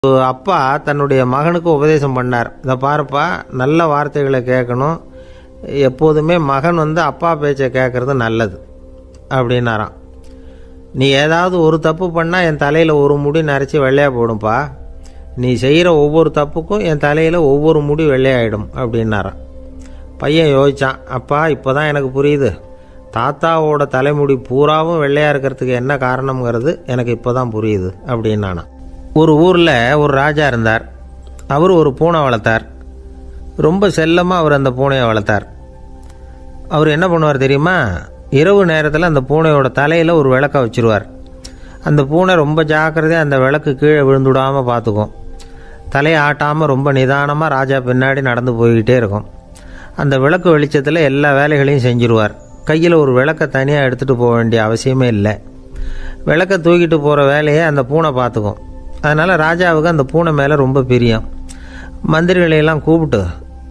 அப்பா தன்னுடைய மகனுக்கு உபதேசம் பண்ணார். இதை பாருப்பா, நல்ல வார்த்தைகளை கேட்கணும், எப்போதுமே மகன் அப்பா பேச்சை கேட்கறது நல்லது அப்படின்னாராம். நீ ஏதாவது ஒரு தப்பு பண்ணால் என் தலையில் ஒரு முடி நரைச்சி வெள்ளையாக போடும்பா, நீ செய்கிற ஒவ்வொரு தப்புக்கும் என் தலையில் ஒவ்வொரு முடி வெள்ளையாயிடும் அப்படின்னாராம். பையன் யோசித்தான், அப்பா இப்போ தான் எனக்கு புரியுது, தாத்தாவோட தலைமுடி பூராவும் வெள்ளையாக இருக்கிறதுக்கு என்ன காரணம்ங்கிறது எனக்கு இப்போ தான் புரியுது அப்படின்னானா. ஒரு ஊரில் ஒரு ராஜா இருந்தார். அவர் ஒரு பூனை வளர்த்தார். ரொம்ப செல்லமாக அவர் அந்த பூனையை வளர்த்தார். அவர் என்ன பண்ணுவார் தெரியுமா? இரவு நேரத்தில் அந்த பூனையோட தலையில் ஒரு விளக்கை வச்சுருவார். அந்த பூனை ரொம்ப ஜாக்கிரதையாக அந்த விளக்கு கீழே விழுந்துடாமல் பார்த்துக்கும். தலையை ஆட்டாமல் ரொம்ப நிதானமாக ராஜா பின்னாடி நடந்து போய்கிட்டே இருக்கும். அந்த விளக்கு வெளிச்சத்தில் எல்லா வேலைகளையும் செஞ்சுருவார். கையில் ஒரு விளக்கை தனியாக எடுத்துகிட்டு போக வேண்டிய அவசியமே இல்லை. விளக்கை தூக்கிட்டு போகிற வேலையை அந்த பூனை பார்த்துக்கும். அதனால் ராஜாவுக்கு அந்த பூனை மேலே ரொம்ப பிரியம். மந்திரிகளையெல்லாம் கூப்பிட்டு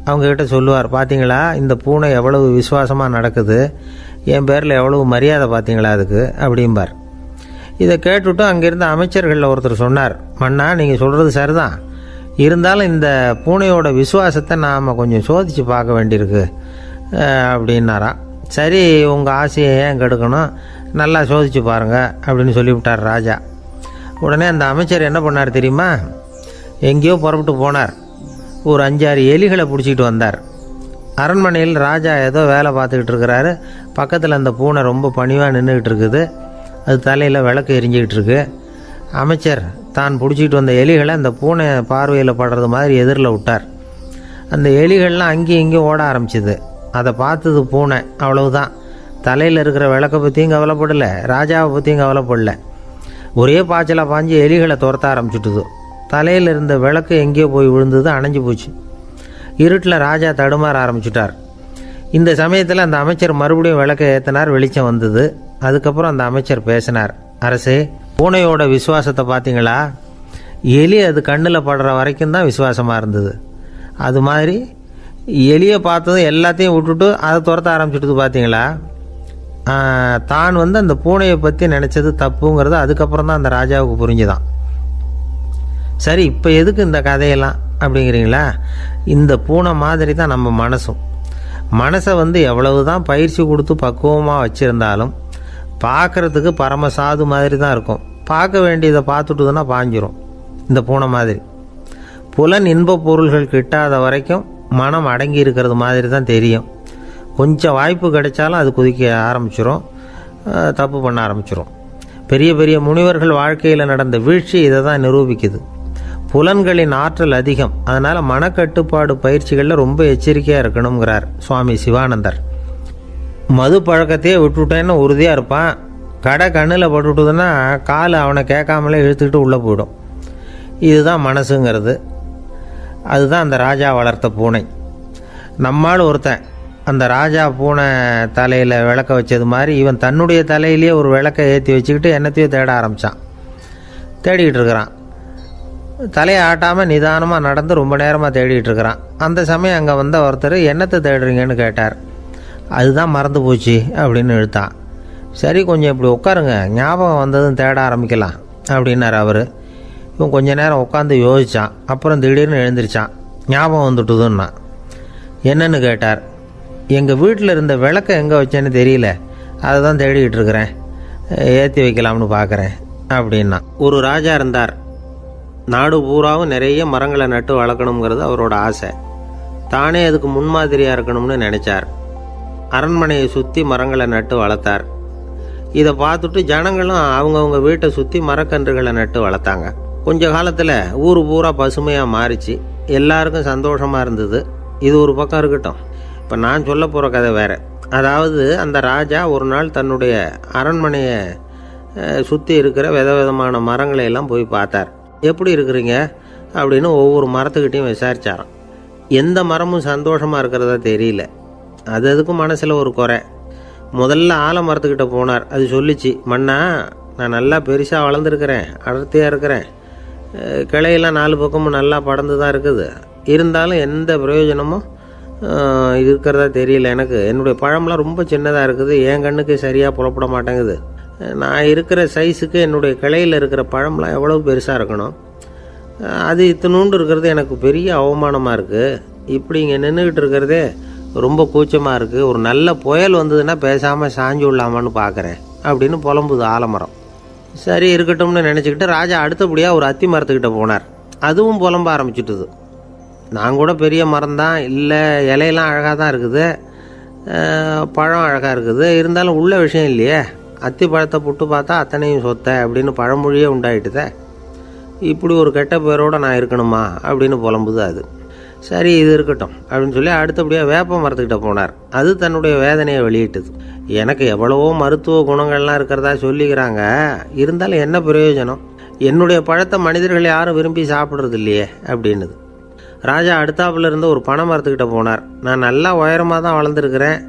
அவங்கக்கிட்ட சொல்லுவார், பார்த்தீங்களா இந்த பூனை எவ்வளவு விசுவாசமாக நடக்குது, என் பேரில் எவ்வளவு மரியாதை பார்த்தீங்களா அதுக்கு அப்படிம்பார். இதை கேட்டுவிட்டு அங்கேருந்த அமைச்சர்களில் ஒருத்தர் சொன்னார், மன்னா நீங்கள் சொல்கிறது சரிதான், இருந்தாலும் இந்த பூனையோட விசுவாசத்தை நாம் கொஞ்சம் சோதித்து பார்க்க வேண்டியிருக்கு அப்படின்னாராம். சரி, உங்கள் ஆசையை ஏன் கெடுக்கணும், நல்லா சோதித்து பாருங்கள் அப்படின்னு சொல்லிவிட்டார் ராஜா. உடனே அந்த அமைச்சர் என்ன பண்ணார் தெரியுமா? எங்கேயோ புறப்பட்டு போனார். ஒரு 5-6 எலிகளை பிடிச்சிக்கிட்டு வந்தார். அரண்மனையில் ராஜா ஏதோ வேலை பார்த்துக்கிட்டு இருக்கிறாரு. பக்கத்தில் அந்த பூனை ரொம்ப பணிவாக நின்றுக்கிட்டு இருக்குது. அது தலையில் விளக்கு எரிஞ்சிக்கிட்டு இருக்கு. அமைச்சர் தான் பிடிச்சிக்கிட்டு வந்த எலிகளை அந்த பூனை பார்வையில் படுறது மாதிரி எதிரில் விட்டார். அந்த எலிகள்லாம் அங்கேயும் இங்கேயும் ஓட ஆரம்பிச்சிது. அதை பார்த்தது பூனை, அவ்வளவுதான். தலையில் இருக்கிற விளக்கை பற்றியும் கவலைப்படலை, ராஜாவை பற்றியும் கவலைப்படலை. ஒரே பாய்ச்சலாக பாஞ்சு எலிகளை துரத்த ஆரம்பிச்சுட்டுது. தலையில் இருந்த விளக்கு எங்கேயோ போய் விழுந்தது, அணைஞ்சு போச்சு. இருட்டில் ராஜா தடுமாற ஆரம்பிச்சுட்டார். இந்த சமயத்தில் அந்த அமைச்சர் மறுபடியும் விளக்கை ஏற்றினார். வெளிச்சம் வந்தது. அதுக்கப்புறம் அந்த அமைச்சர் பேசினார், அரசே, பூனையோட விசுவாசத்தை பார்த்தீங்களா? எலி அது கண்ணில் படுற வரைக்கும் தான் விசுவாசமாக இருந்தது. அது மாதிரி எலியை பார்த்ததும் எல்லாத்தையும் விட்டுட்டு அதை துரத்த ஆரம்பிச்சுட்டு பார்த்தீங்களா? தான் அந்த பூனையை பற்றி நினச்சது தப்புங்கிறது அதுக்கப்புறம் தான் அந்த ராஜாவுக்கு புரிஞ்சுதான். சரி, இப்போ எதுக்கு இந்த கதையெல்லாம் அப்படிங்கிறீங்களா? இந்த பூனை மாதிரி தான் நம்ம மனசும். மனசை எவ்வளவு தான் பயிற்சி கொடுத்து பக்குவமாக வச்சுருந்தாலும் பார்க்குறதுக்கு பரமசாது மாதிரி தான் இருக்கும். பார்க்க வேண்டியதை பார்த்துட்டுதுன்னா பாஞ்சிரும். இந்த பூனை மாதிரி புலன் இன்ப பொருள்கள் கிட்டாத வரைக்கும் மனம் அடங்கி இருக்கிறது மாதிரி தான் தெரியும். கொஞ்சம் வாய்ப்பு கிடைச்சாலும் அது குதிக்க ஆரம்பிச்சிடும், தப்பு பண்ண ஆரம்பிச்சிடும். பெரிய பெரிய முனிவர்கள் வாழ்க்கையில் நடந்த வீழ்ச்சி இதை தான் நிரூபிக்குது. புலன்களின் ஆற்றல் அதிகம். அதனால் மனக்கட்டுப்பாடு பயிற்சிகளில் ரொம்ப எச்சரிக்கையாக இருக்கணுங்கிறார் சுவாமி சிவானந்தர். மது பழக்கத்தையே விட்டுவிட்டேன்னு உறுதியாக இருப்பான். கடை கண்ணில் பட்டுவிட்டதுன்னா கால் அவனை கேட்காமலே இழுத்துக்கிட்டு உள்ளே போயிடும். இதுதான் மனசுங்கிறது. அதுதான் அந்த ராஜா வளர்த்த பூனை. நம்மால் ஒருத்தன் அந்த ராஜா பூனை தலையில் விளக்க வச்சது மாதிரி இவன் தன்னுடைய தலையிலேயே ஒரு விளக்கை ஏற்றி வச்சுக்கிட்டு என்னத்தையோ தேட ஆரம்பித்தான். தேடிக்கிட்டு இருக்கிறான். தலையை ஆட்டாமல் நிதானமாக நடந்து ரொம்ப நேரமாக தேடிகிட்டு இருக்கிறான். அந்த சமயம் அங்கே ஒருத்தர் என்னத்தை தேடுறீங்கன்னு கேட்டார். அதுதான் மறந்து போச்சு அப்படின்னு இழுத்தான். சரி, கொஞ்சம் இப்படி உட்காருங்க, ஞாபகம் வந்ததும் தேட ஆரம்பிக்கலாம் அப்படின்னார் அவர். இவன் கொஞ்ச நேரம் உட்காந்து யோசித்தான். அப்புறம் திடீர்னு எழுந்திரிச்சான். ஞாபகம் வந்துட்டுதுன்னா. என்னன்னு கேட்டார். எங்கள் வீட்டில் இருந்த விளக்கை எங்கே வச்சேன்னு தெரியல, அதை தான் தேடிக்கிட்டு இருக்கிறேன், ஏற்றி வைக்கலாம்னு பார்க்குறேன் அப்படின்னா. ஒரு ராஜா இருந்தார். நாடு பூராவும் நிறைய மரங்களை நட்டு வளர்க்கணுங்கிறது அவரோட ஆசை. தானே அதுக்கு முன்மாதிரியாக இருக்கணும்னு நினச்சார். அரண்மனையை சுற்றி மரங்களை நட்டு வளர்த்தார். இதை பார்த்துட்டு ஜனங்களும் அவங்கவுங்க வீட்டை சுற்றி மரக்கன்றுகளை நட்டு வளர்த்தாங்க. கொஞ்ச காலத்தில் ஊர் பூரா பசுமையாக மாறிச்சு. எல்லாருக்கும் சந்தோஷமாக இருந்தது. இது ஒரு பக்கம் இருக்கட்டும். இப்போ நான் சொல்ல போகிற கதை வேறு. அதாவது அந்த ராஜா ஒரு நாள் தன்னுடைய அரண்மனையை சுற்றி இருக்கிற விதவிதமான மரங்களை எல்லாம் போய் பார்த்தார். எப்படி இருக்கிறீங்க அப்படின்னு ஒவ்வொரு மரத்துக்கிட்டையும் விசாரிச்சாராம். எந்த மரமும் சந்தோஷமாக இருக்கிறதா தெரியல. அதுக்கும் மனசில் ஒரு குறை. முதல்ல ஆலமரத்துக்கிட்ட போனார். அது சொல்லிச்சு, மண்ணா, நான் நல்லா பெருசாக வளர்ந்துருக்கிறேன், அடர்த்தியாக இருக்கிறேன், கிளையெல்லாம் 4 பக்கமும் நல்லா படர்ந்து தான் இருக்குது, இருந்தாலும் எந்த பிரயோஜனமும் இருக்கிறதா தெரியல எனக்கு. என்னுடைய பழம்லாம் ரொம்ப சின்னதாக இருக்குது, என் கண்ணுக்கு சரியாக புலப்பட மாட்டேங்குது. நான் இருக்கிற சைஸுக்கு என்னுடைய கிளையில் இருக்கிற பழம்லாம் எவ்வளோ பெருசாக இருக்கணும். அது இத்தினூண்டு இருக்கிறது எனக்கு பெரிய அவமானமாக இருக்குது. இப்படி இங்கே நின்றுக்கிட்டு இருக்கிறதே ரொம்ப கூச்சமாக இருக்குது. ஒரு நல்ல புயல் வந்ததுன்னா பேசாமல் சாஞ்சு விடலாமான்னு பார்க்குறேன் அப்படின்னு புலம்புது ஆலமரம். சரி இருக்கட்டும்னு நினச்சிக்கிட்டு ராஜா அடுத்தபடியாக ஒரு அத்தி மரத்துக்கிட்ட போனார். அதுவும் புலம்ப ஆரம்பிச்சுட்டுது. நான் கூட பெரிய மரம் தான், இல்லை இலையெல்லாம் அழகாக தான் இருக்குது, பழம் அழகாக இருக்குது, இருந்தாலும் உள்ள விஷயம் இல்லையே, அத்தி பழத்தை புட்டு பார்த்தா அத்தனையும் சொத்தை அப்படின்னு பழமொழியே உண்டாயிட்டுதே. இப்படி ஒரு கெட்ட பேரோடு நான் இருக்கணுமா அப்படின்னு புலம்புது அது. சரி இது இருக்கட்டும் அப்படின்னு சொல்லி அடுத்தபடியாக வேப்ப மரத்துக்கிட்ட போனார். அது தன்னுடைய வேதனையை வெளியிட்டுது. எனக்கு எவ்வளவோ மருத்துவ குணங்கள்லாம் இருக்கிறதா சொல்லிக்கிறாங்க, இருந்தாலும் என்ன பிரயோஜனம், என்னுடைய பழத்தை மனிதர்கள் யாரும் விரும்பி சாப்பிட்றது இல்லையே அப்படின்னுது. ராஜா அடுத்தாப்புல இருந்து ஒரு பனை மரத்துக்கிட்ட போனார். நான் நல்லா உயரமாக தான் வளர்ந்துருக்கிறேன்,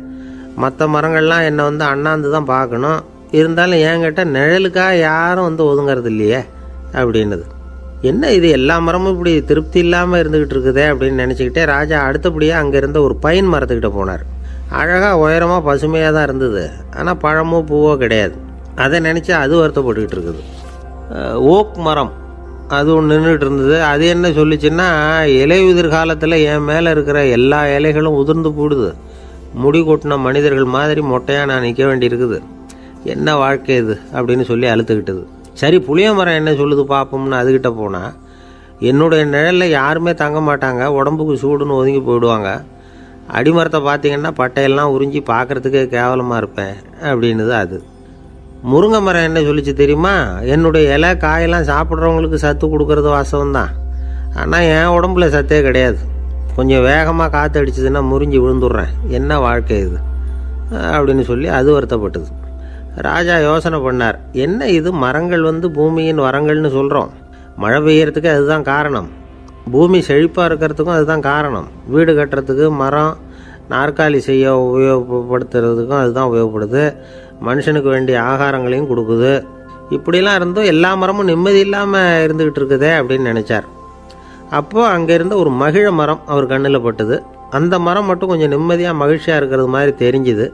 மற்ற மரங்கள்லாம் என்னை அண்ணாந்து தான் பார்க்கணும், இருந்தாலும் என்கிட்ட நிழலுக்காக யாரும் ஒதுங்கிறது இல்லையே அப்படின்னுது. என்ன இது எல்லா மரமும் இப்படி திருப்தி இல்லாமல் இருந்துக்கிட்டு இருக்குதே அப்படின்னு நினச்சிக்கிட்டே ராஜா அடுத்தபடியாக அங்கே இருந்த ஒரு பைன் மரத்துக்கிட்ட போனார். அழகாக உயரமாக பசுமையாக தான் இருந்தது, ஆனால் பழமோ பூவோ கிடையாது. அதை நினச்சி அது வருத்தப்பட்டுக்கிட்டு இருக்குது. ஓக் மரம் அது ஒன்று நின்றுட்டு இருந்தது. அது என்ன சொல்லிச்சுன்னா, இலை உதிர் காலத்தில் என் மேலே இருக்கிற எல்லா இலைகளும் உதிர்ந்து போடுது, முடி கொட்டின மனிதர்கள் மாதிரி மொட்டையாக நான் நிற்க வேண்டியிருக்குது, என்ன வாழ்க்கை இது அப்படின்னு சொல்லி அழுத்துக்கிட்டது. சரி புளிய மரம் என்ன சொல்லுது பார்ப்போம்னு அதுக்கிட்ட போனால், என்னுடைய நிழலில் யாருமே தங்க மாட்டாங்க, உடம்புக்கு சூடுன்னு ஒதுங்கி போயிடுவாங்க, அடிமரத்தை பார்த்திங்கன்னா பட்டையெல்லாம் உறிஞ்சி பார்க்குறதுக்கே கேவலமாக இருப்பேன் அப்படின்னுது அது. முருங்கை மரம் என்ன சொல்லிச்சு தெரியுமா, என்னுடைய இலை காயெல்லாம் சாப்பிட்றவங்களுக்கு சத்து கொடுக்கறது வாசம்தான், ஆனால் என் உடம்புல சத்தே கிடையாது, கொஞ்சம் வேகமாக காற்று அடிச்சதுன்னா முறிஞ்சி விழுந்துடுறேன், என்ன வாழ்க்கை இது அப்படின்னு சொல்லி அது வருத்தப்பட்டது. ராஜா யோசனை பண்ணார், என்ன இது மரங்கள் பூமியின் வரங்கள்னு சொல்கிறோம், மழை பெய்யறதுக்கு அதுதான் காரணம், பூமி செழிப்பாக இருக்கிறதுக்கும் அதுதான் காரணம், வீடு கட்டுறதுக்கு மரம், நாற்காலி செய்ய உபயோகப்படுத்துறதுக்கும் அதுதான் உபயோகப்படுது, மனுஷனுக்கு வேண்டிய ஆகாரங்களையும் கொடுக்குது, இப்படிலாம் இருந்தும் எல்லா மரமும் நிம்மதி இல்லாமல் இருந்துக்கிட்டு இருக்குதே அப்படின்னு நினச்சார். அப்போது அங்கே இருந்த ஒரு மகிழ மரம் அவர் கண்ணில் பட்டுது. அந்த மரம் மட்டும் கொஞ்சம் நிம்மதியாக மகிழ்ச்சியாக இருக்கிறது மாதிரி தெரிஞ்சுது.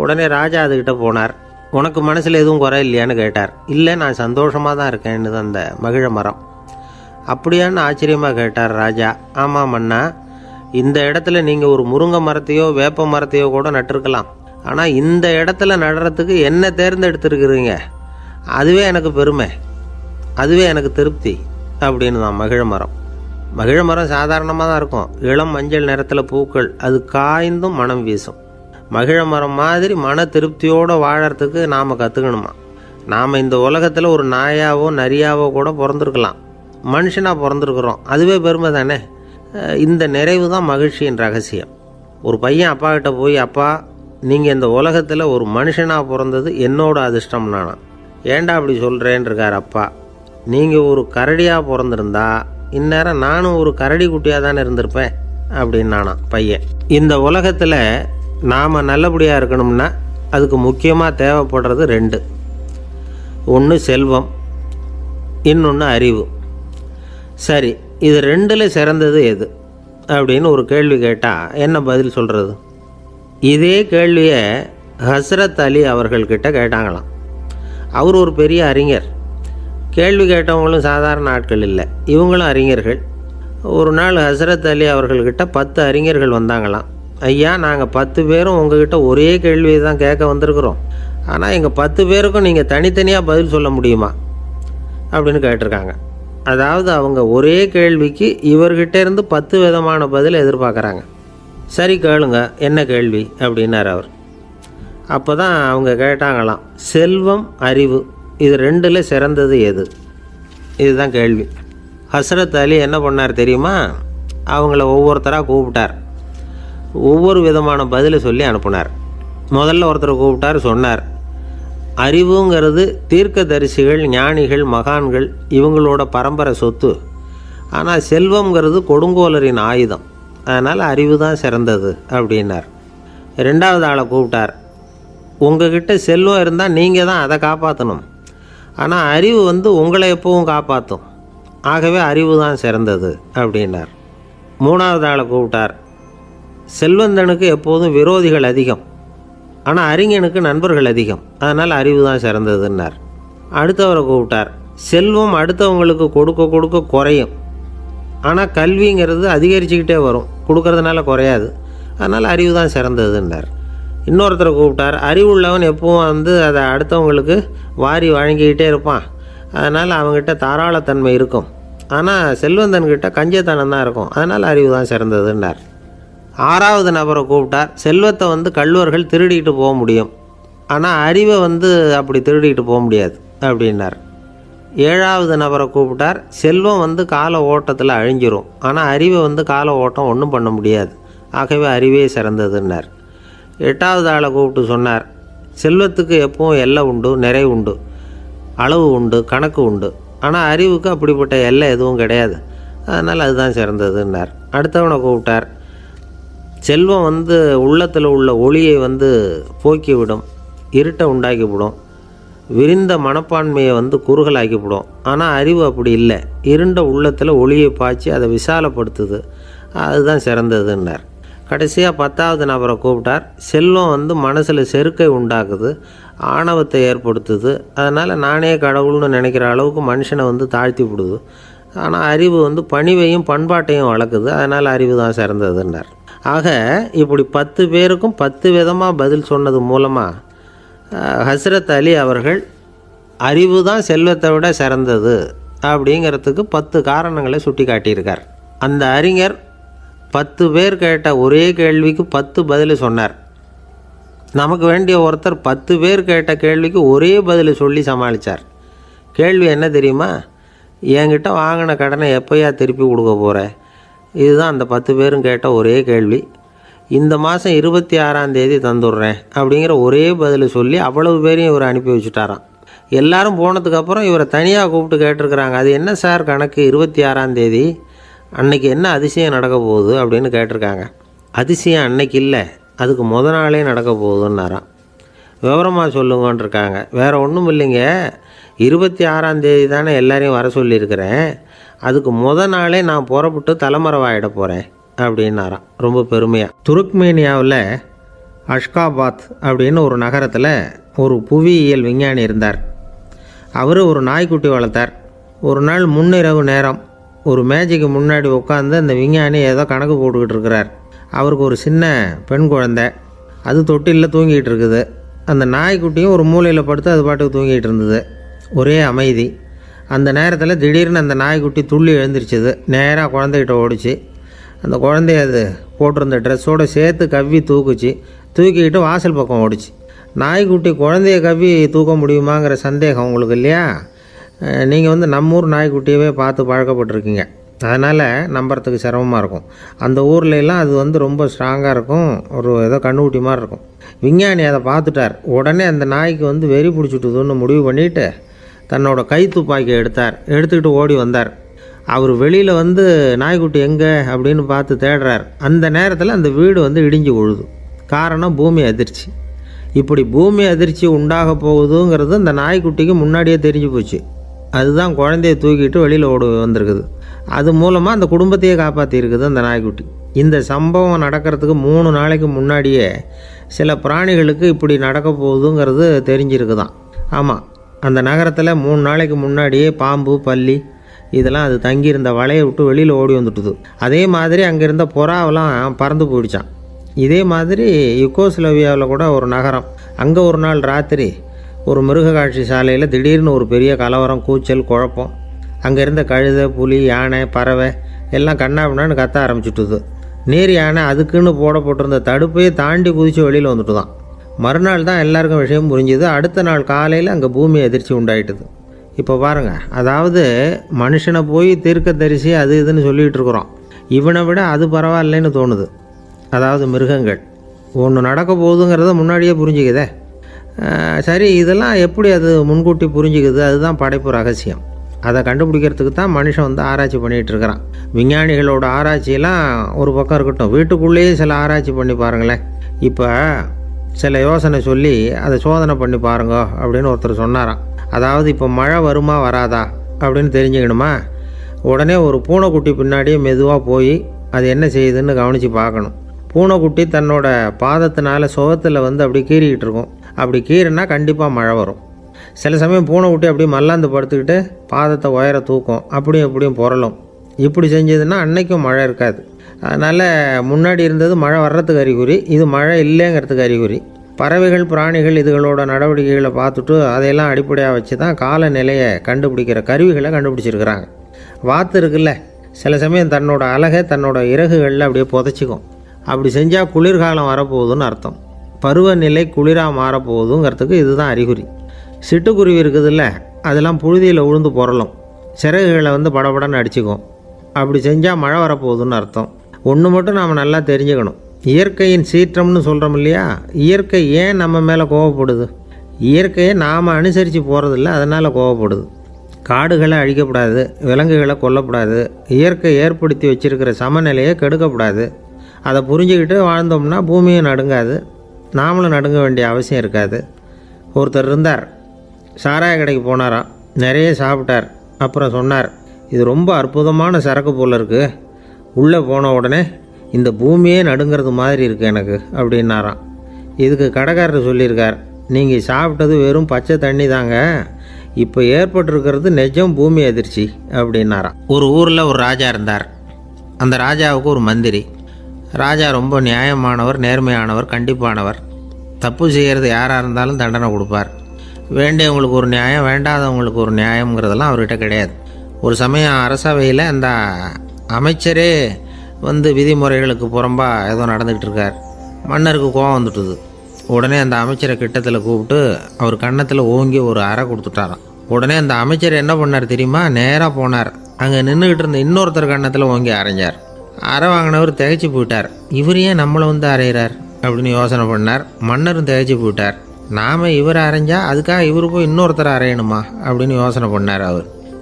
உடனே ராஜா அதுக்கிட்ட போனார். உனக்கு மனசில் எதுவும் குறை இல்லையான்னு கேட்டார். இல்லை நான் சந்தோஷமாக தான் இருக்கேன்னு அந்த மகிழ மரம். அப்படியான்னு ஆச்சரியமாக கேட்டார் ராஜா. ஆமாம் மன்னா, இந்த இடத்துல நீங்கள் ஒரு முருங்கை மரத்தையோ வேப்ப மரத்தையோ கூட நட்டிருக்கலாம், ஆனால் இந்த இடத்துல நடுறதுக்கு என்ன தேர்ந்தெடுத்துருக்குறீங்க, அதுவே எனக்கு பெருமை, அதுவே எனக்கு திருப்தி அப்படின்னு தான் மகிழ மரம். மகிழ மரம் சாதாரணமாக தான் இருக்கும், இளம் மஞ்சள் நிறத்தில் பூக்கள், அது காய்ந்தும் மனம் வீசும். மகிழ மரம் மாதிரி மன திருப்தியோடு வாழறதுக்கு நாம் கற்றுக்கணுமா. நாம் இந்த உலகத்தில் ஒரு நாயாவோ நரியாவோ கூட பிறந்திருக்கலாம், மனுஷனாக பிறந்திருக்கிறோம், அதுவே பெருமை தானே. இந்த நிறைவு தான் மகிழ்ச்சியின் ரகசியம். ஒரு பையன் அப்பா கிட்ட போய், அப்பா நீங்கள் இந்த உலகத்தில் ஒரு மனுஷனாக பிறந்தது என்னோட அதிர்ஷ்டம் நானா. ஏண்டா அப்படி சொல்கிறேன்னு இருக்கார் அப்பா. நீங்கள் ஒரு கரடியாக பிறந்திருந்தா இந்நேரம் நானும் ஒரு கரடி குட்டியாக தானே இருந்திருப்பேன் அப்படின்னு நானா பையன். இந்த உலகத்தில் நாம் நல்லபடியாக இருக்கணும்னா அதுக்கு முக்கியமாக தேவைப்படுறது ரெண்டு, ஒன்று செல்வம், இன்னொன்று அறிவு. சரி இது ரெண்டில் சிறந்தது எது அப்படின்னு ஒரு கேள்வி கேட்டால் என்ன பதில் சொல்கிறது? இதே கேள்வியை ஹஸ்ரத் அலி அவர்கள்கிட்ட கேட்டாங்களாம். அவர் ஒரு பெரிய அறிஞர். கேள்வி கேட்டவங்களும் சாதாரண ஆட்கள் இல்லை, இவங்களும் அறிஞர்கள். ஒரு நாள் ஹஸ்ரத் அலி அவர்கள்கிட்ட 10 அறிஞர்கள் வந்தாங்களாம். ஐயா நாங்கள் 10 பேரும் உங்ககிட்ட ஒரே கேள்வியை தான் கேட்க வந்திருக்கிறோம், ஆனால் எங்கள் 10 பேருக்கும் நீங்கள் தனித்தனியாக பதில் சொல்ல முடியுமா அப்படின்னு கேட்டிருக்காங்க. அதாவது அவங்க ஒரே கேள்விக்கு இவர்கிட்ட இருந்து 10 விதமான பதில் எதிர்பார்க்குறாங்க. சரி கேளுங்க என்ன கேள்வி அப்படின்னார் அவர். அப்போ தான் அவங்க கேட்டாங்களாம், செல்வம் அறிவு இது ரெண்டில் சிறந்தது எது, இதுதான் கேள்வி. ஹஸ்ரத் அலி என்ன பண்ணார் தெரியுமா, அவங்கள ஒவ்வொருத்தராக கூப்பிட்டார், ஒவ்வொரு விதமான பதிலை சொல்லி அனுப்புனார். முதல்ல ஒருத்தரை கூப்பிட்டார், சொன்னார், அறிவுங்கிறது தீர்க்கதரிசிகள், ஞானிகள், மகான்கள் இவங்களோட பரம்பரை சொத்து, ஆனால் செல்வங்கிறது கொடுங்கோலரின் ஆயுதம், அதனால் அறிவு தான் சிறந்தது அப்படின்னார். ரெண்டாவது ஆளை கூப்பிட்டார், உங்ககிட்ட செல்வம் இருந்தால் நீங்கள் தான் அதை காப்பாற்றணும், ஆனால் அறிவு உங்களை எப்பவும் காப்பாற்றும், ஆகவே அறிவு தான் சிறந்தது அப்படின்னார். மூணாவது ஆளை கூப்பிட்டார், செல்வந்தனுக்கு எப்போதும் விரோதிகள் அதிகம், ஆனால் அறிஞனுக்கு நண்பர்கள் அதிகம், அதனால் அறிவு தான் சிறந்ததுன்னார். அடுத்தவரை கூப்பிட்டார், செல்வம் அடுத்தவங்களுக்கு கொடுக்க கொடுக்க குறையும். ஆனால் கல்விங்கிறது அதிகரிச்சுக்கிட்டே வரும், கொடுக்கறதுனால குறையாது. அதனால் அறிவு தான் சிறந்ததுன்னார். இன்னொருத்தரை கூப்பிட்டார். அறிவுள்ளவன் எப்பவும் அதை அடுத்தவங்களுக்கு வாரி வழங்கிக்கிட்டே இருப்பான். அதனால் அவங்ககிட்ட தாராளத்தன்மை இருக்கும். ஆனால் செல்வந்தன்கிட்ட கஞ்சத்தனம் தான் இருக்கும். அதனால் அறிவு தான் சிறந்ததுன்னார். 6வது நபரை கூப்பிட்டார். செல்வத்தை கள்வர்கள் திருடிக்கிட்டு போக முடியும், ஆனால் அறிவை அப்படி திருடிக்கிட்டு போக முடியாது அப்படின்னார். 7வது நபரை கூப்பிட்டார். செல்வம் கால ஓட்டத்தில் அழிஞ்சிரும், ஆனால் அறிவை கால ஓட்டம் ஒன்றும் பண்ண முடியாது. ஆகவே அறிவே சிறந்ததுன்னார். 8வது ஆளை கூப்பிட்டு சொன்னார், செல்வத்துக்கு எப்பவும் எல்லை உண்டு, நிறைவு உண்டு, அளவு உண்டு, கணக்கு உண்டு. ஆனால் அறிவுக்கு அப்படிப்பட்ட எல்லை எதுவும் கிடையாது. அதனால் அதுதான் சிறந்ததுன்னார். அடுத்தவனை கூப்பிட்டார். செல்வம் உள்ளத்தில் உள்ள ஒளியை போக்கிவிடும், இருட்டை உண்டாக்கிவிடும், விரிந்த மனப்பான்மையை குறுகலாக்கிவிடும். ஆனால் அறிவு அப்படி இல்லை, இருண்ட உள்ளத்தில் ஒளியை பாய்ச்சி அதை விசாலப்படுத்துது. அதுதான் சிறந்ததுன்னார். கடைசியாக 10வது நபரை கூப்பிட்டார். செல்வம் மனசில் செருக்கை உண்டாக்குது, ஆணவத்தை ஏற்படுத்துது. அதனால் நானே கடவுள்னு நினைக்கிற அளவுக்கு மனுஷனை தாழ்த்தி விடுது. ஆனால் அறிவு பணிவையும் பண்பாட்டையும் வளர்க்குது. அதனால் அறிவு தான் சிறந்ததுன்னார். ஆக இப்படி 10 பேருக்கும் 10 விதமாக பதில் சொன்னது மூலமாக ஹஸ்ரத் அலி அவர்கள் அறிவு தான் செல்வத்தை விட சிறந்தது அப்படிங்கிறதுக்கு 10 காரணங்களை சுட்டி காட்டியிருக்கார். அந்த அறிஞர் 10 பேர் கேட்ட ஒரே கேள்விக்கு 10 பதில் சொன்னார். நமக்கு வேண்டிய ஒருத்தர் 10 பேர் கேட்ட கேள்விக்கு ஒரே பதில் சொல்லி சமாளித்தார். கேள்வி என்ன தெரியுமா? என்கிட்ட வாங்கின கடனை எப்போயா திருப்பி கொடுக்க போகிற? இதுதான் அந்த 10 பேரும் கேட்ட ஒரே கேள்வி. இந்த மாதம் 26ஆம் தேதி தந்துடுறேன் அப்படிங்கிற ஒரே பதில் சொல்லி அவ்வளவு பேரையும் இவர் அனுப்பி வச்சுட்டாராம். எல்லாரும் போனதுக்கப்புறம் இவரை தனியாக கூப்பிட்டு கேட்டிருக்கிறாங்க. அது என்ன சார் கணக்கு, 26ஆம் தேதி அன்னைக்கு என்ன அதிசயம் நடக்க போகுது அப்படின்னு கேட்டிருக்காங்க. அதிசயம் அன்னைக்கு இல்லை, அதுக்கு நாளே நடக்க போகுதுன்னாராம். விவரமாக சொல்லுங்கன்றிருக்காங்க. வேறு ஒன்றும் இல்லைங்க, 26ஆம் தேதி தானே எல்லாரையும் வர சொல்லியிருக்கிறேன், அதுக்கு நாளே நான் புறப்பட்டு தலைமறைவாயிட போகிறேன் அப்படின்னாராம் ரொம்ப பெருமையாக. துருக்மேனியாவில் அஷ்காபாத் அப்படின்னு ஒரு நகரத்தில் ஒரு புவியியல் விஞ்ஞானி இருந்தார். அவர் ஒரு நாய்க்குட்டி வளர்த்தார். ஒரு நாள் முன்னிரவு நேரம் ஒரு மேஜைக்கு முன்னாடி உட்காந்து அந்த விஞ்ஞானி ஏதோ கணக்கு போட்டுக்கிட்டு இருக்கிறார். அவருக்கு ஒரு சின்ன பெண் குழந்தை, அது தொட்டிலில் தூங்கிட்டு இருக்குது. அந்த நாய்க்குட்டியும் ஒரு மூலையில் படுத்து அது பாட்டுக்கு தூங்கிட்டு இருந்தது. ஒரே அமைதி. அந்த நேரத்தில் திடீர்னு அந்த நாய்க்குட்டி துள்ளி எழுந்திரிச்சிது. நேராக குழந்தைகிட்ட ஓடிச்சு. அந்த குழந்தைய அது போட்டிருந்த ட்ரெஸ்ஸோடு சேர்த்து கவ்வி தூக்கிக்கிட்டு வாசல் பக்கம் ஓடிச்சு. நாய்க்குட்டி குழந்தைய கவ்வி தூக்க முடியுமாங்கிற சந்தேகம் உங்களுக்கு இல்லையா? நீங்கள் நம்மூர் நாய்க்குட்டியவே பார்த்து பழக்கப்பட்டிருக்கீங்க, அதனால் நம்புறதுக்கு சிரமமாக இருக்கும். அந்த ஊர்லெலாம் அது ரொம்ப ஸ்ட்ராங்காக இருக்கும், ஒரு ஏதோ கண்ணுக்குட்டி மாதிரி இருக்கும். விஞ்ஞானி அதை பார்த்துட்டார். உடனே அந்த நாய்க்கு வெறி பிடிச்சிட்டுதுன்னு முடிவு பண்ணிவிட்டு தன்னோட கை துப்பாக்கி எடுத்துக்கிட்டு ஓடி வந்தார். அவர் வெளியில் நாய்க்குட்டி எங்கே அப்படின்னு பார்த்து தேடுறார். அந்த நேரத்தில் அந்த வீடு இடிஞ்சு விழுது. காரணம் பூமி அதிர்ச்சி. இப்படி பூமி அதிர்ச்சி உண்டாக போகுதுங்கிறது அந்த நாய்க்குட்டிக்கு முன்னாடியே தெரிஞ்சு போச்சு. அதுதான் குழந்தைய தூக்கிட்டு வெளியில் ஓடி வந்திருக்குது. அது மூலமாக அந்த குடும்பத்தையே காப்பாற்றிருக்குது அந்த நாய்க்குட்டி. இந்த சம்பவம் நடக்கிறதுக்கு 3 நாளைக்கு முன்னாடியே சில பிராணிகளுக்கு இப்படி நடக்க போகுதுங்கிறது தெரிஞ்சிருக்குதான். ஆமாம், அந்த நகரத்தில் 3 நாளைக்கு முன்னாடியே பாம்பு, பல்லி இதெல்லாம் அது தங்கியிருந்த வலையை விட்டு வெளியில் ஓடி வந்துட்டுது. அதே மாதிரி அங்கே இருந்த புறாவெல்லாம் பறந்து போயிடுச்சான். இதே மாதிரி யுகோஸ்லோவியாவில் கூட ஒரு நகரம், அங்கே ஒரு நாள் ராத்திரி ஒரு மிருக காட்சி சாலையில் திடீர்னு ஒரு பெரிய கலவரம், கூச்சல், குழப்பம். அங்கே இருந்த கழுதை, புலி, யானை, பறவை எல்லாம் கண்ணாபின்னான்னு கத்த ஆரம்பிச்சுட்டுது. நீர் யானை அதுக்குன்னு போடப்பட்டிருந்த தடுப்பையே தாண்டி குதித்து வெளியில் வந்துட்டு தான். மறுநாள் தான் எல்லாருக்கும் விஷயம் புரிஞ்சுது. அடுத்த நாள் காலையில் அங்கே பூமி அதிர்ச்சி உண்டாயிட்டுது. இப்போ பாருங்கள், அதாவது மனுஷனை போய் தீர்க்கதரிசி அது இதுன்னு சொல்லிகிட்டு இருக்கிறோம். இவனை விட அது பரவாயில்லைன்னு தோணுது. அதாவது மிருகங்கள் ஒன்று நடக்க போகுதுங்கிறத முன்னாடியே புரிஞ்சுக்குதே. சரி, இதெல்லாம் எப்படி அது முன்கூட்டி புரிஞ்சுக்குது? அதுதான் படைப்பு ரகசியம். அதை கண்டுபிடிக்கிறதுக்கு தான் மனுஷன் ஆராய்ச்சி பண்ணிகிட்டு இருக்கிறான். விஞ்ஞானிகளோட ஆராய்ச்சியெல்லாம் ஒரு பக்கம் இருக்கட்டும், வீட்டுக்குள்ளேயே சில ஆராய்ச்சி பண்ணி பாருங்களேன். இப்போ சில யோசனை சொல்லி அதை சோதனை பண்ணி பாருங்க அப்படின்னு ஒருத்தர் சொன்னாராம். அதாவது இப்போ மழை வருமா வராதா அப்படின்னு தெரிஞ்சுக்கணுமா, உடனே ஒரு பூனைக்குட்டி பின்னாடியே மெதுவாக போய் அது என்ன செய்யுதுன்னு கவனித்து பார்க்கணும். பூனைக்குட்டி தன்னோட பாதத்தினால சுகத்தில் அப்படி கீறிக்கிட்டு இருக்கும். அப்படி கீறினா கண்டிப்பாக மழை வரும். சில சமயம் பூனை விட்டு அப்படியே மல்லாந்து படுத்துக்கிட்டு பாதத்தை உயர தூக்கும், அப்படியும் இப்படியும் புரளும். இப்படி செஞ்சதுன்னா அன்னைக்கும் மழை இருக்காது. அதனால் முன்னாடி இருந்தது மழை வர்றதுக்கு அறிகுறி, இது மழை இல்லைங்கிறதுக்கு அறிகுறி. பறவைகள் பிராணிகள் இதுகளோட நடவடிக்கைகளை பார்த்துட்டு அதையெல்லாம் அடிப்படையாக வச்சு தான் காலநிலையை கண்டுபிடிக்கிற கருவிகளை கண்டுபிடிச்சிருக்கிறாங்க. வாத்து இருக்குல்ல, சில சமயம் தன்னோட அழகை தன்னோட இறகுகளில் அப்படியே புதைச்சிக்கும். அப்படி செஞ்சால் குளிர்காலம் வரப்போகுதுன்னு அர்த்தம். பருவநிலை குளிராக மாறப்போகுதுங்கிறதுக்கு இதுதான் அறிகுறி. சிட்டுக்குருவி இருக்குதுல்ல, அதெல்லாம் புழுதியில் உழுந்து புரளும், சிறகுகளை படபடன்னு அடிச்சுக்கும். அப்படி செஞ்சால் மழை வரப்போகுதுன்னு அர்த்தம். ஒன்று மட்டும் நாம் நல்லா தெரிஞ்சுக்கணும், இயற்கையின் சீற்றம்னு சொல்கிறோம் இல்லையா, இயற்கை ஏன் நம்ம மேலே கோவப்படுது? இயற்கையை நாம் அனுசரித்து போகிறதில்ல, அதனால் கோவப்படுது. காடுகளை அழிக்கப்படாது, விலங்குகளை கொல்லக்கூடாது, இயற்கை ஏற்படுத்தி வச்சுருக்கிற சமநிலையை கெடுக்கக்கூடாது. அதை புரிஞ்சுக்கிட்டு வாழ்ந்தோம்னா பூமியும் நடுங்காது, நாமளும் நடுங்க வேண்டிய அவசியம் இருக்காது. ஒருத்தர் இருந்தார், சாராய கடைக்கு போனாராம், நிறைய சாப்பிட்டார். அப்புறம் சொன்னார், இது ரொம்ப அற்புதமான சரக்கு போல் இருக்குது, உள்ளே போன உடனே இந்த பூமியே நடுங்கிறது மாதிரி இருக்குது எனக்கு அப்படின்னாராம். இதுக்கு கடைக்காரர் சொல்லியிருக்கார், நீங்கள் சாப்பிட்டது வெறும் பச்சை தண்ணி தாங்க, இப்போ ஏற்பட்டிருக்கிறது நிஜம் பூமி அதிர்ச்சி அப்படின்னாராம். ஒரு ஊரில் ஒரு ராஜா இருந்தார். அந்த ராஜாவுக்கு ஒரு மந்திரி. ராஜா ரொம்ப நியாயமானவர், நேர்மையானவர், கண்டிப்பானவர். தப்பு செய்கிறது யாராக இருந்தாலும் தண்டனை கொடுப்பார். வேண்டியவங்களுக்கு ஒரு நியாயம், வேண்டாதவங்களுக்கு ஒரு நியாயங்கிறதெல்லாம் அவர்கிட்ட கிடையாது. ஒரு சமயம் அரசவையில் அந்த அமைச்சரே விதிமுறைகளுக்கு புறம்பாக ஏதோ நடந்துக்கிட்டு இருக்கார். மன்னருக்கு கோபம் வந்துட்டுது. உடனே அந்த அமைச்சரை கிட்டத்தில் கூப்பிட்டு அவர் கன்னத்தில் ஓங்கி ஒரு அறை கொடுத்துட்டாராம். உடனே அந்த அமைச்சர் என்ன பண்ணார் தெரியுமா, நேராக போனார், அங்கே நின்றுக்கிட்டு இருந்த இன்னொருத்தர் கன்னத்தில் ஓங்கி அரைஞ்சார். அறை வாங்கினவர் திகைச்சு போயிட்டார். இவர் ஏன் நம்மளை அரைகிறார் அப்படின்னு யோசனை பண்ணார். மன்னரும் திகைச்சு போயிட்டார். நாம் இவர் அரைஞ்சா அதுக்காக இவர் போய் இன்னொருத்தரை அரையணுமா அப்படின்னு யோசனை பண்ணார்.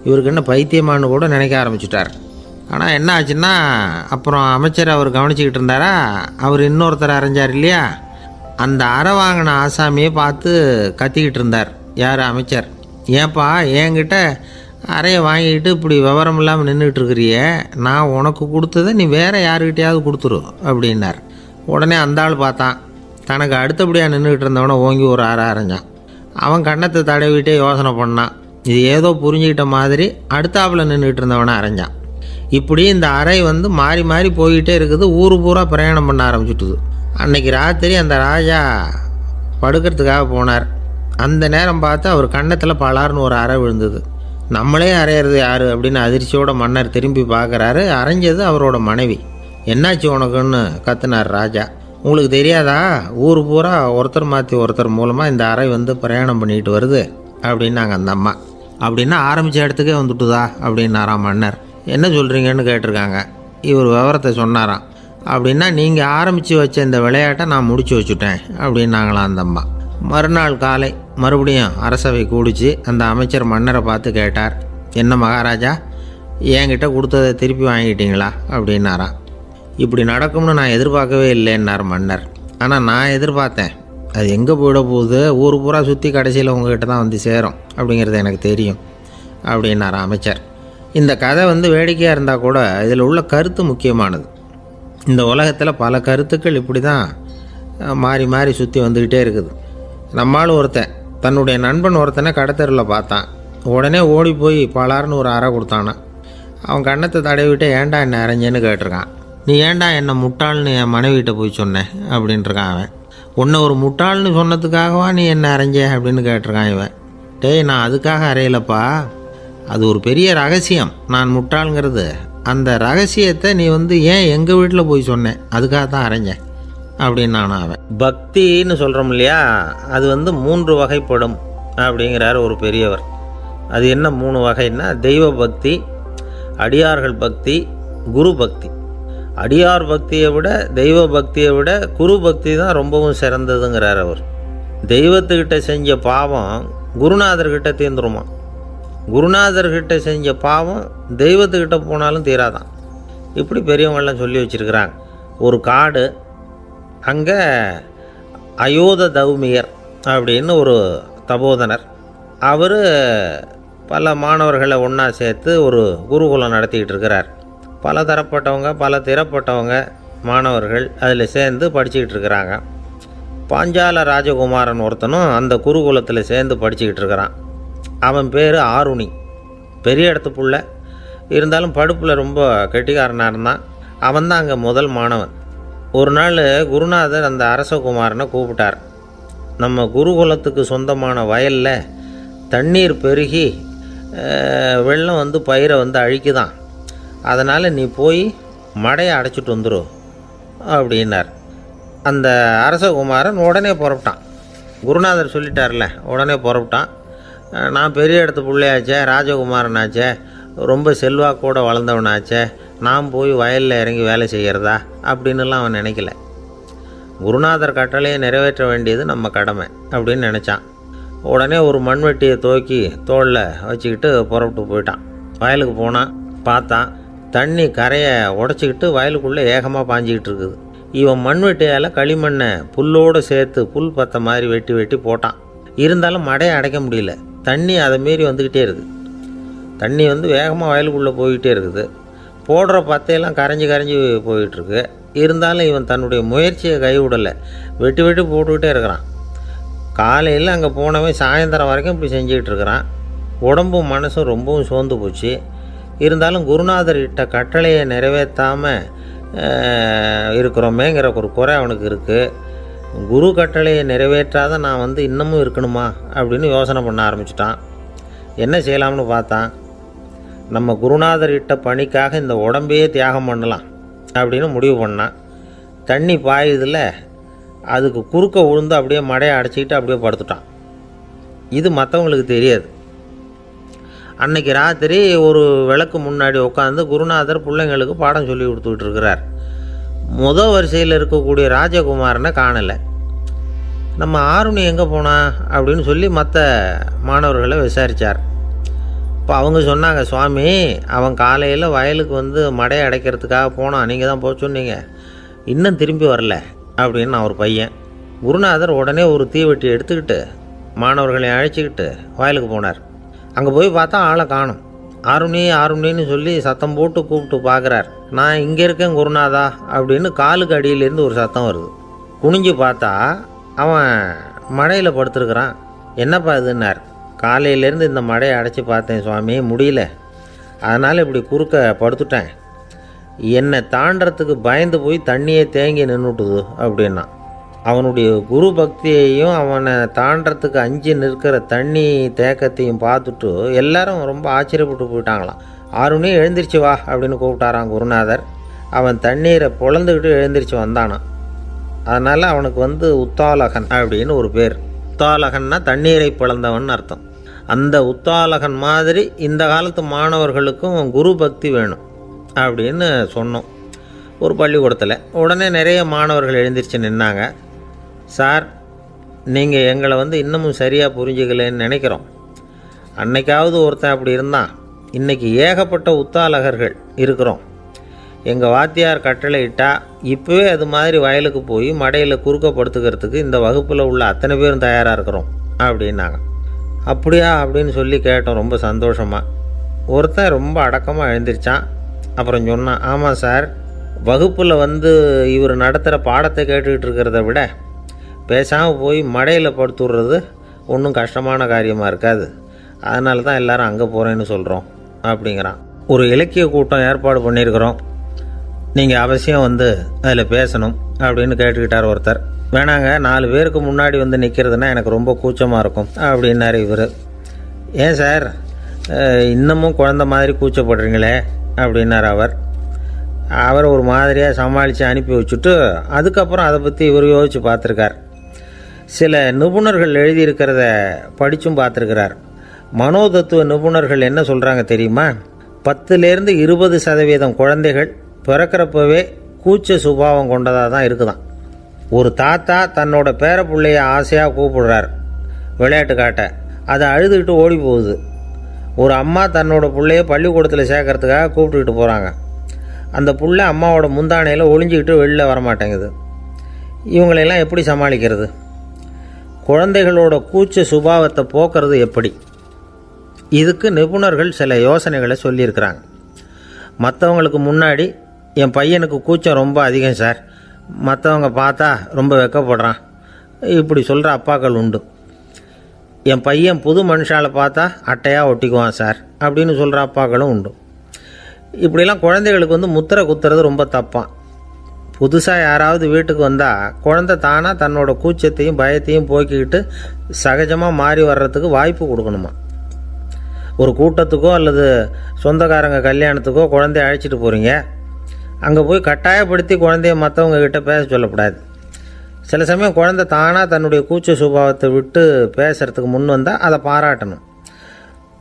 இவருக்கு என்ன பைத்தியமானு கூட நினைக்க ஆரம்பிச்சுட்டார். ஆனால் என்ன ஆச்சுன்னா, அப்புறம் அமைச்சர் அவர் கவனிச்சிக்கிட்டு இருந்தாரா, அவர் இன்னொருத்தர் அரைஞ்சார் இல்லையா, அந்த அறை வாங்கின ஆசாமியை பார்த்து கத்திக்கிட்டு இருந்தார். யார்? அமைச்சர். ஏன்பா என்கிட்ட அறையை வாங்கிக்கிட்டு இப்படி விவரம் இல்லாமல் நின்றுட்டு இருக்கிறிய, நான் உனக்கு கொடுத்ததை நீ வேறு யாருக்கிட்டையாவது கொடுத்துரு அப்படின்னார். உடனே அந்த ஆள் பார்த்தான், தனக்கு அடுத்தபடியாக நின்றுக்கிட்டு இருந்தவனை ஓங்கி ஒரு அறை அரைஞ்சான். அவன் கன்னத்தை தடவிட்டே யோசனை பண்ணான். இது ஏதோ புரிஞ்சுக்கிட்ட மாதிரி அடுத்தாப்பில் நின்றுக்கிட்டு இருந்தவனை அரைஞ்சான். இப்படி இந்த அறை மாறி மாறி போய்கிட்டே இருக்குது. ஊர் பூரா பிரயாணம் பண்ண ஆரம்பிச்சுட்டுது. அன்னைக்கு ராத்திரி அந்த ராஜா படுக்கிறதுக்காக போனார். அந்த நேரம் பார்த்து அவர் கன்னத்தில் பலார்னு ஒரு அறை விழுந்தது. நம்மளே அரையிறது யார் அப்படின்னு அதிர்ச்சியோட மன்னர் திரும்பி பார்க்குறாரு. அரைஞ்சது அவரோட மனைவி. என்னாச்சு உனக்குன்னு கத்துனார் ராஜா. உங்களுக்கு தெரியாதா, ஊர் பூரா ஒருத்தர் மாற்றி ஒருத்தர் மூலமாக இந்த அறை பிரயாணம் பண்ணிட்டு வருது அப்படின்னாங்க அந்த அம்மா. அப்படின்னா ஆரம்பித்த இடத்துக்கே வந்துட்டுதா அப்படின்னாராம் மன்னர். என்ன சொல்கிறீங்கன்னு கேட்டிருக்காங்க. இவர் விவரத்தை சொன்னாராம். அப்படின்னா நீங்கள் ஆரம்பித்து வச்ச இந்த விளையாட்டை நான் முடிச்சு வச்சுட்டேன் அப்படின்னாங்களாம் அந்த அம்மா. மறுநாள் காலை மறுபடியும் அரசவை கூடிச்சு அந்த அமைச்சர் மன்னரை பார்த்து கேட்டார், என்ன மகாராஜா, என்கிட்ட கொடுத்ததை திருப்பி வாங்கிட்டீங்களா அப்படின்னாராம். இப்படி நடக்கும்னு நான் எதிர்பார்க்கவே இல்லைன்னார் மன்னர். ஆனால் நான் எதிர்பார்த்தேன், அது எங்கே போயிட போகுது, ஊர் பூரா சுற்றி கடைசியில் உங்ககிட்ட தான் சேரும் அப்படிங்கிறது எனக்கு தெரியும் அப்படின்னார் அமைச்சர். இந்த கதை வேடிக்கையாக இருந்தால் கூட இதில் உள்ள கருத்து முக்கியமானது. இந்த உலகத்தில் பல கருத்துக்கள் இப்படி தான் மாறி மாறி சுற்றி வந்துக்கிட்டே இருக்குது. நம்மளும் ஒருத்தன் தன்னுடைய நண்பன் ஒருத்தனை கடத்தெருவில் பார்த்தான். உடனே ஓடி போய் பலார்னு ஒரு அறை கொடுத்தானான். அவன் கன்னத்தை தடவிட்டு ஏன்டா என்ன அரைஞ்சேன்னு கேட்டிருக்கான். நீ ஏன்டா என்னை முட்டாள்னு என் மனைவிட்ட போய் சொன்னேன் அப்படின்ட்டுருக்கான் அவன். உன்னை ஒரு முட்டாள்னு சொன்னதுக்காகவா நீ என்ன அரைஞ்ச அப்படின்னு கேட்டிருக்கான் இவன். டேய், நான் அதுக்காக அறையலப்பா, அது ஒரு பெரிய ரகசியம். நான் முட்டாளுங்கிறது அந்த ரகசியத்தை நீ ஏன் எங்கள் வீட்டில் போய் சொன்னேன், அதுக்காக தான் அரைஞ்சேன் அப்படின்னு நான் அவன். பக்தின்னு சொல்கிறோம் இல்லையா, அது 3 வகைப்படும் அப்படிங்கிறார் ஒரு பெரியவர். அது என்ன 3 வகைன்னா, தெய்வ பக்தி, அடியார்கள் பக்தி, குரு பக்தி. அடியார் பக்தியை விட தெய்வ பக்தியை விட குரு பக்தி தான் ரொம்பவும் சிறந்ததுங்கிறார் அவர். தெய்வத்துக்கிட்ட செஞ்ச பாவம் குருநாதர்கிட்ட தீர்ந்துருமா, குருநாதர்கிட்ட செஞ்ச பாவம் தெய்வத்துக்கிட்ட போனாலும் தீராதான். இப்படி பெரியவங்கள்லாம் சொல்லி வச்சுருக்கிறாங்க. ஒரு காடு, அங்கே அயோத தௌமியர் அப்படின்னு ஒரு தபோதனர். அவர் பல மாணவர்களை ஒன்றா சேர்த்து ஒரு குருகுலம் நடத்திக்கிட்டு இருக்கிறார். பல தரப்பட்டவங்க பல திறப்பட்டவங்க மாணவர்கள் அதில் சேர்ந்து படிச்சுக்கிட்டு இருக்கிறாங்க. பாஞ்சால ராஜகுமாரன் ஒருத்தனும் அந்த குருகுலத்தில் சேர்ந்து படிச்சுக்கிட்டு இருக்கிறான். அவன் பேர் ஆருணி. பெரிய இடத்து புள்ள, இருந்தாலும் படுப்பில் ரொம்ப கெட்டிக்காரனாக இருந்தான். அவன் தான் அங்கே முதல் மாணவன். ஒரு நாள் குருநாதர் அந்த அரசகுமாரனை கூப்பிட்டார். நம்ம குருகுலத்துக்கு சொந்தமான வயலில் தண்ணீர் பெருகி வெள்ளம் வந்து பயிரை வந்து அழிக்குதான், அதனால் நீ போய் மடையை அடைச்சிட்டு வந்துடும் அப்படின்னார். அந்த அரசகுமாரன் உடனே புறப்பட்டான். குருநாதர் சொல்லிட்டார்ல, உடனே புறப்பட்டான். நான் பெரிய இடத்து பிள்ளையாச்சே, ராஜகுமாரனாச்சே, ரொம்ப செல்வாக்கோடு வளர்ந்தவனாச்சே, நான் போய் வயலில் இறங்கி வேலை செய்கிறதா அப்படின்னுலாம் அவன் நினைக்கல. குருநாதர் கட்டளையை நிறைவேற்ற வேண்டியது நம்ம கடமை அப்படின்னு நினச்சான். உடனே ஒரு மண்வெட்டியை தூக்கி தோளில் வச்சுக்கிட்டு புறப்பட்டு போயிட்டான். வயலுக்கு போனான். பார்த்தான், தண்ணி கரையை உடச்சிக்கிட்டு வயலுக்குள்ளே ஏகமாக பாஞ்சிக்கிட்டு இருக்குது. இவன் மண்வெட்டியால் களிமண்ணை புல்லோடு சேர்த்து புல் பற்ற மாதிரி வெட்டி வெட்டி போட்டான். இருந்தாலும் மடையை அடைக்க முடியல. தண்ணி அதை மீறி வந்துக்கிட்டே இருக்குது. தண்ணி வந்து வேகமாக வயலுக்குள்ளே போய்கிட்டே இருக்குது. போடுற பத்தையெல்லாம் கரைஞ்சி கரைஞ்சி போயிட்டுருக்கு. இருந்தாலும் இவன் தன்னுடைய முயற்சியை கைவிடலை. வெட்டி வெட்டி போட்டுக்கிட்டே இருக்கிறான். காலையில் அங்கே போனவன் சாயந்தரம் வரைக்கும் இப்படி செஞ்சுக்கிட்டு இருக்கிறான். உடம்பும் மனசும் ரொம்பவும் சோர்ந்து போச்சு. இருந்தாலும் குருநாதர் இட்ட கட்டளையை நிறைவேற்றாமல் இருக்கிறோமேங்கிற ஒரு குறை அவனுக்கு இருக்குது. குரு கட்டளையை நிறைவேற்றாத நான் வந்து இன்னமும் இருக்கணுமா அப்படின்னு யோசனை பண்ண ஆரம்பிச்சிட்டான். என்ன செய்யலாம்னு பார்த்தான். நம்ம குருநாதர் இட்ட பணிக்காக இந்த உடம்பையே தியாகம் பண்ணலாம் அப்படின்னு முடிவு பண்ணான். தண்ணி பாயுதில் அதுக்கு குறுக்க விழுந்து அப்படியே மடையை அடைச்சிக்கிட்டு அப்படியே படுத்துட்டான். இது மற்றவங்களுக்கு தெரியாது. அன்னைக்கு ராத்திரி ஒரு விளக்கு முன்னாடி உட்காந்து குருநாதர் பிள்ளைங்களுக்கு பாடம் சொல்லி கொடுத்துக்கிட்டு இருக்கிறார். முதல் வரிசையில் இருக்கக்கூடிய ராஜகுமாரனை காணலை. நம்ம ஆருணி எங்கே போனா அப்படின்னு சொல்லி மற்ற மாணவர்களை விசாரித்தார். இப்போ அவங்க சொன்னாங்க, சுவாமி அவன் காலையில் வயலுக்கு வந்து மடையை அடைக்கிறதுக்காக போனான், நீங்கள் தான் போக சொன்னீங்க, இன்னும் திரும்பி வரல அப்படின்னு அவர் பையன். குருநாதர் உடனே ஒரு தீவெட்டி எடுத்துக்கிட்டு மாணவர்களை அழைச்சிக்கிட்டு வயலுக்கு போனார். அங்கே போய் பார்த்தா ஆளை காணும். ஆருணி ஆருணின்னு சொல்லி சத்தம் போட்டு கூப்பிட்டு பார்க்குறார். நான் இங்கே இருக்கேன் குருநாதா அப்படின்னு காலுக்கு அடியிலேருந்து ஒரு சத்தம் வருது. குனிஞ்சு பார்த்தா அவன் மடையில் படுத்துருக்குறான். என்னப்பா இதுன்னார். காலையிலேருந்து இந்த மடையை அடைச்சி பார்த்தேன் சுவாமி, முடியல, அதனால் இப்படி குறுக்க படுத்துட்டேன். என்னை தாண்டறதுக்கு பயந்து போய் தண்ணியே தேங்கி நின்றுட்டுது அப்படின்னா. அவனுடைய குரு பக்தியையும் அவனை தாண்டறதுக்கு அஞ்சு நிற்கிற தண்ணி தேக்கத்தையும் பார்த்துட்டு எல்லாரும் ரொம்ப ஆச்சரியப்பட்டு போயிட்டாங்களாம். ஆருணி எழுந்திரிச்சு வா அப்படின்னு கூப்பிட்டாரான் குருநாதர். அவன் தண்ணீரை பொழந்துக்கிட்டு எழுந்திரிச்சு வந்தானான். அதனால் அவனுக்கு வந்து உத்தாலகன் அப்படின்னு ஒரு பேர். உத்தாலகன்னா தண்ணீரை பிளந்தவன் அர்த்தம். அந்த உத்தாலகன் மாதிரி இந்த காலத்து மாணவர்களுக்கும் குரு பக்தி வேணும் அப்படின்னு சொன்னோம் ஒரு பள்ளிக்கூடத்தில். உடனே நிறைய மாணவர்கள் எழுந்திரிச்சு நின்னாங்க. சார், நீங்கள் எங்களை வந்து இன்னமும் சரியாக புரிஞ்சுக்கலன்னு நினைக்கிறோம். அன்னைக்காவது ஒருத்தன் அப்படி இருந்தான், இன்றைக்கி ஏகப்பட்ட உத்தாலகர்கள் இருக்கிறோம். எங்கள் வாத்தியார் கட்டளை இட்டால் இப்போவே அது மாதிரி வயலுக்கு போய் மடையில் குறுக்கப்படுத்துக்கிறதுக்கு இந்த வகுப்பில் உள்ள அத்தனை பேரும் தயாராக இருக்கிறோம் அப்படின்னாங்க. அப்படியா அப்படின்னு சொல்லி கேட்டோம் ரொம்ப சந்தோஷமாக. ஒருத்தன் ரொம்ப அடக்கமாக எழுந்திரிச்சான். அப்புறம் சொன்னான், ஆமாம் சார், வகுப்பில் வந்து இவர் நடத்துகிற பாடத்தை கேட்டுக்கிட்டு இருக்கிறத விட பேசாமல் போய் மடையில் படுத்துடுறது ஒன்றும் கஷ்டமான காரியமாக இருக்காது, அதனால தான் எல்லோரும் அங்கே போகிறேன்னு சொல்கிறோம் அப்படிங்கிறான். ஒரு இலக்கிய கூட்டம் ஏற்பாடு பண்ணியிருக்கிறோம், நீங்கள் அவசியம் வந்து அதில் பேசணும் அப்படின்னு கேட்டுக்கிட்டார் ஒருத்தர். வேணாங்க, 4 பேருக்கு முன்னாடி வந்து நிற்கிறதுனா எனக்கு ரொம்ப கூச்சமாக இருக்கும் அப்படின்னாரு இவர். ஏன் சார் இன்னமும் குழந்த மாதிரி கூச்சப்படுறீங்களே அப்படின்னார் அவர் ஒரு மாதிரியாக சமாளித்து அனுப்பி வச்சுட்டு அதுக்கப்புறம் அதை பற்றி இவர் யோசித்து பார்த்துருக்கார். சில நிபுணர்கள் எழுதியிருக்கிறத படித்தும் பார்த்துருக்கிறார். மனோதத்துவ நிபுணர்கள் என்ன சொல்கிறாங்க தெரியுமா? 10லேருந்து 20% குழந்தைகள் பிறக்கிறப்பவே கூச்ச சுபாவம் கொண்டதாக தான் இருக்குதான். ஒரு தாத்தா தன்னோட பேர பிள்ளைய ஆசையாக கூப்பிடுறார் விளையாட்டு காட்ட, அதை அழுதுகிட்டு ஓடி போகுது. ஒரு அம்மா தன்னோட பிள்ளைய பள்ளிக்கூடத்தில் சேர்க்கறதுக்காக கூப்பிட்டுக்கிட்டு போகிறாங்க. அந்த புள்ள அம்மாவோட முந்தானையில் ஒளிஞ்சிக்கிட்டு வெளில வரமாட்டேங்குது. இவங்களெல்லாம் எப்படி சமாளிக்கிறது? குழந்தைகளோட கூச்ச சுபாவத்தை போக்குறது எப்படி? இதுக்கு நிபுணர்கள் சில யோசனைகளை சொல்லியிருக்கிறாங்க. மற்றவங்களுக்கு முன்னாடி என் பையனுக்கு கூச்சம் ரொம்ப அதிகம் சார், மற்றவங்க பார்த்தா ரொம்ப வெக்கப்படுறான், இப்படி சொல்கிற அப்பாக்கள் உண்டு. என் பையன் புது மனுஷாலை பார்த்தா அட்டையாக ஒட்டிக்குவான் சார் அப்படின்னு சொல்கிற அப்பாக்களும் உண்டு. இப்படிலாம் குழந்தைகளுக்கு முத்திரை குத்துறது ரொம்ப தப்பான். புதுசாக யாராவது வீட்டுக்கு வந்தால் குழந்தை தானாக தன்னோட கூச்சத்தையும் பயத்தையும் போக்கிக்கிட்டு சகஜமாக மாறி வர்றதுக்கு வாய்ப்பு கொடுக்கணுமா. ஒரு கூட்டத்துக்கோ அல்லது சொந்தக்காரங்க கல்யாணத்துக்கோ குழந்தைய அழைச்சிட்டு போகிறீங்க, அங்கே போய் கட்டாயப்படுத்தி குழந்தைய மற்றவங்க கிட்ட பேச சொல்லக்கூடாது. சில சமயம் குழந்தை தானாக தன்னுடைய கூச்ச சுபாவத்தை விட்டு பேசுகிறதுக்கு முன் வந்தால் அதை பாராட்டணும்.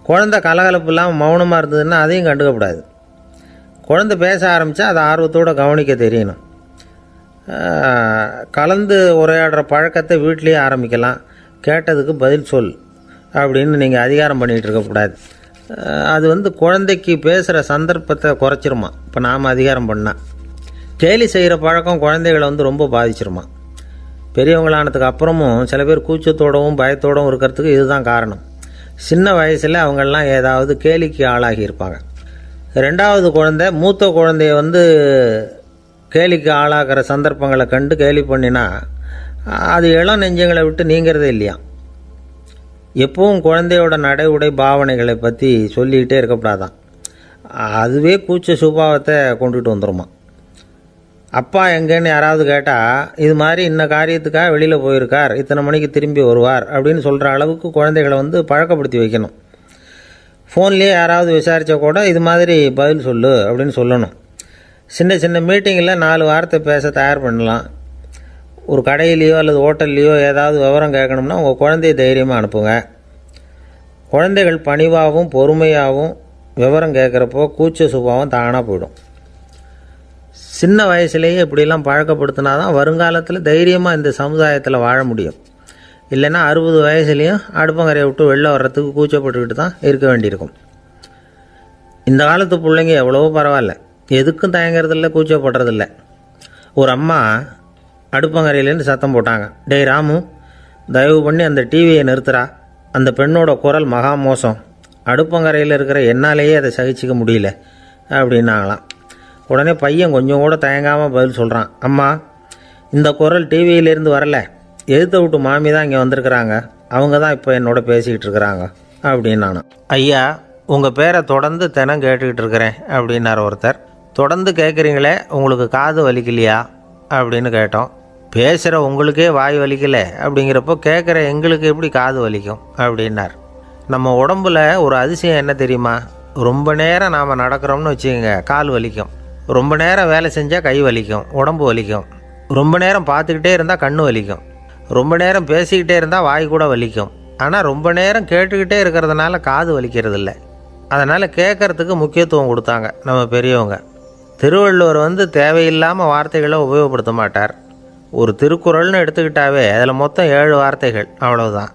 குழந்தை கலகலப்பு இல்லாமல் மௌனமாக இருந்ததுன்னா அதையும் கண்டுக்கக்கூடாது. குழந்தை பேச ஆரம்பித்தா அதை ஆர்வத்தோடு கவனிக்க தெரியணும். கலந்து உரையாடுற பழக்கத்தை வீட்லேயே ஆரம்பிக்கலாம். கேட்டதுக்கு பதில் சொல் அப்படின்னு நீங்கள் அதிகாரம் பண்ணிகிட்டு இருக்கக்கூடாது. அது குழந்தைக்கு பேசுகிற சந்தர்ப்பத்தை குறைச்சிருமா. இப்போ நாம் அதிகாரம் பண்ணால் கேலி செய்கிற பழக்கம் குழந்தைகளை ரொம்ப பாதிச்சிருமா. பெரியவங்களானதுக்கு அப்புறமும் சில பேர் கூச்சத்தோடவும் பயத்தோடவும் இருக்கிறதுக்கு இதுதான் காரணம். சின்ன வயசில் அவங்கெல்லாம் ஏதாவது கேலிக்கு ஆளாகி இருப்பாங்க. ரெண்டாவது குழந்தை மூத்த குழந்தைய கேலிக்கு ஆளாகிற சந்தர்ப்பங்களை கண்டு கேலி பண்ணினா அது இளம் நெஞ்சங்களை விட்டு நீங்கிறதே இல்லையா. எப்பவும் குழந்தையோட நடை உடை பாவனைகளை பற்றி சொல்லிக்கிட்டே இருக்கக்கூடாதான். அதுவே கூச்ச சுபாவத்தை கொண்டுட்டு வந்துடுமா. அப்பா எங்கேன்னு யாராவது கேட்டால் இது மாதிரி இன்ன காரியத்துக்காக வெளியில் போயிருக்கார், இத்தனை மணிக்கு திரும்பி வருவார் அப்படின்னு சொல்கிற அளவுக்கு குழந்தைகளை பழக்கப்படுத்தி வைக்கணும். ஃபோன்லேயே யாராவது விசாரித்தா கூட இது மாதிரி பதில் சொல்லு அப்படின்னு சொல்லணும். சின்ன சின்ன மீட்டிங்கில் 4 வார்த்தை பேச தயார் பண்ணலாம். ஒரு கடையிலையோ அல்லது ஹோட்டல்லையோ ஏதாவது விவரம் கேட்கணும்னா உங்கள் குழந்தைய தைரியமாக அனுப்புங்க. குழந்தைகள் பணிவாகவும் பொறுமையாகவும் விவரம் கேட்குறப்போ கூச்ச சுபாவம் தானாக போயிடும். சின்ன வயசுலேயே இப்படிலாம் பழக்கப்படுத்தினா தான் வருங்காலத்தில் தைரியமாக இந்த சமுதாயத்தில் வாழ முடியும். இல்லைன்னா 60 வயசுலேயும் அடுப்பங்கரையை விட்டு வெளில வர்றதுக்கு கூச்சப்பட்டுக்கிட்டு தான் இருக்க வேண்டியிருக்கும். இந்த காலத்து பிள்ளைங்க எவ்வளவோ பரவாயில்ல, எதுக்கும் தயங்கிறதில்ல, கூச்சப்படுறதில்ல. ஒரு அம்மா அடுப்பங்கரையிலேருந்து சத்தம் போட்டாங்க, டேய் ராமு, தயவு பண்ணி அந்த டிவியை நிறுத்துறா, அந்த பெண்ணோட குரல் மகா மோசம், அடுப்பங்கரையில் இருக்கிற என்னாலேயே அதை சகிச்சிக்க முடியல அப்படின்னாங்களாம். உடனே பையன் கொஞ்சம் கூட தயங்காமல் பதில் சொல்கிறான், அம்மா இந்த குரல் டிவியிலேருந்து வரல, எதிர்த்த விட்டு மாமி தான் இங்கே வந்திருக்கிறாங்க, அவங்க தான் இப்போ என்னோட பேசிக்கிட்டு இருக்கிறாங்க அப்படின்னு நானும். ஐயா உங்கள் பேரை தொடர்ந்து தினம் கேட்டுக்கிட்டு இருக்கிறேன் அப்படின்னார் ஒருத்தர். தொடர்ந்து கேட்குறீங்களே, உங்களுக்கு காது வலிக்கலையா அப்படின்னு கேட்டோம். பேசுகிற உங்களுக்கே வாய் வலிக்கலை அப்படிங்கிறப்போ கேட்குற எங்களுக்கு எப்படி காது வலிக்கும் அப்படின்னார். நம்ம உடம்புல ஒரு அதிசயம் என்ன தெரியுமா, ரொம்ப நேரம் நாம் நடக்கிறோம்னு வச்சுக்கோங்க, கால் வலிக்கும். ரொம்ப நேரம் வேலை செஞ்சால் கை வலிக்கும், உடம்பு வலிக்கும். ரொம்ப நேரம் பார்த்துக்கிட்டே இருந்தால் கண்ணு வலிக்கும். ரொம்ப நேரம் பேசிக்கிட்டே இருந்தால் வாய் கூட வலிக்கும். ஆனால் ரொம்ப நேரம் கேட்டுக்கிட்டே இருக்கிறதுனால காது வலிக்கிறது இல்லை. அதனால் கேட்குறதுக்கு முக்கியத்துவம் கொடுத்தாங்க நம்ம பெரியவங்க. திருவள்ளுவர் தேவையில்லாமல் வார்த்தைகளை உபயோகப்படுத்த மாட்டார். ஒரு திருக்குறள்னு எடுத்துக்கிட்டாவே அதில் மொத்தம் 7 வார்த்தைகள், அவ்வளவுதான்.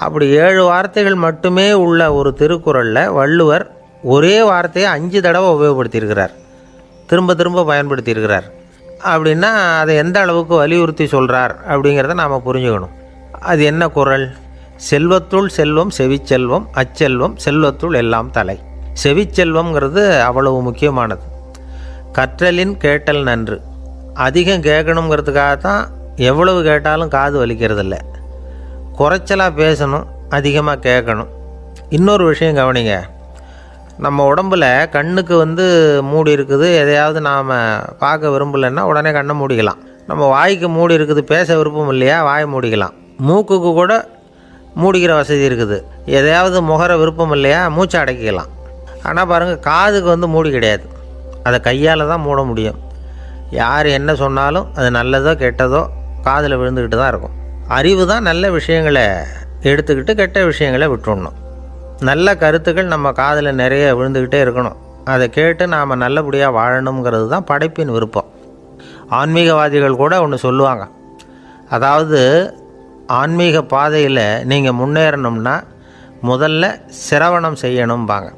அப்படி 7 வார்த்தைகள் மட்டுமே உள்ள ஒரு திருக்குறளில் வள்ளுவர் ஒரே வார்த்தையை 5 தடவை உபயோகப்படுத்தியிருக்கிறார், திரும்ப திரும்ப பயன்படுத்தியிருக்கிறார். அப்படின்னா அதை எந்த அளவுக்கு வலியுறுத்தி சொல்கிறார் அப்படிங்கிறத நாம் புரிஞ்சுக்கணும். அது என்ன குறள்? செல்வத்துள் செல்வம் செவிச்செல்வம், அச்செல்வம் செல்வத்துள் எல்லாம் தலை. செவிச்செல்வம்ங்கிறது அவ்வளவு முக்கியமானது. கற்றலின் கேட்டல் நன்று. அதிகம் கேட்கணுங்கிறதுக்காகத்தான் எவ்வளவு கேட்டாலும் காது வலிக்கிறதில்ல. குறைச்சலாக பேசணும், அதிகமாக கேட்கணும். இன்னொரு விஷயம் கவனிங்க, நம்ம உடம்பில் கண்ணுக்கு மூடி இருக்குது, எதையாவது நாம் பார்க்க விரும்பலைன்னா உடனே கண்ணை மூடிக்கலாம். நம்ம வாய்க்கு மூடி இருக்குது, பேச விருப்பம் இல்லையா, வாயை மூடிக்கலாம். மூக்குக்கு கூட மூடிக்கிற வசதி இருக்குது, எதையாவது முகர விருப்பம் இல்லையா, மூச்சை அடக்கிக்கலாம். ஆனால் பாருங்கள், காதுக்கு மூடி கிடையாது, அதை கையால் தான் மூட முடியும். யார் என்ன சொன்னாலும் அது நல்லதோ கெட்டதோ காதில் விழுந்துக்கிட்டு தான் இருக்கும். அறிவு தான் நல்ல விஷயங்களை எடுத்துக்கிட்டு கெட்ட விஷயங்களை விட்டுடணும். நல்ல கருத்துக்கள் நம்ம காதில் நிறைய விழுந்துக்கிட்டே இருக்கணும். அதை கேட்டு நாம் நல்லபடியாக வாழணுங்கிறது தான் படைப்பின் விருப்பம். ஆன்மீகவாதிகள் கூட ஒன்று சொல்லுவாங்க, அதாவது ஆன்மீக பாதையில் நீங்கள் முன்னேறணும்னா முதல்ல சிரவணம் செய்யணும்பாங்க.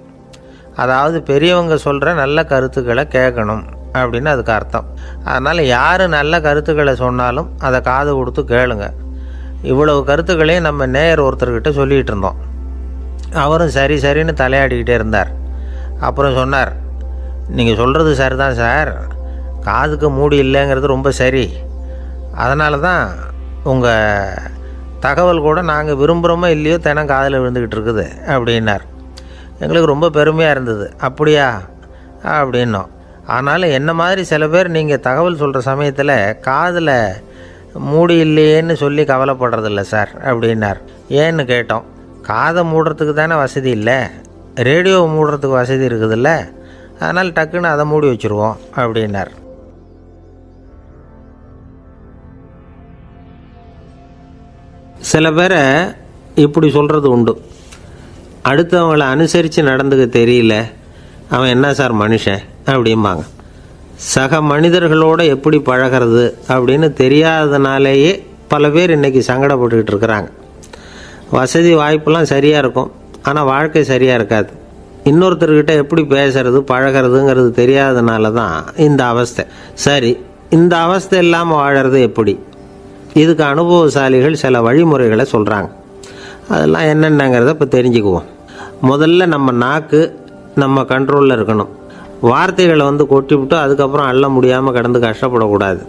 அதாவது பெரியவங்க சொல்கிற நல்ல கருத்துக்களை கேட்கணும் அப்படின்னு அதுக்கு அர்த்தம். அதனால் யார் நல்ல கருத்துக்களை சொன்னாலும் அதை காது கொடுத்து கேளுங்க. இவ்வளவு கருத்துக்களையும் நம்ம நேயர் ஒருத்தர்கிட்ட சொல்லிகிட்டு இருந்தோம். அவரும் சரி சரின்னு தலையாடிக்கிட்டே இருந்தார். அப்புறம் சொன்னார், நீங்கள் சொல்கிறது சரிதான் சார், காதுக்கு மூடி இல்லைங்கிறது ரொம்ப சரி, அதனால தான் உங்கள் தகவல் கூட நாங்கள் விரும்புகிறோமோ இல்லையோ தினம் காதில் விழுந்துக்கிட்டு இருக்குது அப்படின்னார். எங்களுக்கு ரொம்ப பெருமையாக இருந்தது. அப்படியா அப்படின்னோம். ஆனாலும் என்ன மாதிரி சில பேர் நீங்கள் தகவல் சொல்கிற சமயத்தில் காதில் மூடி இல்லையேன்னு சொல்லி கவலைப்படுறதில்ல சார் அப்படின்னார். ஏன்னு கேட்டோம். காதை மூடுறதுக்கு தானே வசதி இல்லை, ரேடியோவை மூடுறதுக்கு வசதி இருக்குதுல்ல, அதனால் டக்குன்னு அதை மூடி வச்சுருவோம் அப்படின்னார். சில பேரை இப்படி சொல்கிறது உண்டு. அடுத்தவங்களை அனுசரித்து நடந்துக்க தெரியல, அவன் என்ன சார் மனுஷன் அப்படிம்பாங்க. சக மனிதர்களோடு எப்படி பழகிறது அப்படின்னு தெரியாததுனாலேயே பல பேர் இன்றைக்கி சங்கடப்பட்டுக்கிட்டு இருக்கிறாங்க. வசதி வாய்ப்பெல்லாம் சரியாக இருக்கும், ஆனால் வாழ்க்கை சரியாக இருக்காது. இன்னொருத்தர்கிட்ட எப்படி பேசுறது பழகிறதுங்கிறது தெரியாததுனால தான் இந்த அவஸ்தை. சரி, இந்த அவஸ்தை இல்லாமல் வாழறது எப்படி? இதுக்கு அனுபவசாலிகள் சில வழிமுறைகளை சொல்கிறாங்க. அதெல்லாம் என்னென்னங்கிறத இப்போ தெரிஞ்சுக்குவோம். முதல்ல நம்ம நாக்கு நம்ம கண்ட்ரோலில் இருக்கணும். வார்த்தைகளை கொட்டிவிட்டு அதுக்கப்புறம் அள்ள முடியாமல் கிடந்து கஷ்டப்படக்கூடாது.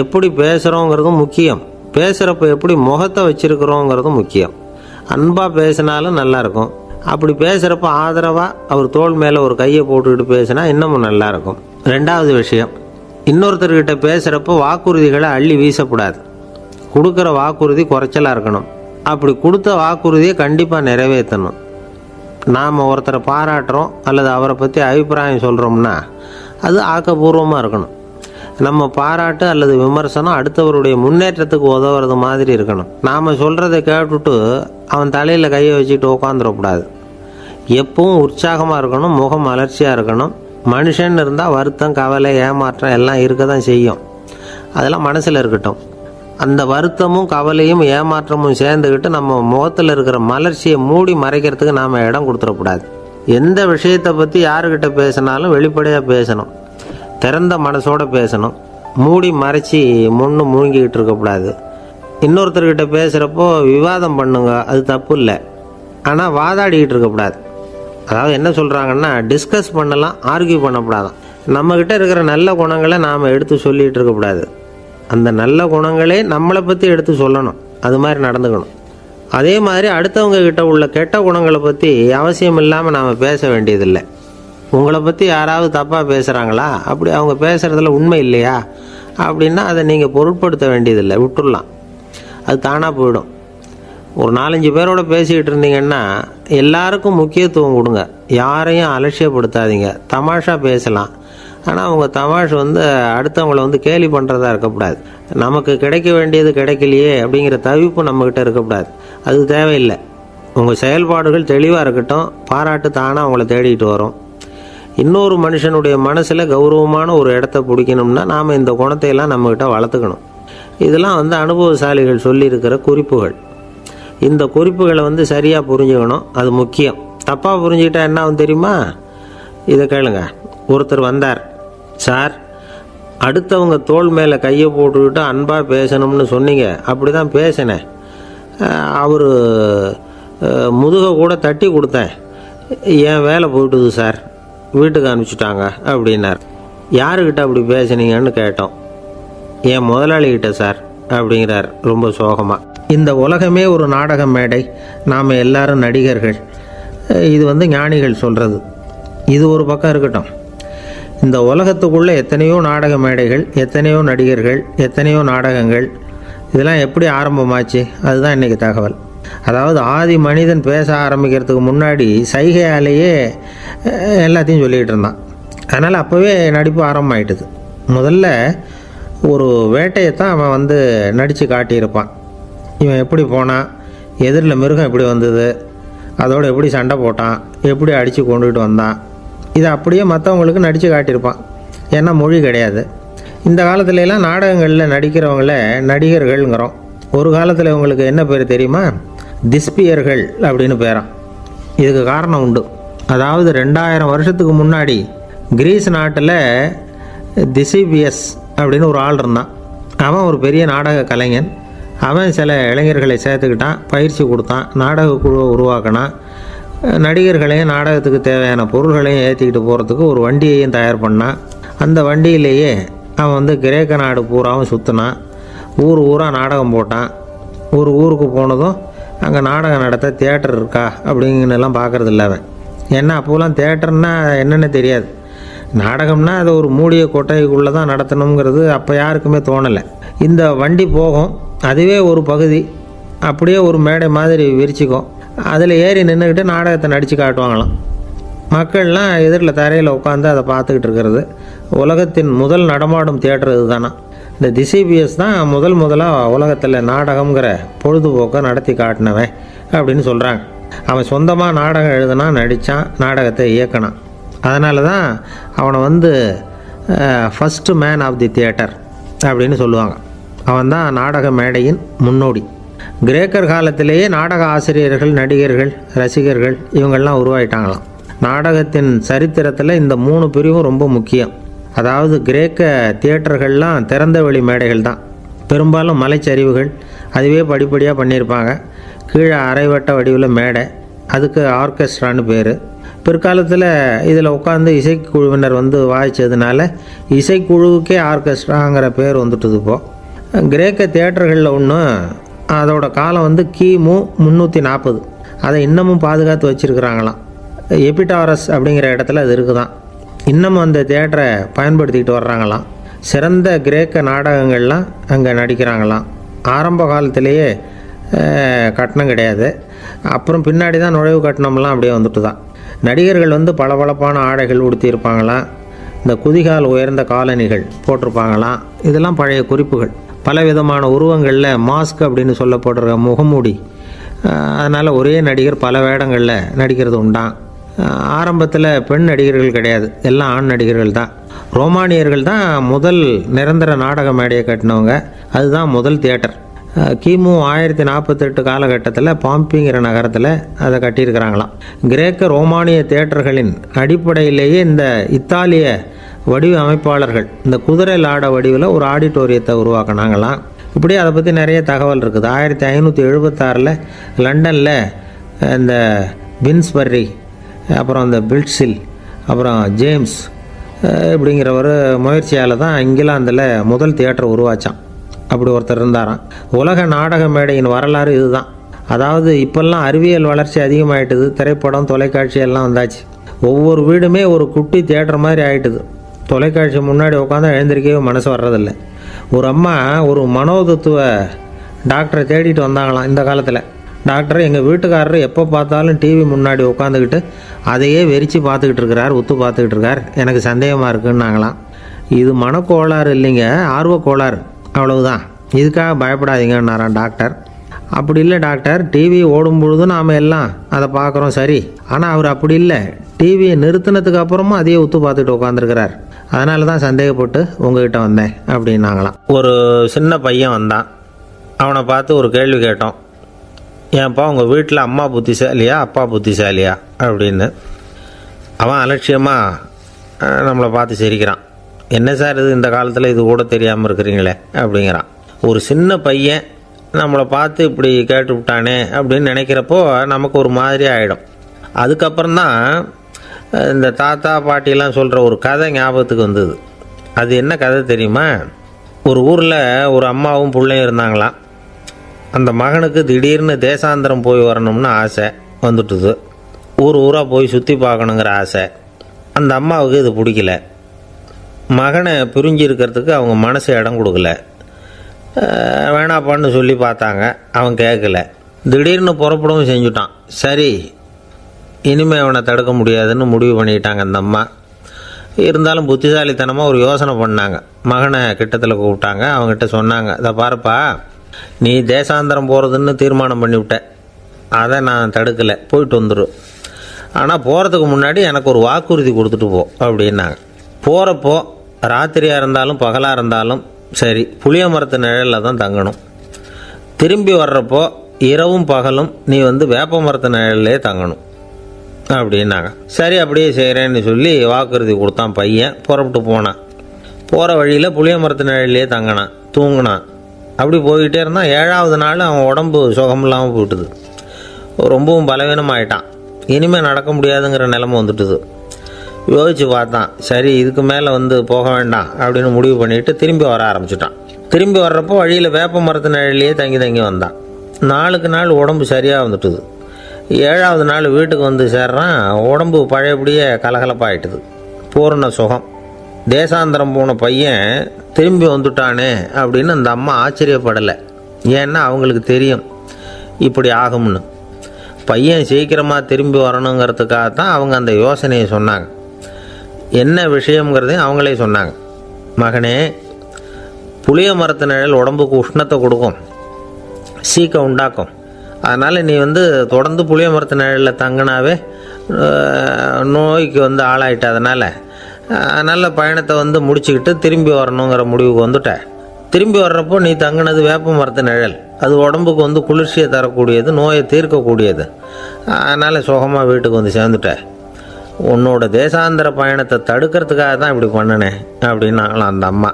எப்படி பேசுகிறோங்கிறதும் முக்கியம், பேசுகிறப்ப எப்படி முகத்தை வச்சுருக்கிறோங்கிறதும் முக்கியம். அன்பாக பேசினாலும் நல்லாயிருக்கும். அப்படி பேசுகிறப்ப ஆதரவாக அவர் தோள் மேலே ஒரு கையை போட்டுக்கிட்டு பேசினா இன்னமும் நல்லாயிருக்கும். ரெண்டாவது விஷயம், இன்னொருத்தர்கிட்ட பேசுகிறப்போ வாக்குறுதிகளை அள்ளி வீசக்கூடாது. கொடுக்குற வாக்குறுதி குறைச்சலாக இருக்கணும். அப்படி கொடுத்த வாக்குறுதியை கண்டிப்பாக நிறைவேற்றணும். நாம் ஒருத்தரை பாராட்டுறோம் அல்லது அவரை பற்றி அபிப்பிராயம் சொல்கிறோம்னா அது ஆக்கப்பூர்வமாக இருக்கணும். நம்ம பாராட்டு அல்லது விமர்சனம் அடுத்தவருடைய முன்னேற்றத்துக்கு உதவுறது மாதிரி இருக்கணும். நாம் சொல்கிறத கேட்டுட்டு அவன் தலையில் கையை வச்சுட்டு உட்காந்துடக்கூடாது. எப்பவும் உற்சாகமாக இருக்கணும், முகம் மலர்ச்சியாக இருக்கணும். மனுஷன் இருந்தால் வருத்தம், கவலை, ஏமாற்றம் எல்லாம் இருக்க தான் செய்யும். அதெல்லாம் மனசில் இருக்கட்டும். அந்த வருத்தமும் கவலையும் ஏமாற்றமும் சேர்ந்துக்கிட்டு நம்ம முகத்தில் இருக்கிற மலர்ச்சியை மூடி மறைக்கிறதுக்கு நாம் இடம் கொடுத்துடக்கூடாது. எந்த விஷயத்தை பற்றி யாருக்கிட்ட பேசினாலும் வெளிப்படையாக பேசணும், திறந்த மனசோடு பேசணும். மூடி மறைச்சி முன்னு மூழ்கிக்கிட்டு இருக்கக்கூடாது. இன்னொருத்தர்கிட்ட பேசுகிறப்போ விவாதம் பண்ணுங்க, அது தப்பு இல்லை. ஆனால் வாதாடிக்கிட்டு இருக்கக்கூடாது. அதாவது என்ன சொல்கிறாங்கன்னா, டிஸ்கஸ் பண்ணலாம், ஆர்கியூ பண்ணக்கூடாதான். நம்மக்கிட்ட இருக்கிற நல்ல குணங்களை நாம் எடுத்து சொல்லிகிட்டு இருக்கக்கூடாது. அந்த நல்ல குணங்களே நம்மளை பற்றி எடுத்து சொல்லணும், அது மாதிரி நடந்துக்கணும். அதே மாதிரி அடுத்தவங்க கிட்ட உள்ள கெட்ட குணங்களை பற்றி அவசியம் இல்லாமல் நாம் பேச வேண்டியதில்லை. உங்களை பற்றி யாராவது தப்பாக பேசுகிறாங்களா, அப்படி அவங்க பேசுகிறதுல உண்மை இல்லையா அப்படின்னா அதை நீங்கள் பொருட்படுத்த வேண்டியதில்லை, விட்டுடலாம். அது தானாக போயிடும். ஒரு 4-5 பேரோட பேசிக்கிட்டு இருந்தீங்கன்னா எல்லாருக்கும் முக்கியத்துவம் கொடுங்க, யாரையும் அலட்சியப்படுத்தாதீங்க. தமாஷா பேசலாம், ஆனால் அவங்க தமாஷ் அடுத்தவங்களை கேலி பண்ணுறதா இருக்கக்கூடாது. நமக்கு கிடைக்க வேண்டியது கிடைக்கலையே அப்படிங்கிற தவிப்பு நம்மக்கிட்ட இருக்கக்கூடாது, அது தேவையில்லை. உங்கள் செயல்பாடுகள் தெளிவாக இருக்கட்டும், பாராட்டு தானாக அவங்கள தேடிட்டு வரும். இன்னொரு மனுஷனுடைய மனசில் கௌரவமான ஒரு இடத்த பிடிக்கணும்னா நாம் இந்த குணத்தையெல்லாம் நம்மக்கிட்ட வளர்த்துக்கணும். இதெல்லாம் அனுபவசாலிகள் சொல்லியிருக்கிற குறிப்புகள். இந்த குறிப்புகளை சரியாக புரிஞ்சுக்கணும், அது முக்கியம். தப்பாக புரிஞ்சுக்கிட்டா என்ன ஆகும் தெரியுமா? இதை கேளுங்க. ஒருத்தர் வந்தார், சார் அடுத்தவங்க தோள் மேலே கையை போட்டுக்கிட்டு அன்பாக பேசணும்னு சொன்னீங்க, அப்படி தான் பேசினேன். அவர் முதுகை கூட தட்டி கொடுத்தேன், என் வேலை போயிட்டுது சார், வீட்டுக்கு அனுப்பிச்சிட்டாங்க அப்படின்னார். யாருக்கிட்ட அப்படி பேசுனீங்கன்னு கேட்டோம். என் முதலாளிகிட்ட சார் அப்படிங்கிறார் ரொம்ப சோகமாக. இந்த உலகமே ஒரு நாடக மேடை, நாம் எல்லாரும் நடிகர்கள். இது ஞானிகள் சொல்கிறது. இது ஒரு பக்கம் இருக்கட்டும். இந்த உலகத்துக்குள்ளே எத்தனையோ நாடக மேடைகள், எத்தனையோ நடிகர்கள், எத்தனையோ நாடகங்கள், இதெல்லாம் எப்படி ஆரம்பமாச்சு? அதுதான் இன்றைக்கி தகவல். அதாவது ஆதி மனிதன் பேச ஆரம்பிக்கிறதுக்கு முன்னாடி சைகையாலேயே எல்லாத்தையும் சொல்லிகிட்டு இருந்தான். அதனால் அப்போவே நடிப்பு ஆரம்பமாயிட்டுது. முதல்ல ஒரு வேட்டையைத்தான் அவன் நடித்து காட்டியிருப்பான். இவன் எப்படி போனான், எதிரில் மிருகம் எப்படி வந்தது, அதோடு எப்படி சண்டை போட்டான், எப்படி அடித்து கொண்டுகிட்டு வந்தான், இதை அப்படியே மற்றவங்களுக்கு நடித்து காட்டியிருப்பான். ஏன்னா மொழி கிடையாது. இந்த காலத்துலலாம் நாடகங்களில் நடிக்கிறவங்கள நடிகர்கள்ங்கிறோம். ஒரு காலத்தில் இவங்களுக்கு என்ன பேர் தெரியுமா? திஸ்பியர்கள் அப்படின்னு பேரான். இதுக்கு காரணம் உண்டு. அதாவது 2000 வருஷத்துக்கு முன்னாடி கிரீஸ் நாட்டில் திசிபியஸ் அப்படின்னு ஒரு ஆள் இருந்தான். அவன் ஒரு பெரிய நாடக கலைஞன். அவன் சில இளைஞர்களை சேர்த்துக்கிட்டான், பயிற்சி கொடுத்தான், நாடக குழுவை உருவாக்கினான். நடிகர்களையும் நாடகத்துக்கு தேவையான பொருள்களையும் ஏற்றிக்கிட்டு போகிறதுக்கு ஒரு வண்டியையும் தயார் பண்ணான். அந்த வண்டியிலேயே அவன் கிரேக்க நாடு பூராவும் சுற்றினான். ஊர் ஊராக நாடகம் போட்டான். ஒரு ஊருக்கு போனதும் அங்கே நாடகம் நடத்த தியேட்டர் இருக்கா அப்படிங்கன்னெல்லாம் பார்க்குறது இல்லை அவன். ஏன்னா அப்போலாம் தியேட்டர்னா என்னென்னு தெரியாது. நாடகம்னா அது ஒரு மூடிய கொட்டைக்குள்ளே தான் நடத்தணுங்கிறது அப்போ யாருக்குமே தோணலை. இந்த வண்டி போகும், அதுவே ஒரு பகுதி அப்படியே ஒரு மேடை மாதிரி விரிச்சிக்கும். அதில் ஏறி நின்றுக்கிட்டு நாடகத்தை நடித்து காட்டுவாங்களாம். மக்கள்லாம் எதிரில் தரையில் உட்காந்து அதை பார்த்துக்கிட்டு இருக்கிறது. உலகத்தின் முதல் நடமாடும் தியேட்டர் இது தானா. இந்த திசிபிஎஸ் தான் முதலாக உலகத்தில் நாடகங்கிற பொழுதுபோக்கை நடத்தி காட்டினவன் அப்படின்னு சொல்கிறாங்க. அவன் சொந்தமாக நாடகம் எழுதுனா, நடித்தான், நாடகத்தை இயக்கினான். அதனால தான் அவனை first man of the theatre அப்படின்னு சொல்லுவாங்க. அவன் தான் நாடக மேடையின் முன்னோடி. கிரேக்கர் காலத்திலேயே நாடக ஆசிரியர்கள், நடிகர்கள், ரசிகர்கள் இவங்கள்லாம் உருவாயிட்டாங்களாம். நாடகத்தின் சரித்திரத்தில் இந்த 3 பிரிவும் ரொம்ப முக்கியம். அதாவது கிரேக்க தியேட்டர்கள்லாம் திறந்த வெளி மேடைகள் தான். பெரும்பாலும் மலைச்சரிவுகள், அதுவே படிப்படியாக பண்ணியிருப்பாங்க. கீழே அரைவட்ட வடிவில் மேடை, அதுக்கு ஆர்கெஸ்ட்ரான்னு பேர். பிற்காலத்தில் இதில் உட்காந்து இசைக்குழுவினர் வாய்ச்சதுனால இசைக்குழுவுக்கே ஆர்கெஸ்ட்ராங்கிற பேர் வந்துட்டுது. இப்போது கிரேக்க தியேட்டர்களில் ஒன்று, அதோட காலம் கிமு 340. அதை இன்னமும் பாதுகாத்து வச்சுருக்கிறாங்களாம். எபிடாரஸ் அப்படிங்கிற இடத்துல அது இருக்குதான். இன்னமும் அந்த தியேட்டரை பயன்படுத்திக்கிட்டு வர்றாங்களாம். சிறந்த கிரேக்க நாடகங்கள்லாம் அங்கே நடிக்கிறாங்களாம். ஆரம்ப காலத்திலேயே கட்டணம் கிடையாது. அப்புறம் பின்னாடி தான் நுழைவு கட்டணம்லாம் அப்படியே வந்துட்டு தான். நடிகர்கள் பளபளப்பான ஆடைகள் உடுத்தியிருப்பாங்களாம். இந்த குதிகால் உயர்ந்த காலணிகள் போட்டிருப்பாங்களாம். இதெல்லாம் பழைய குறிப்புகள். பலவிதமான உருவங்களில் மாஸ்க் அப்படின்னு சொல்லப்படுற முகமூடி. அதனால் ஒரே நடிகர் பல வேடங்களில் நடிக்கிறது உண்டான். ஆரம்பத்தில் பெண் நடிகர்கள் கிடையாது, எல்லாம் ஆண் நடிகர்கள் தான். ரோமானியர்கள் தான் முதல் நிரந்தர நாடக மேடையை கட்டினவங்க. அதுதான் முதல் தியேட்டர். கிமு 1048 காலகட்டத்தில் பாம்பிங்கிற நகரத்தில் அதை கட்டியிருக்கிறாங்களாம். கிரேக்க ரோமானிய தியேட்டர்களின் அடிப்படையிலேயே இந்த இத்தாலிய வடிவ அமைப்பாளர்கள் இந்த குதிரை லாட வடிவில் ஒரு ஆடிட்டோரியத்தை உருவாக்கினாங்களாம். இப்படி அதை பற்றி நிறைய தகவல் இருக்குது. 1576 லண்டனில் இந்த பின்ஸ்பர்ரி, அப்புறம் இந்த பில்ட்ஸில், அப்புறம் ஜேம்ஸ் இப்படிங்கிற ஒரு முயற்சியால் தான் இங்கிலாந்தில் முதல் தியேட்டர் உருவாச்சான். அப்படி ஒருத்தர் இருந்தாராம். உலக நாடக மேடையின் வரலாறு இதுதான். அதாவது இப்போல்லாம் அறிவியல் வளர்ச்சி அதிகமாகிட்டுது. திரைப்படம், தொலைக்காட்சி எல்லாம் வந்தாச்சு. ஒவ்வொரு வீடுமே ஒரு குட்டி தியேட்டர் மாதிரி ஆகிட்டுது. தொலைக்காட்சி முன்னாடி உட்காந்து எழுந்திருக்கவே மனசு வர்றதில்லை. ஒரு அம்மா ஒரு மனோதத்துவ டாக்டரை தேடிட்டு வந்தாங்களாம் இந்த காலத்தில். டாக்டர், எங்கள் வீட்டுக்காரர் எப்போ பார்த்தாலும் டிவி முன்னாடி உட்காந்துக்கிட்டு அதையே வெறிச்சு பார்த்துக்கிட்டு இருக்கிறார், உத்து பார்த்துக்கிட்டு இருக்கார், எனக்கு சந்தேகமாக இருக்குன்னாங்களாம். இது மனக்கோளாறு இல்லைங்க, ஆர்வக்கோளாறு, அவ்வளவுதான், இதுக்காக பயப்படாதீங்கன்னாரான் டாக்டர். அப்படி இல்லை டாக்டர், டிவி ஓடும் பொழுது நாம் எல்லாம் அதை பார்க்குறோம் சரி, ஆனால் அவர் அப்படி இல்லை, டிவியை நிறுத்தினதுக்கு அப்புறமும் அதையே உத்து பார்த்துட்டு உட்காந்துருக்கிறார், அதனால தான் சந்தேகப்பட்டு உங்ககிட்ட வந்தேன் அப்படின்னாங்களாம். ஒரு சின்ன பையன் வந்தான். அவனை பார்த்து ஒரு கேள்வி கேட்டோம். ஏன்ப்பா உங்கள் வீட்டில் அம்மா புத்திசாலியா அப்பா புத்திசாலியா அப்படின்னு. அவன் அலட்சியமாக நம்மளை பார்த்து சிரிக்கிறான். என்ன சார் இது, இந்த காலத்தில் இது கூட தெரியாமல் இருக்கிறீங்களே அப்படிங்கிறான். ஒரு சின்ன பையன் நம்மளை பார்த்து இப்படி கேட்டு விட்டானே அப்படின்னு நினைக்கிறப்போ நமக்கு ஒரு மாதிரி ஆகிடும். அதுக்கப்புறம்தான் இந்த தாத்தா பாட்டிலாம் சொல்கிற ஒரு கதை ஞாபகத்துக்கு வந்தது. அது என்ன கதை தெரியுமா? ஒரு ஊரில் ஒரு அம்மாவும் பிள்ளையும் இருந்தாங்களாம். அந்த மகனுக்கு திடீர்னு தேசாந்திரம் போய் வரணும்னு ஆசை வந்துட்டுது. ஊராக போய் சுற்றி பார்க்கணுங்கிற ஆசை. அந்த அம்மாவுக்கு இது பிடிக்கல. மகனை பிரிஞ்சு இருக்கிறதுக்கு அவங்க மனசு இடம் கொடுக்கல. வேணாப்பான்னு சொல்லி பார்த்தாங்க, அவன் கேட்கல. திடீர்னு புறப்படவும் செஞ்சுட்டான். சரி, இனிமேல் அவனை தடுக்க முடியாதுன்னு முடிவு பண்ணிக்கிட்டாங்க அந்த அம்மா. இருந்தாலும் புத்திசாலித்தனமாக ஒரு யோசனை பண்ணாங்க. மகனை கிட்டத்தில் கூப்பிட்டாங்க. அவங்ககிட்ட சொன்னாங்க, இதை பாருப்பா, நீ தேசாந்திரம் போகிறதுன்னு தீர்மானம் பண்ணிவிட்ட, அதை நான் தடுக்கலை, போயிட்டு வந்துடும். ஆனால் போகிறதுக்கு முன்னாடி எனக்கு ஒரு வாக்குறுதி கொடுத்துட்டு போ அப்படின்னாங்க. போகிறப்போ ராத்திரியாக இருந்தாலும் பகலாக இருந்தாலும் சரி, புளிய மரத்து நிழலில் தான் தங்கணும். திரும்பி வர்றப்போ இரவும் பகலும் நீ வேப்ப மரத்து நிழல்லே தங்கணும் அப்படின்னாங்க. சரி, அப்படியே செய்கிறேன்னு சொல்லி வாக்குறுதி கொடுத்தான் பையன். புறப்பட்டு போனான். போகிற வழியில் புளிய மரத்து நிழல்லே தங்கினான், தூங்கினான். அப்படி போய்கிட்டே இருந்தான். 7ஆவது நாள் அவன் உடம்பு சுகமில்லாமல் போயிட்டுது. ரொம்பவும் பலவீனமாயிட்டான். இனிமேல் நடக்க முடியாதுங்கிற நிலைமை வந்துட்டுது. யோசித்து பார்த்தான். சரி, இதுக்கு மேலே போக வேண்டாம் அப்படின்னு முடிவு பண்ணிவிட்டு திரும்பி வர ஆரம்பிச்சிட்டான். திரும்பி வர்றப்போ வழியில் வேப்ப மரத்து நிழலையே தங்கி தங்கி வந்தான். நாளுக்கு நாள் உடம்பு சரியாக வந்துட்டுது. 7ஆவது நாள் வீட்டுக்கு வந்து சேர்றான். உடம்பு பழையபடியே கலகலப்பாயிட்டுது. பூர்ண சுகம். தேசாந்திரம் போன பையன் திரும்பி வந்துட்டானே அப்படின்னு அந்த அம்மா ஆச்சரியப்படலை. ஏன்னா அவங்களுக்கு தெரியும் இப்படி ஆகும்னு. பையன் சீக்கிரமாக திரும்பி வரணுங்கிறதுக்காக தான் அவங்க அந்த யோசனையை சொன்னாங்க. என்ன விஷயங்கிறதையும் அவங்களே சொன்னாங்க. மகனே, புளிய மரத்து நிழல் உடம்புக்கு உஷ்ணத்தை கொடுக்கும், சீக்கம் உண்டாக்கும். அதனால் நீ தொடர்ந்து புளிய மரத்து நிழலில் தங்கினாவே நோய்க்கு ஆளாயிட்ட. அதனால் பயணத்தை முடிச்சுக்கிட்டு திரும்பி வரணுங்கிற முடிவுக்கு வந்துட்ட. திரும்பி வர்றப்போ நீ தங்கினது வேப்ப மரத்து நிழல். அது உடம்புக்கு குளிர்ச்சியை தரக்கூடியது, நோயை தீர்க்கக்கூடியது. அதனால் சுகமாக வீட்டுக்கு சேர்ந்துட்ட. உன்னோட தேசாந்திர பயணத்தை தடுக்கிறதுக்காக தான் இப்படி பண்ணினேன் அப்படின்னாங்களாம் அந்த அம்மா.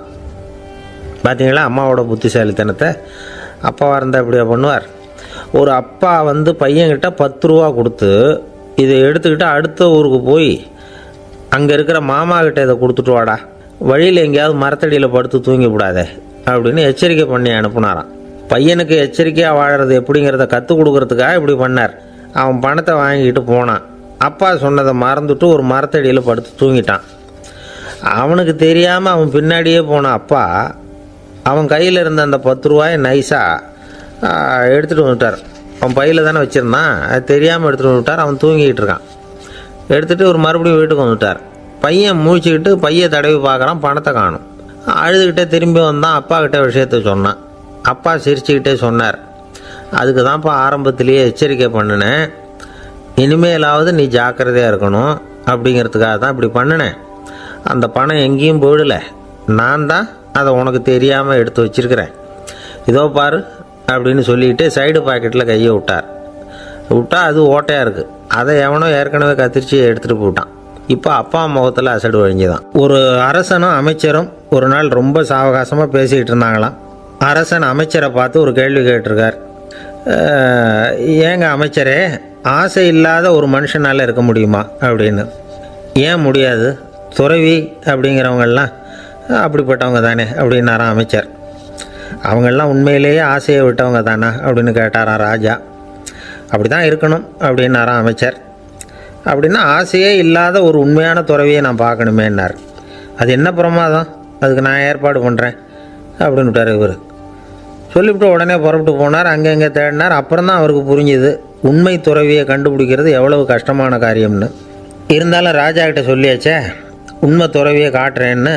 பார்த்தீங்களா அம்மாவோட புத்திசாலித்தனத்தை? அப்பாவாக இருந்தால் இப்படியா பண்ணுவார்? ஒரு அப்பா பையன்கிட்ட 10 ரூபா கொடுத்து இதை எடுத்துக்கிட்டு அடுத்த ஊருக்கு போய் அங்கே இருக்கிற மாமா கிட்ட இதை கொடுத்துட்டு வாடா, வழியில் எங்கேயாவது மரத்தடியில் படுத்து தூங்கிவிடாதே அப்படின்னு எச்சரிக்கை பண்ணி அனுப்புனாராம். பையனுக்கு எச்சரிக்கையாக வாழறது எப்படிங்கிறத கற்றுக் கொடுக்கறதுக்காக இப்படி பண்ணார். அவன் பணத்தை வாங்கிட்டு போனான். அப்பா சொன்னதை மறந்துட்டு ஒரு மரத்தடியில் படுத்து தூங்கிட்டான். அவனுக்கு தெரியாமல் அவன் பின்னாடியே போன அப்பா அவன் கையில் இருந்த அந்த 10 ரூபாயை நைஸாக எடுத்துகிட்டு வந்துட்டார். அவன் பையில் தானே வச்சுருந்தான், அது தெரியாமல் எடுத்துகிட்டு வந்துட்டார். அவன் தூங்கிக்கிட்டு இருக்கான். எடுத்துகிட்டு ஒரு மறுபடியும் வீட்டுக்கு வந்துட்டார். பையன் முழிச்சுக்கிட்டு பையை தடவி பார்க்குறான், பணத்தை காணும். அழுதுகிட்டே திரும்பி வந்தான். அப்பா கிட்ட விஷயத்த சொன்னான். அப்பா சிரிச்சுக்கிட்டே சொன்னார், அதுக்கு தான்ப்பா ஆரம்பத்திலேயே எச்சரிக்கை பண்ணினேன், இனிமேலாவது நீ ஜாக்கிரதையாக இருக்கணும் அப்படிங்கிறதுக்காக தான் இப்படி பண்ணினேன். அந்த பணம் எங்கேயும் போயிடலை, நான் தான் அதை உனக்கு தெரியாமல் எடுத்து வச்சிருக்கிறேன். இதோ பாரு அப்படின்னு சொல்லிட்டு சைடு பாக்கெட்டில் கையை விட்டா அது ஓட்டையாக இருக்குது. அதை எவனோ ஏற்கனவே கத்திரிச்சு எடுத்துகிட்டு போட்டான். இப்போ அப்பா முகத்தில் அசடு வழிஞ்சுதான். ஒரு அரசனும் அமைச்சரும் ஒரு நாள் ரொம்ப சாவகாசமாக பேசிக்கிட்டு இருந்தாங்களாம். அரசன் அமைச்சரை பார்த்து ஒரு கேள்வி கேட்டிருக்கார். ஏங்க அமைச்சரே, ஆசை இல்லாத ஒரு மனுஷனால் இருக்க முடியுமா அப்படின்னு. ஏன் முடியாது, துறவி அப்படிங்கிறவங்கெல்லாம் அப்படிப்பட்டவங்க தானே அப்படின்னாராம் அமைச்சர். அவங்கெல்லாம் உண்மையிலேயே ஆசையை விட்டவங்க தானா அப்படின்னு கேட்டாராம் ராஜா. அப்படி தான் இருக்கணும் அப்படின்னாராம் அமைச்சர். அப்படின்னா ஆசையே இல்லாத ஒரு உண்மையான துறவியை நான் பார்க்கணுமேன்னார். அது என்ன பிரமாதம், அதுக்கு நான் ஏற்பாடு பண்ணுறேன் அப்படின்னு விட்டார் இவர். சொல்லிவிட்டு உடனே புறப்பட்டு போனார். அங்கங்கே தேடினார். அப்புறம் தான் அவருக்கு புரிஞ்சுது உண்மை துறவியை கண்டுபிடிக்கிறது எவ்வளவு கஷ்டமான காரியம்னு. இருந்தாலும் ராஜா கிட்ட சொல்லியாச்சே உண்மை துறவியை காட்டுறேன்னு.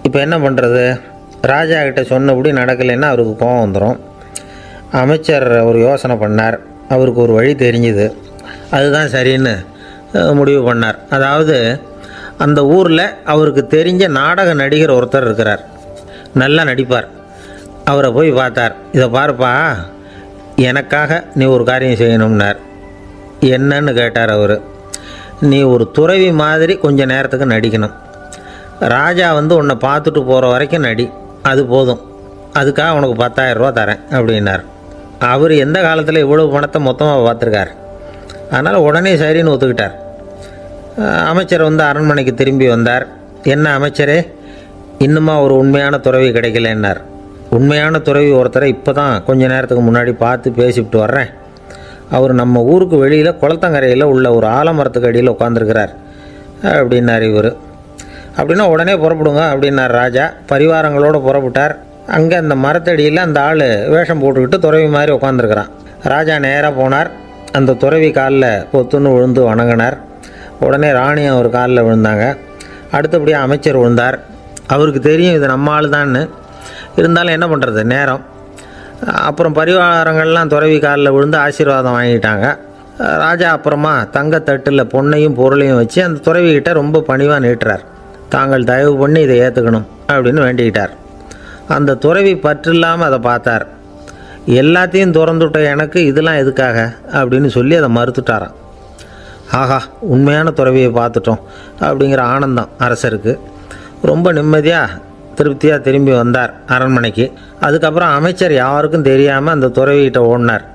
இப்போ என்ன பண்ணுறது? ராஜா கிட்ட சொன்னபடி நடக்கலைன்னா அவருக்கு கோபம் வந்துடும். அமைச்சர் ஒரு யோசனை பண்ணார். அவருக்கு ஒரு வழி தெரிஞ்சுது. அதுதான் சரின்னு முடிவு பண்ணார். அதாவது அந்த ஊரில் அவருக்கு தெரிஞ்ச நாடக நடிகர் ஒருத்தர் இருக்கிறார், நல்லா நடிப்பார். அவரை போய் பார்த்தார். இதை பாருப்பா, எனக்காக நீ ஒரு காரியம் செய்யணும்னார். என்னன்னு கேட்டார் அவர். நீ ஒரு துறவி மாதிரி கொஞ்சம் நேரத்துக்கு நடிக்கணும். ராஜா உன்னை பார்த்துட்டு போகிற வரைக்கும் நடி, அது போதும். அதுக்காக உனக்கு 10,000 ரூபா தரேன் அப்படின்னார். அவர் எந்த காலத்தில் இவ்வளவு பணத்தை மொத்தமாக பார்த்துருக்கார். அதனால் உடனே சரின்னு ஒத்துக்கிட்டார். அமைச்சர் அரண்மனைக்கு திரும்பி வந்தார். என்ன அமைச்சரே, இன்னுமா ஒரு உண்மையான துறவி கிடைக்கலன்னார். உண்மையான துறவி ஒருத்தரை இப்போ தான் கொஞ்ச நேரத்துக்கு முன்னாடி பார்த்து பேசிவிட்டு வர்றேன். அவர் நம்ம ஊருக்கு வெளியில் குளத்தங்கரையில் உள்ள ஒரு ஆலமரத்துக்கு அடியில் உட்காந்துருக்கிறார் அப்படின்னார் இவர். அப்படின்னா உடனே புறப்படுங்க அப்படின்னார் ராஜா. பரிவாரங்களோடு புறப்பட்டார். அங்கே அந்த மரத்தடியில் அந்த ஆள் வேஷம் போட்டுக்கிட்டு துறவி மாதிரி உட்காந்துருக்கிறான். ராஜா நேராக போனார். அந்த துறவி காலில் பொத்துன்னு விழுந்து வணங்கினார். உடனே ராணியும் அவர் காலில் விழுந்தாங்க. அடுத்தபடியாக அமைச்சர் விழுந்தார். அவருக்கு தெரியும் இது நம்ம ஆள் தான்னு. இருந்தாலும் என்ன பண்ணுறது, நேரம். அப்புறம் பரிவாரங்கள்லாம் துறவி காலில் விழுந்து ஆசீர்வாதம் வாங்கிட்டாங்க. ராஜா அப்புறமா தங்கத்தட்டில் பொன்னையும் பொருளையும் வச்சு அந்த துறவிக்கிட்ட ரொம்ப பணிவாக நீட்டுறார். தாங்கள் தயவு பண்ணி இதை ஏற்றுக்கணும் அப்படின்னு வேண்டிக்கிட்டார். அந்த துறவி பற்றில்லாமல் அதை பார்த்தார். எல்லாத்தையும் திறந்துவிட்ட எனக்கு இதெல்லாம் எதுக்காக அப்படின்னு சொல்லி அதை மறுத்துட்டாராம். ஆஹா, உண்மையான துறவியை பார்த்துட்டோம் அப்படிங்கிற ஆனந்தம் அரசருக்கு. ரொம்ப நிம்மதியாக திருப்தியாக திரும்பி வந்தார் அரண்மனைக்கு. அதுக்கப்புறம் அமைச்சர் யாருக்கும் தெரியாமல் அந்த துறவிகிட்ட ஓடினார்.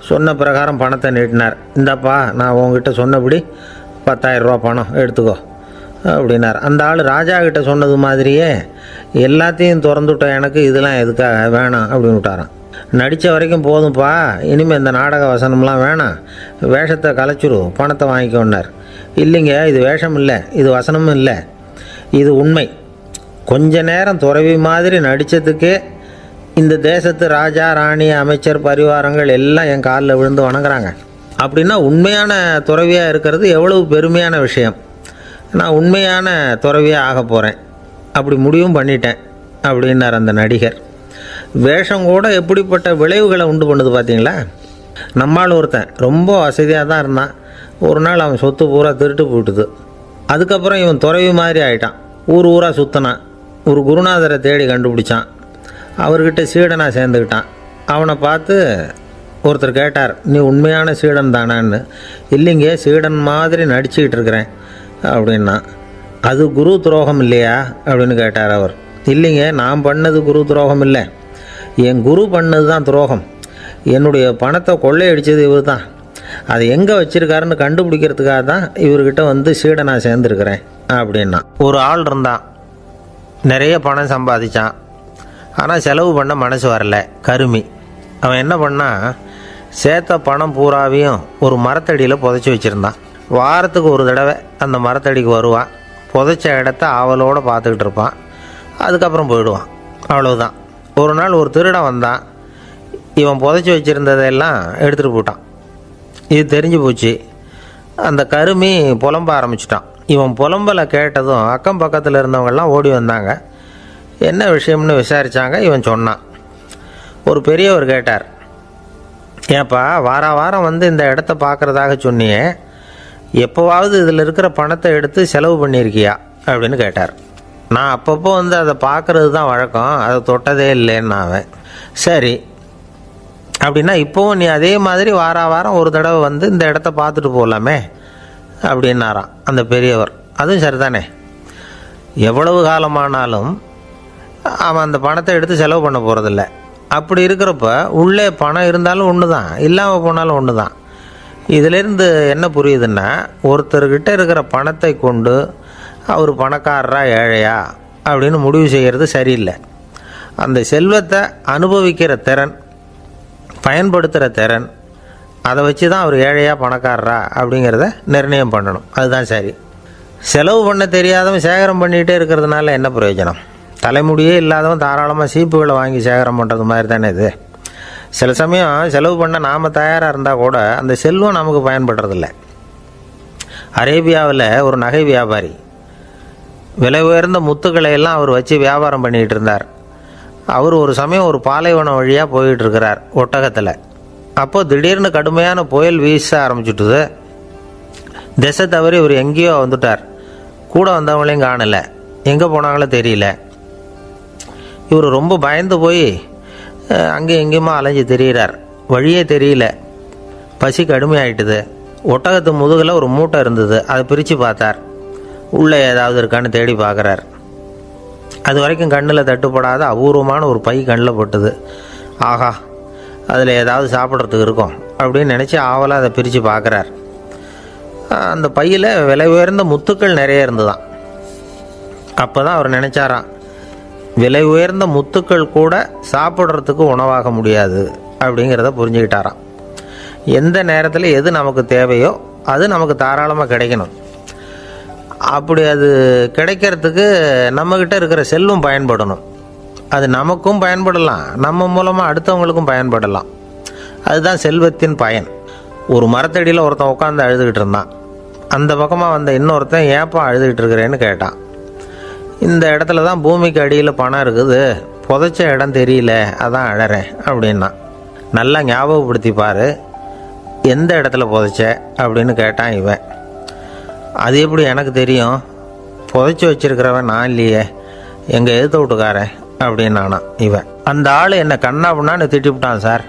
சொன்ன பிரகாரம் பணத்தை நீட்டினார். இந்தாப்பா, நான் உங்ககிட்ட சொன்னபடி 10,000 ரூபா பணம் எடுத்துக்கோ அப்படின்னார். அந்த ஆள் ராஜா கிட்ட சொன்னது மாதிரியே எல்லாத்தையும் திறந்துவிட்டோம், எனக்கு இதெல்லாம் எதுக்காக வேணாம் அப்படின்னு விட்டாரான். நடித்த வரைக்கும் போதும்ப்பா, இனிமேல் இந்த நாடக வசனம்லாம் வேணாம், வேஷத்தை கலைச்சிரு, பணத்தை வாங்கிக்கோன்னார். இல்லைங்க, இது வேஷம் இல்லை, இது வசனமும் இல்லை, இது உண்மை. கொஞ்ச நேரம் துறவி மாதிரி நடித்ததுக்கே இந்த தேசத்து ராஜா ராணி அமைச்சர் பரிவாரங்கள் எல்லாம் என் காலில் விழுந்து வணங்குறாங்க. அப்படின்னா உண்மையான துறவியாக இருக்கிறது எவ்வளவு பெருமையான விஷயம். நான் உண்மையான துறவியாக ஆக போகிறேன், அப்படி முடிவும் பண்ணிட்டேன் அப்படின்னார் அந்த நடிகர். வேஷம் கூட எப்படிப்பட்ட விளைவுகளை உண்டு பண்ணுது பார்த்தீங்களா. நம்மால் ஒருத்தன் ரொம்ப வசதியாக தான் இருந்தான், ஒரு நாள் அவன் சொத்து பூரா திருட்டு போட்டுது. அதுக்கப்புறம் இவன் துறவி மாதிரி ஆகிட்டான், ஊர் ஊராக சுற்றினான், ஒரு குருநாதரை தேடி கண்டுபிடிச்சான், அவர்கிட்ட சீடனாக சேர்ந்துக்கிட்டான். அவனை பார்த்து ஒருத்தர் கேட்டார், நீ உண்மையான சீடன் தானான்னு. இல்லைங்க, சீடன் மாதிரி நடிச்சுக்கிட்டு இருக்கிறேன் அப்படின்னா. அது குரு துரோகம் இல்லையா அப்படின்னு கேட்டார் அவர். இல்லைங்க, நான் பண்ணது குரு துரோகம் இல்லை, என் குரு பண்ணது தான் துரோகம். என்னுடைய பணத்தை கொள்ளையடித்தது இவர் தான், அதை எங்கே வச்சுருக்காருன்னு கண்டுபிடிக்கிறதுக்காக தான் இவர்கிட்ட வந்து சீடனாக சேர்ந்துருக்கிறேன் அப்படின்னா. ஒரு ஆள் இருந்தான், நிறைய பணம் சம்பாதிச்சான், ஆனால் செலவு பண்ண மனசு வரல, கருமி. அவன் என்ன பண்ணான், சேர்த்த பணம் பூராவையும் ஒரு மரத்தடியில் புதைச்சி வச்சுருந்தான். வாரத்துக்கு ஒரு தடவை அந்த மரத்தடிக்கு வருவான், புதைச்ச இடத்த ஆவலோடு பார்த்துக்கிட்டு இருப்பான், அதுக்கப்புறம் போயிடுவான், அவ்வளவுதான். ஒரு நாள் ஒரு திருடன் வந்தான், இவன் புதைச்சி வச்சுருந்ததெல்லாம் எடுத்துகிட்டு போட்டான். இது தெரிஞ்சு போச்சு. அந்த கருமி புலம்ப ஆரம்பிச்சிட்டான். இவன் புலம்பலை கேட்டதும் அக்கம் பக்கத்தில் இருந்தவங்கெல்லாம் ஓடி வந்தாங்க. என்ன விஷயம்னு விசாரித்தாங்க. இவன் சொன்னான். ஒரு பெரியவர் கேட்டார், ஏப்பா வாரம் வந்து இந்த இடத்த பார்க்குறதாக சொன்னியே, எப்போவாவது இதில் இருக்கிற பணத்தை எடுத்து செலவு பண்ணியிருக்கியா அப்படின்னு கேட்டார். நான் அப்பப்போ வந்து அதை பார்க்குறது தான் வழக்கம், அதை தொட்டதே இல்லைன்னு அவன். சரி, அப்படின்னா இப்போவும் நீ அதே மாதிரி வாரம் ஒரு தடவை வந்து இந்த இடத்த பார்த்துட்டு போகலாமே அப்படின்னாராம் அந்த பெரியவர். அதுவும் சரிதானே, எவ்வளவு காலமானாலும் அவன் அந்த பணத்தை எடுத்து செலவு பண்ண போகிறதில்ல. அப்படி இருக்கிறப்ப உள்ளே பணம் இருந்தாலும் ஒன்று தான், இல்லாமல் போனாலும் ஒன்று தான். இதிலேருந்து என்ன புரியுதுன்னா, ஒருத்தர்கிட்ட இருக்கிற பணத்தை கொண்டு அவர் பணக்காரரா ஏழையா அப்படின்னு முடிவு செய்கிறது சரியில்லை. அந்த செல்வத்தை அனுபவிக்கிற திறன், பயன்படுத்துகிற திறன், அதை வச்சு தான் அவர் ஏழையா பணக்காரரா அப்படிங்கிறத நிர்ணயம் பண்ணணும். அதுதான் சரி. செலவு பண்ண தெரியாதவன் சேகரம் பண்ணிகிட்டே இருக்கிறதுனால என்ன பிரயோஜனம்? தலைமுடியே இல்லாதவன் தாராளமாக சீப்புகளை வாங்கி சேகரம் பண்ணுறது மாதிரி தானே இது. சில சமயம் செலவு பண்ண நாம் தயாராக இருந்தால் கூட அந்த செல்வம் நமக்கு பயன்படுறதில்ல. அரேபியாவில் ஒரு நகை வியாபாரி விலை உயர்ந்த முத்துக்களை எல்லாம் அவர் வச்சு வியாபாரம் பண்ணிகிட்டு இருந்தார். அவர் ஒரு சமயம் ஒரு பாலைவனம் வழியாக போயிட்டு இருக்கிறார் ஒட்டகத்தில். அப்போது திடீர்னு கடுமையான புயல் வீச ஆரம்பிச்சுட்டுது. திசை தவறி இவர் எங்கேயோ வந்துட்டார். கூட வந்தவங்களையும் காணலை, எங்கே போனாங்களோ தெரியல. இவர் ரொம்ப பயந்து போய் அங்கேயும் எங்கேயுமா அலைஞ்சு தெரிகிறார். வழியே தெரியல, பசி கடுமையாயிட்டுது. ஒட்டகத்து முதுகில் ஒரு மூட்டை இருந்தது, அதை பிரித்து பார்த்தார். உள்ளே ஏதாவது இருக்கான்னு தேடி பார்க்குறார். அது வரைக்கும் கண்ணில் தட்டுப்படாத அபூர்வமான ஒரு பை கண்ணில் பட்டுது. ஆஹா, அதில் ஏதாவது சாப்பிட்றதுக்கு இருக்கும் அப்படின்னு நினச்சி ஆவலாக அதை பிரித்து பார்க்குறார். அந்த பையில் விலை உயர்ந்த முத்துக்கள் நிறைய இருந்துதான். அப்போ தான் அவர் நினச்சாராம், விலை உயர்ந்த முத்துக்கள் கூட சாப்பிட்றதுக்கு உணவாக முடியாது அப்படிங்கிறத புரிஞ்சுக்கிட்டாராம். எந்த நேரத்தில் எது நமக்கு தேவையோ அது நமக்கு தாராளமாக கிடைக்கணும். அப்படி அது கிடைக்கிறதுக்கு நம்மக்கிட்ட இருக்கிற செல்வம் பயன்படணும். அது நமக்கும் பயன்படலாம், நம்ம மூலமாக அடுத்தவங்களுக்கும் பயன்படலாம். அதுதான் செல்வத்தின் பயன். ஒரு மரத்தடியில் ஒருத்தன் உட்காந்து அழுதுகிட்டு இருந்தான். அந்த பக்கமாக வந்த இன்னொருத்தன் ஏப்பா அழுதுகிட்டு இருக்கிறேன்னு கேட்டான். இந்த இடத்துல தான் பூமிக்கு அடியில் பணம் இருக்குது, புதைச்ச இடம் தெரியல, அதான் அழறேன் அப்படின்னா. நல்லா ஞாபகப்படுத்தி பாரு, எந்த இடத்துல புதைச்ச அப்படின்னு கேட்டான் இவன். அது எப்படி எனக்கு தெரியும், புதைச்சி வச்சிருக்கிறவன் நான் இல்லையே, எங்கள் எதிர்த்த வீட்டுக்காரன் அப்படின்னானா இவன். அந்த ஆள் என்னை கண்ணா பண்ணான்னு திட்டிவிட்டான் சார்,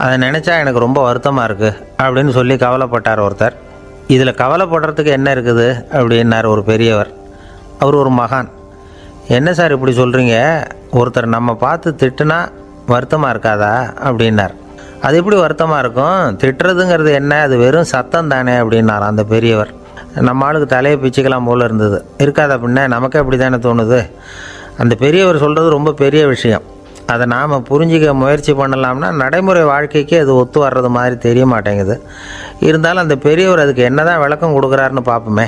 அதை நினச்சா எனக்கு ரொம்ப வருத்தமாக இருக்குது அப்படின்னு சொல்லி கவலைப்பட்டார் ஒருத்தர். இதில் கவலைப்படுறதுக்கு என்ன இருக்குது அப்படின்னார் ஒரு பெரியவர். அவர் ஒரு மகான். என்ன சார் இப்படி சொல்கிறீங்க, ஒருத்தர் நம்ம பார்த்து திட்டுனா வருத்தமாக இருக்காதா அப்படின்னார். அது எப்படி வருத்தமாக இருக்கும், திட்டுறதுங்கிறது என்ன, அது வெறும் சத்தம் தானே அப்படின்னார் அந்த பெரியவர். நம்ம ஆளுக்கு தலையை பிச்சுக்கலாம் போல் இருந்தது. இருக்காது அப்படின்னா நமக்கே அப்படி தானே தோணுது. அந்த பெரியவர் சொல்கிறது ரொம்ப பெரிய விஷயம். அதை நாம் புரிஞ்சிக்க முயற்சி பண்ணலாம்னா நடைமுறை வாழ்க்கைக்கு அது ஒத்து வர்றது மாதிரி தெரிய மாட்டேங்குது. இருந்தாலும் அந்த பெரியவர் அதுக்கு என்ன தான் விளக்கம் கொடுக்குறாருன்னு பார்ப்போமே.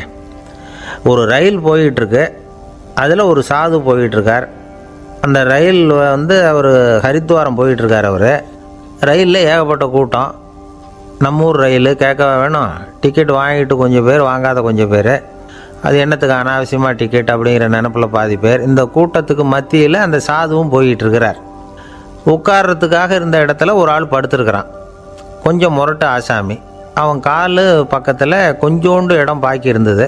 ஒரு ரயில் போயிட்டுருக்கு, அதில் ஒரு சாது போயிட்டுருக்கார். அந்த ரயில் அவர் ஹரித்வாரம் போயிட்டுருக்கார். அவர் ரயிலில் ஏகப்பட்ட கூட்டம். நம்ம ஊர் ரயில் கேட்க வேணும், டிக்கெட் வாங்கிட்டு கொஞ்சம் பேர், வாங்காத கொஞ்சம் பேர். அது என்னத்துக்கு அனாவசியமாக டிக்கெட் அப்படிங்கிற நினப்பில் பாதி பேர். இந்த கூட்டத்துக்கு மத்தியில் அந்த சாதுவும் போயிட்டுருக்கிறார். உட்கார்றதுக்காக இருந்த இடத்துல ஒரு ஆள் படுத்துருக்கிறான். கொஞ்சம் முரட்டு ஆசாமி. அவன் கால் பக்கத்தில் கொஞ்சோண்டு இடம் பாக்கி இருந்தது.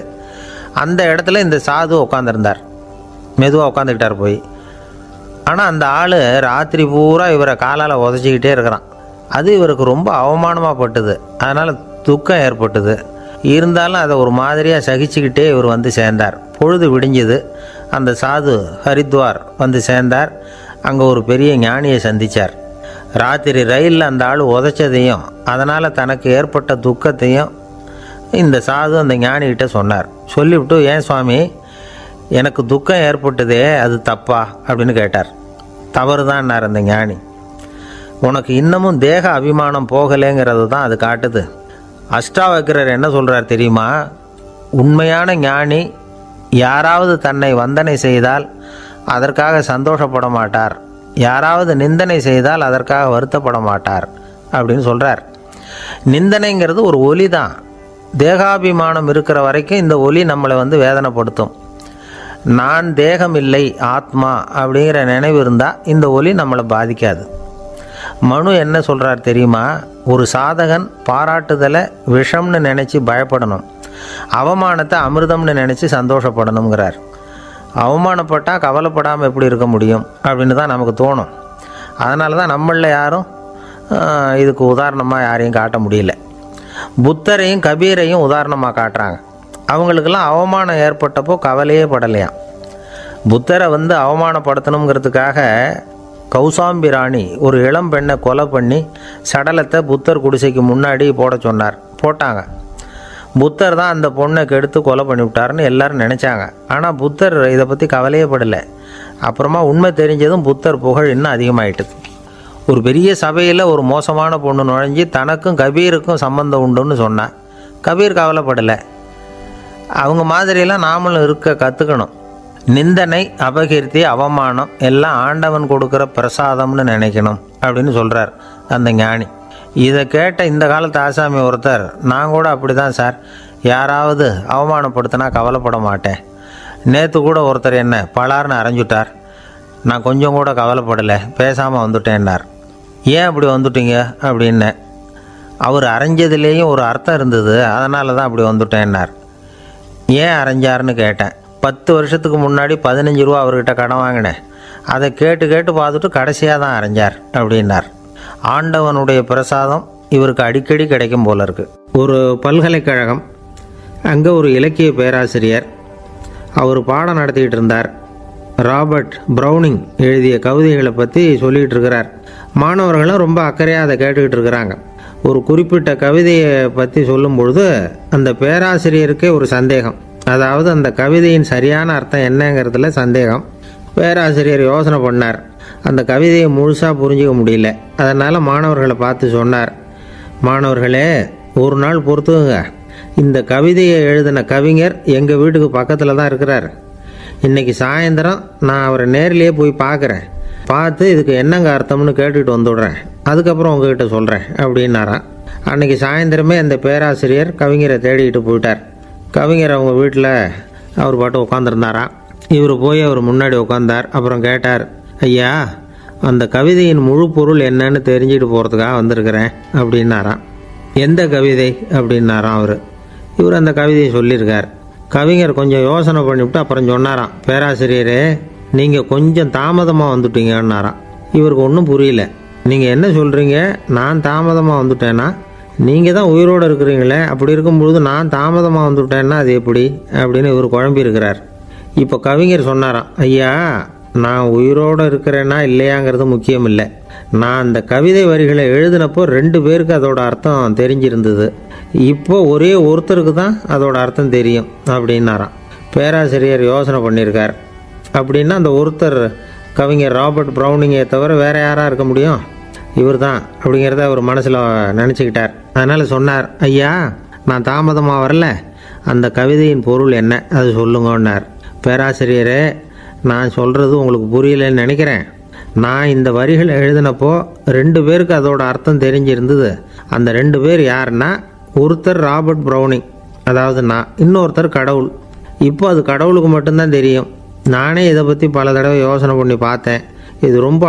அந்த இடத்துல இந்த சாது உட்காந்துருந்தார். மெதுவாக உட்காந்துக்கிட்டார் போய். ஆனால் அந்த ஆள் ராத்திரி பூரா இவரை காலால் உதச்சிக்கிட்டே இருக்கிறான். அது இவருக்கு ரொம்ப அவமானமாக பட்டுது. அதனால் துக்கம் ஏற்பட்டுது. இருந்தாலும் அதை ஒரு மாதிரியாக சகிச்சுக்கிட்டே இவர் வந்து சேர்ந்தார். பொழுது விடிஞ்சுது. அந்த சாது ஹரித்வார் வந்து சேர்ந்தார். அங்கே ஒரு பெரிய ஞானியை சந்தித்தார். ராத்திரி ரயிலில் அந்த ஆள் உதைச்சதையும் அதனால் தனக்கு ஏற்பட்ட துக்கத்தையும் இந்த சாது அந்த ஞானிகிட்ட சொன்னார். சொல்லிவிட்டு, ஏன் சுவாமி, எனக்கு துக்கம் ஏற்பட்டதே அது தப்பா அப்படின்னு கேட்டார். தவறு தான்னார் அந்த ஞானி. உனக்கு இன்னமும் தேக அபிமானம் போகலைங்கிறது தான் அது காட்டுது. அஷ்டாவக்கிரர் என்ன சொல்கிறார் தெரியுமா? உண்மையான ஞானி யாராவது தன்னை வந்தனை செய்தால் அதற்காக சந்தோஷப்பட மாட்டார், யாராவது நிந்தனை செய்தால் அதற்காக வருத்தப்பட மாட்டார் அப்படின்னு சொல்கிறார். நிந்தனைங்கிறது ஒரு ஒலி தான். தேகாபிமானம் இருக்கிற வரைக்கும் இந்த ஒலி நம்மளை வேதனைப்படுத்தும். நான் தேகம் இல்லை, ஆத்மா அப்படிங்கிற நினைவு இருந்தால் இந்த ஒலி நம்மளை பாதிக்காது. மனு என்ன சொல்கிறார் தெரியுமா? ஒரு சாதகன் பாராட்டுதலை விஷம்னு நினச்சி பயப்படணும், அவமானத்தை அமிர்தம்னு நினச்சி சந்தோஷப்படணுங்கிறார். அவமானப்பட்டால் கவலைப்படாமல் எப்படி இருக்க முடியும் அப்படின்னு தான் நமக்கு தோணும். அதனால தான் நம்மளில் யாரும் இதுக்கு உதாரணமாக யாரையும் காட்ட முடியல. புத்தரையும் கபீரையும் உதாரணமாக காட்டுறாங்க. அவங்களுக்கெல்லாம் அவமானம் ஏற்பட்டப்போ கவலையே படலையாம். புத்தரை அவமானப்படுத்தணுங்கிறதுக்காக கௌசாம்பி ராணி ஒரு இளம் பெண்ணை கொலை பண்ணி சடலத்தை புத்தர் குடிசைக்கு முன்னாடி போட சொன்னார். போட்டாங்க. புத்தர் தான் அந்த பொண்ணை கெடுத்து கொலை பண்ணிவிட்டாருன்னு எல்லாரும் நினச்சாங்க. ஆனால் புத்தர் இதை பற்றி கவலையே படலை. அப்புறமா உண்மை தெரிஞ்சதும் புத்தர் புகழ் இன்னும் அதிகமாயிட்டுது. ஒரு பெரிய சபையில் ஒரு மோசமான பொண்ணு நுழைஞ்சி தனக்கும் கபீருக்கும் சம்பந்தம் உண்டுன்னு சொன்னான். கபீர் கவலைப்படலை. அவங்க மாதிரியெல்லாம் நாமளும் இருக்க கற்றுக்கணும். நிந்தனை, அபகீர்த்தி, அவமானம் எல்லாம் ஆண்டவன் கொடுக்குற பிரசாதம்னு நினைக்கணும் அப்படின்னு சொல்கிறார் அந்த ஞானி. இதை கேட்ட இந்த காலத்து ஆசாமி ஒருத்தர், நான் கூட அப்படி தான் சார், யாராவது அவமானப்படுத்தினா கவலைப்பட மாட்டேன். நேற்று கூட ஒருத்தர் என்ன பலார்னு அரைஞ்சுட்டார், நான் கொஞ்சம் கூட கவலைப்படலை, பேசாமல் வந்துட்டேன்னார். ஏன் அப்படி வந்துட்டீங்க அப்படின்னு. அவர் அரைஞ்சதுலேயும் ஒரு அர்த்தம் இருந்தது, அதனால தான் அப்படி வந்துட்டேன்னார். ஏன் அரைஞ்சாருன்னு கேட்டேன். 10 வருஷத்துக்கு முன்னாடி 15 ரூபா அவர்கிட்ட கடன் வாங்கினேன், அதை கேட்டு கேட்டு பார்த்துட்டு கடைசியாக தான் அரைஞ்சார் அப்படின்னார். ஆண்டவனுடைய பிரசாதம் இவருக்கு அடிக்கடி கிடைக்கும் போல இருக்குது. ஒரு பல்கலைக்கழகம், அங்கே ஒரு இலக்கிய பேராசிரியர், அவர் பாடம் நடத்திக்கிட்டு இருந்தார். ராபர்ட் ப்ரௌனிங் எழுதிய கவிதைகளை பற்றி சொல்லிகிட்டு இருக்கிறார். மாணவர்களும் ரொம்ப அக்கறையாக அதை கேட்டுக்கிட்டு இருக்கிறாங்க. ஒரு குறிப்பிட்ட கவிதையை பற்றி சொல்லும் பொழுது அந்த பேராசிரியருக்கே ஒரு சந்தேகம். அதாவது அந்த கவிதையின் சரியான அர்த்தம் என்னங்கிறதுல சந்தேகம். பேராசிரியர் யோசனை பண்ணார். அந்த கவிதையை முழுசாக புரிஞ்சிக்க முடியல. அதனால் மாணவர்களை பார்த்து சொன்னார், மாணவர்களே, ஒரு நாள் பொறுத்துங்க, இந்த கவிதையை எழுதின கவிஞர் எங்கள் வீட்டுக்கு பக்கத்தில் தான் இருக்கிறார். இன்றைக்கி சாயந்தரம் நான் அவரை நேரிலேயே போய் பார்க்குறேன். பார்த்து இதுக்கு என்னங்க அர்த்தம்னு கேட்டுக்கிட்டு வந்துவிடுறேன். அதுக்கப்புறம் உங்ககிட்ட சொல்கிறேன் அப்படின்னாராம். அன்றைக்கி சாயந்தரமே அந்த பேராசிரியர் கவிஞரை தேடிக்கிட்டு போயிட்டார். கவிஞர் அவங்க வீட்டில் அவர் பாட்டு உட்காந்துருந்தாராம். இவர் போய் அவர் முன்னாடி உட்காந்தார். அப்புறம் கேட்டார், ஐயா, அந்த கவிதையின் முழு பொருள் என்னன்னு தெரிஞ்சுட்டு போகிறதுக்காக வந்திருக்கிறேன் அப்படின்னாராம். எந்த கவிதை அப்படின்னாராம் அவர். இவர் அந்த கவிதையை சொல்லியிருக்கார். கவிஞர் கொஞ்சம் யோசனை பண்ணிவிட்டு அப்புறம் சொன்னாராம், பேராசிரியரே, நீங்கள் கொஞ்சம் தாமதமாக வந்துட்டீங்கன்னாராம். இவருக்கு ஒன்றும் புரியல. நீங்கள் என்ன சொல்கிறீங்க? நான் தாமதமாக வந்துட்டேன்னா? நீங்கள் தான் உயிரோடு இருக்கிறீங்களே, அப்படி இருக்கும்பொழுது நான் தாமதமாக வந்துவிட்டேன்னா அது எப்படி அப்படின்னு இவர் குழம்பி இருக்கிறார். இப்போ கவிஞர் சொன்னாராம், ஐயா, நான் உயிரோடு இருக்கிறேன்னா இல்லையாங்கிறது முக்கியம் இல்லை. நான் அந்த கவிதை வரிகளை எழுதினப்போ 2 பேருக்கு அதோட அர்த்தம் தெரிஞ்சிருந்தது. இப்போ ஒரே ஒருத்தருக்கு தான் அதோட அர்த்தம் தெரியும் அப்படின்னாராம். பேராசிரியர் யோசனை பண்ணியிருக்கார். அப்படின்னா அந்த ஒருத்தர் கவிஞர் ராபர்ட் ப்ரௌனிங்கை தவிர வேறு யாராக இருக்க முடியும்? இவர் தான் அப்படிங்கிறத அவர் மனசில் நினச்சிக்கிட்டார். அதனால் சொன்னார், ஐயா நான் தாமதமாக வரல, அந்த கவிதையின் பொருள் என்ன அது சொல்லுங்கன்னார். பேராசிரியரே, நான் சொல்கிறது உங்களுக்கு புரியலைன்னு நினைக்கிறேன். நான் இந்த வரிகள் எழுதினப்போ 2 பேருக்கு அதோட அர்த்தம் தெரிஞ்சிருந்தது. அந்த 2 பேர் யாருன்னா, ஒருத்தர் ராபர்ட் ப்ரௌனிங், அதாவது நான், இன்னொருத்தர் கடவுள். இப்போ அது கடவுளுக்கு மட்டும்தான் தெரியும். நானே இதை பற்றி பல தடவை யோசனை பண்ணி பார்த்தேன். இது ரொம்ப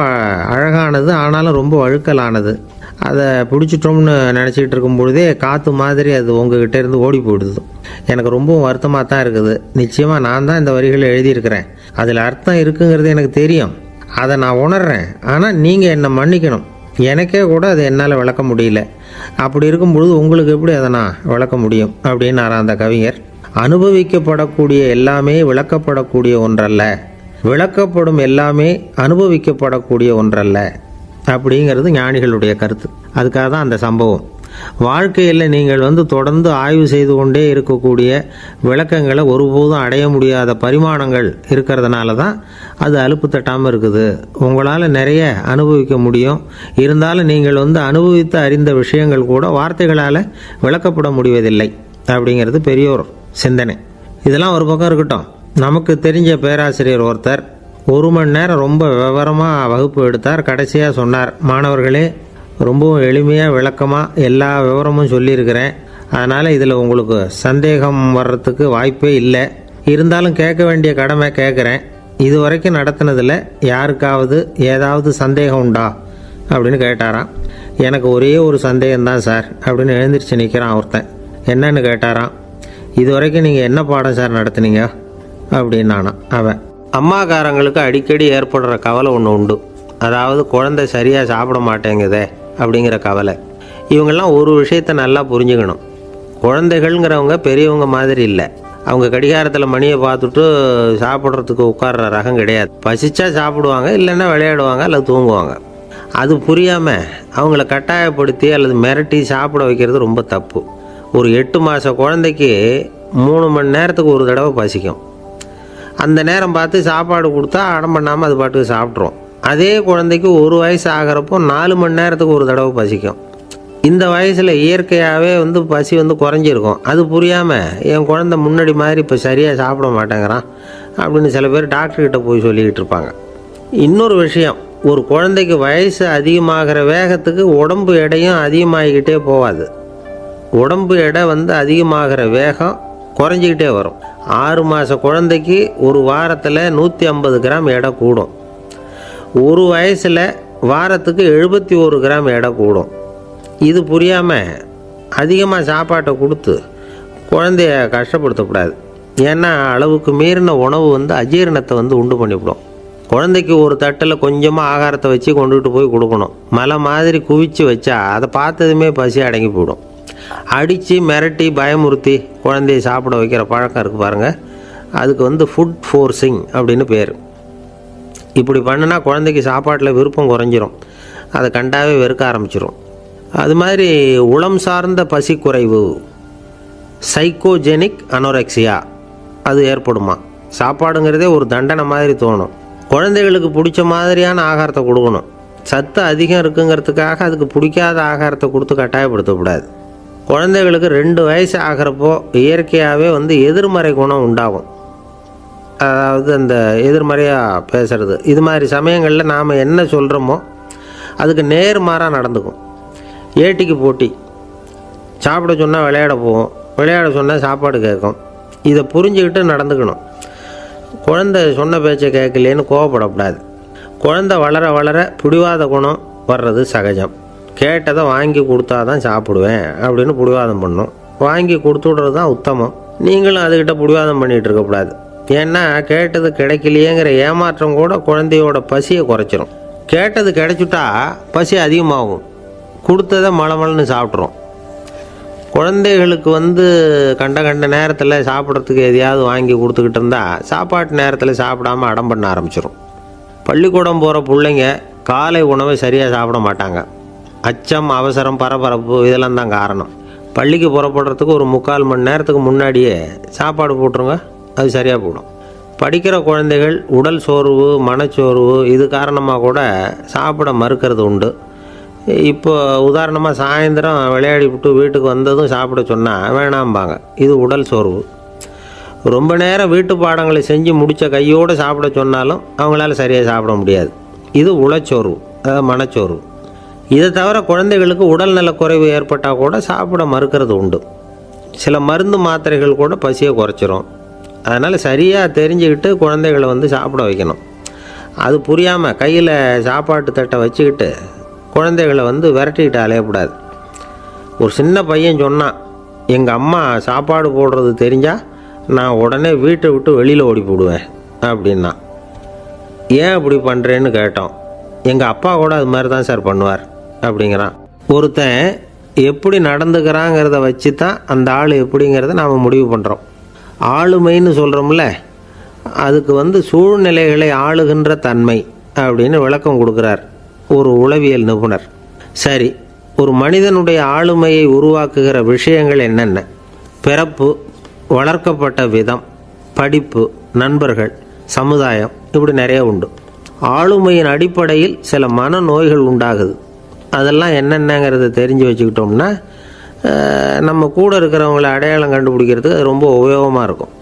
அழகானது, ஆனாலும் ரொம்ப வழுக்கலானது. அதை பிடிச்சிட்டோம்னு நினச்சிக்கிட்டு இருக்கும் பொழுதே காற்று மாதிரி அது உங்ககிட்ட இருந்து ஓடி போயிடுது. எனக்கு ரொம்பவும் வருத்தமாக தான் இருக்குது. நிச்சயமாக நான் தான் இந்த வரிகளை எழுதியிருக்கிறேன். அதில் அர்த்தம் இருக்குங்கிறது எனக்கு தெரியும், அதை நான் உணர்றேன். ஆனால் நீங்கள் என்னை மன்னிக்கணும். எனக்கே கூட அதை என்னால் விளக்க முடியல. அப்படி இருக்கும் பொழுது உங்களுக்கு எப்படி அதை நான் விளக்க முடியும் அப்படின்னாரா அந்த கவிஞர். அனுபவிக்கப்படக்கூடிய எல்லாமே விளக்கப்படக்கூடிய ஒன்றல்ல, விளக்கப்படும் எல்லாமே அனுபவிக்கப்படக்கூடிய ஒன்றல்ல அப்படிங்கிறது ஞானிகளுடைய கருத்து. அதுக்காக தான் அந்த சம்பவம். வாழ்க்கையில் நீங்கள் தொடர்ந்து ஆய்வு செய்து கொண்டே இருக்கக்கூடிய விளக்கங்களை ஒருபோதும் அடைய முடியாத பரிமாணங்கள் இருக்கிறதுனால தான் அது அலுப்பு தட்டாமல் இருக்குது. உங்களால் நிறைய அனுபவிக்க முடியும், இருந்தாலும் நீங்கள் அனுபவித்து அறிந்த விஷயங்கள் கூட வார்த்தைகளால் விளக்கப்பட முடிவதில்லை அப்படிங்கிறது பெரியோர் சிந்தனை. இதெல்லாம் ஒரு பக்கம் இருக்கட்டும். நமக்கு தெரிஞ்ச பேராசிரியர் ஒருத்தர் 1 மணி நேரம் ரொம்ப விவரமாக வகுப்பு எடுத்தார். கடைசியாக சொன்னார், மாணவர்களே, ரொம்பவும் எளிமையாக விளக்கமாக எல்லா விவரமும் சொல்லியிருக்கிறேன். அதனால் இதில் உங்களுக்கு சந்தேகம் வர்றதுக்கு வாய்ப்பே இல்லை. இருந்தாலும் கேட்க வேண்டிய கடமை கேட்குறேன். இது வரைக்கும் நடத்தினதில் யாருக்காவது ஏதாவது சந்தேகம் உண்டா அப்படின்னு கேட்டாராம். எனக்கு ஒரே ஒரு சந்தேகம்தான் சார் அப்படின்னு எழுந்திரிச்சு நிற்கிறான் ஒருத்தன். என்னன்னு கேட்டாராம். இது வரைக்கும் நீங்கள் என்ன பாடம் சார் நடத்துனீங்க அப்படின்னானா அவன். அம்மாக்காரங்களுக்கு அடிக்கடி ஏற்படுற கவலை ஒன்று உண்டு. அதாவது குழந்தை சரியாக சாப்பிட மாட்டேங்குதே அப்படிங்கிற கவலை. இவங்கெல்லாம் ஒரு விஷயத்தை நல்லா புரிஞ்சுக்கணும். குழந்தைகள்ங்கிறவங்க பெரியவங்க மாதிரி இல்லை. அவங்க கடிகாரத்தில் மணியை பார்த்துட்டு சாப்பிட்றதுக்கு உட்கார்ற ரகம் கிடையாது. பசிச்சா சாப்பிடுவாங்க, இல்லைன்னா விளையாடுவாங்க அல்லது தூங்குவாங்க. அது புரியாமல் அவங்கள கட்டாயப்படுத்தி அல்லது மிரட்டி சாப்பிட வைக்கிறது ரொம்ப தப்பு. ஒரு 8 மாத குழந்தைக்கு 3 மணி நேரத்துக்கு ஒரு தடவை பசிக்கும். அந்த நேரம் பார்த்து சாப்பாடு கொடுத்தா அடம் பண்ணாமல் அது பாட்டுக்கு சாப்பிட்றோம். அதே குழந்தைக்கு 1 வயசு ஆகிறப்போ 4 மணி நேரத்துக்கு ஒரு தடவை பசிக்கும். இந்த வயசில் இயற்கையாகவே பசி குறைஞ்சிருக்கும். அது புரியாமல் என் குழந்தை முன்னாடி மாதிரி இப்போ சரியாக சாப்பிட மாட்டேங்கிறான் அப்படின்னு சில பேர் டாக்டர்கிட்ட போய் சொல்லிக்கிட்டு இருப்பாங்க. இன்னொரு விஷயம், ஒரு குழந்தைக்கு வயசு அதிகமாகிற வேகத்துக்கு உடம்பு எடையும் அதிகமாகிக்கிட்டே போகாது. உடம்பு எடை அதிகமாகிற வேகம் குறைஞ்சிக்கிட்டே வரும். 6 மாத குழந்தைக்கு ஒரு வாரத்தில் 150 கிராம் எடை கூடும். ஒரு வயசில் வாரத்துக்கு 71 கிராம் எடை கூடும். இது புரியாமல் அதிகமாக சாப்பாட்டை கொடுத்து குழந்தைய கஷ்டப்படுத்தக்கூடாது. ஏன்னா அளவுக்கு மீறின உணவு அஜீரணத்தை உண்டு பண்ணிவிடும். குழந்தைக்கு ஒரு தட்டில் கொஞ்சமாக ஆகாரத்தை வச்சு கொண்டுகிட்டு போய் கொடுக்கணும். மலை மாதிரி குவிச்சு வச்சா அதை பார்த்ததுமே பசி அடங்கி போயிடும். அடித்து மிரட்டி பயமுறுத்தி குழந்தைய சாப்பிட வைக்கிற பழக்கம் இருக்குது பாருங்கள். அதுக்கு ஃபுட் ஃபோர்ஸிங் அப்படின்னு பேர். இப்படி பண்ணினா குழந்தைக்கு சாப்பாட்டில் விருப்பம் குறைஞ்சிரும். அதை கண்டாவே வெறுக்க ஆரம்பிச்சிடும். அது மாதிரி உளம் சார்ந்த பசி குறைவு, சைக்கோஜெனிக் அனோரெக்சியா, அது ஏற்படுமா. சாப்பாடுங்கிறதே ஒரு தண்டனை மாதிரி தோணும். குழந்தைகளுக்கு பிடிச்ச மாதிரியான ஆகாரத்தை கொடுக்கணும். சத்து அதிகம் இருக்குங்கிறதுக்காக அதுக்கு பிடிக்காத ஆகாரத்தை கொடுத்து கட்டாயப்படுத்தக்கூடாது. குழந்தைகளுக்கு 2 வயசு ஆகிறப்போ இயற்கையாகவே எதிர்மறை குணம் உண்டாகும். அதாவது அந்த எதிர்மறையாக பேசுகிறது. இது மாதிரி சமயங்களில் நாம் என்ன சொல்கிறோமோ அதுக்கு நேர்மாறாக நடந்துக்கும். ஏட்டிக்கு போட்டி. சாப்பிட சொன்னால் விளையாட போகும், விளையாட சொன்னால் சாப்பாடு கேட்கும். இதை புரிஞ்சுக்கிட்டு நடந்துக்கணும். குழந்தை சொன்ன பேச்சை கேட்கலேன்னு கோவப்படக்கூடாது. குழந்தை வளர வளர பிடிவாத குணம் வர்றது சகஜம். கேட்டதை வாங்கி கொடுத்தா தான் சாப்பிடுவேன் அப்படின்னு பிடிவாதம் பண்ணும். வாங்கி கொடுத்து விடுறது தான் உத்தமம். நீங்களும் அதுக்கிட்ட பிடிவாதம் பண்ணிகிட்டு இருக்கக்கூடாது. ஏன்னா கேட்டது கிடைக்கலையேங்கிற ஏமாற்றம் கூட குழந்தையோட பசியை குறைச்சிரும். கேட்டது கிடைச்சிட்டா பசி அதிகமாகும். கொடுத்ததை மலமலன்னு சாப்பிட்றோம். குழந்தைகளுக்கு கண்ட நேரத்தில் சாப்பிட்றதுக்கு எதையாவது வாங்கி கொடுத்துக்கிட்டு இருந்தால் சாப்பாட்டு நேரத்தில் சாப்பிடாமல் அடம் பண்ண ஆரம்பிச்சிடும். பள்ளிக்கூடம் போகிற பிள்ளைங்க காலை உணவை சரியாக சாப்பிட மாட்டாங்க. அச்சம், அவசரம், பரபரப்பு இதெல்லாம் தான் காரணம். பள்ளிக்கு புறப்படுறதுக்கு ஒரு 3/4 மணி நேரத்துக்கு முன்னாடியே சாப்பாடு போட்டுருங்க, அது சரியாக போடும். படிக்கிற குழந்தைகள் உடல் சோர்வு, மனச்சோர்வு இது காரணமாக கூட சாப்பிட மறுக்கிறது உண்டு. இப்போ உதாரணமாக சாயந்தரம் விளையாடி விட்டு வீட்டுக்கு வந்ததும் சாப்பிட சொன்னால் வேணாம்பாங்க. இது உடல் சோர்வு. ரொம்ப நேரம் வீட்டு பாடங்களை செஞ்சு முடித்த கையோடு சாப்பிட சொன்னாலும் அவங்களால சரியாக சாப்பிட முடியாது. இது உளச்சோர்வு, அதாவது மனச்சோர்வு. இதை தவிர குழந்தைகளுக்கு உடல் நலக்குறைவு ஏற்பட்டால் கூட சாப்பிட மறுக்கிறது உண்டு. சில மருந்து மாத்திரைகள் கூட பசியை குறைச்சிரும். அதனால் சரியாக தெரிஞ்சுக்கிட்டு குழந்தைகளை சாப்பிட வைக்கணும். அது புரியாமல் கையில் சாப்பாட்டு தட்டை வச்சுக்கிட்டு குழந்தைகளை விரட்டிக்கிட்டு அலையக்கூடாது. ஒரு சின்ன பையன் சொன்னான், எங்கள் அம்மா சாப்பாடு போடுறது தெரிஞ்சால் நான் உடனே வீட்டை விட்டு வெளியில் ஓடி போடுவேன் அப்படின்னா. ஏன் அப்படி பண்ணுறேன்னு கேட்டோம். எங்கள் அப்பா கூட அது மாதிரி தான் சார் பண்ணுவார் அப்படிங்கிறான். ஒருத்தன் எப்படி நடந்துக்கிறாங்கிறத வச்சு தான் அந்த ஆள் எப்படிங்கிறத நாம் முடிவு பண்ணுறோம். ஆளுமைன்னு சொல்கிறோம்ல, அதுக்கு சூழ்நிலைகளை ஆளுகின்ற தன்மை அப்படின்னு விளக்கம் கொடுக்குறார் ஒரு உளவியல் நிபுணர். சரி, ஒரு மனிதனுடைய ஆளுமையை உருவாக்குகிற விஷயங்கள் என்னென்ன? பிறப்பு, வளர்க்கப்பட்ட விதம், படிப்பு, நண்பர்கள், சமுதாயம், இப்படி நிறைய உண்டு. ஆளுமையின் அடிப்படையில் சில மனநோய்கள் உண்டாகுது. அதெல்லாம் என்னென்னங்கிறத தெரிஞ்சு வச்சுக்கிட்டோம்னா நம்ம கூட இருக்கிறவங்கள அடையாளம் கண்டுபிடிக்கிறதுக்கு அது ரொம்ப உபயோகமாக இருக்கும்.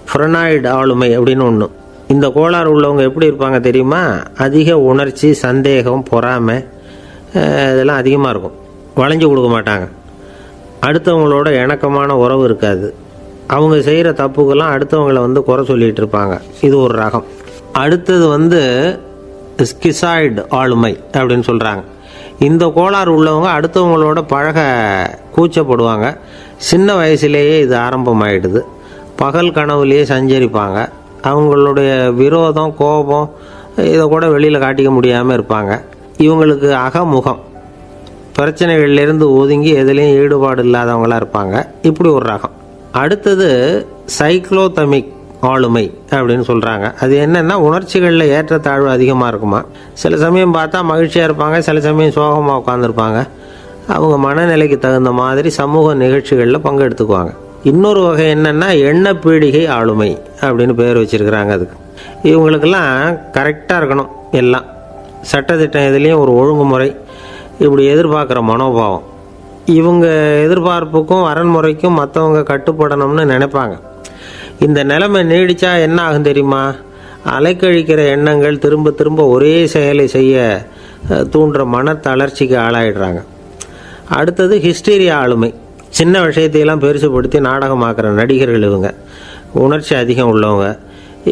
ஃப்ரெனாய்டு ஆளுமை அப்படின்னு ஒன்று. இந்த கோளாறு உள்ளவங்க எப்படி இருப்பாங்க தெரியுமா? அதிக உணர்ச்சி, சந்தேகம், பொறாமை இதெல்லாம் அதிகமாக இருக்கும். வளைஞ்சு கொடுக்க மாட்டாங்க. அடுத்தவங்களோட இணக்கமான உறவு இருக்காது. அவங்க செய்கிற தப்புக்கெல்லாம் அடுத்தவங்களை குறை சொல்லிகிட்டு இருப்பாங்க. இது ஒரு ரகம். அடுத்தது ஸ்கிசாய்டு ஆளுமை அப்படின்னு சொல்கிறாங்க. இந்த கோளாறு உள்ளவங்க அடுத்தவங்களோட பழக கூச்சப்படுவாங்க. சின்ன வயசுலேயே இது ஆரம்பமாயிடுது. பகல் கனவுலேயே சஞ்சரிப்பாங்க. அவங்களுடைய விரோதம், கோபம் இதை கூட வெளியில் காட்டிக்க முடியாமல் இருப்பாங்க. இவங்களுக்கு அகமுகம், பிரச்சனைகள்லேருந்து ஒதுங்கி எதுலேயும் ஈடுபாடு இல்லாதவங்களாக இருப்பாங்க. இப்படி ஒரு ரகம். அடுத்தது சைக்ளோதமிக் ஆளுமை அப்படின்னு சொல்கிறாங்க. அது என்னென்னா, உணர்ச்சிகளில் ஏற்றத்தாழ்வு அதிகமாக இருக்குமா. சில சமயம் பார்த்தா மகிழ்ச்சியாக இருப்பாங்க, சில சமயம் சோகமாக உட்காந்துருப்பாங்க. அவங்க மனநிலைக்கு தகுந்த மாதிரி சமூக நிகழ்ச்சிகளில் பங்கெடுத்துக்குவாங்க. இன்னொரு வகை என்னென்னா எண்ணப்பீடிகை ஆளுமை அப்படின்னு பேர் வச்சுருக்கிறாங்க. அதுக்கு இவங்களுக்கெல்லாம் கரெக்டாக இருக்கணும். எல்லாம் சட்டத்திட்டம் எதுலேயும் ஒரு ஒழுங்குமுறை, இப்படி எதிர்பார்க்குற மனோபாவம். இவங்க எதிர்பார்ப்புக்கும் அரண்முறைக்கும் மற்றவங்க கட்டுப்படணும்னு நினைப்பாங்க. இந்த நிலைமை நீடித்தா என்ன ஆகும் தெரியுமா? அலைக்கழிக்கிற எண்ணங்கள் திரும்ப திரும்ப ஒரே செயலை செய்ய தூண்டுற மன தளர்ச்சிக்கு ஆளாயிடுறாங்க. அடுத்தது ஹிஸ்டீரியா ஆளுமை. சின்ன விஷயத்தையெல்லாம் பெருசுப்படுத்தி நாடகமாக்குற நடிகர்கள் இவங்க. உணர்ச்சி அதிகம் உள்ளவங்க.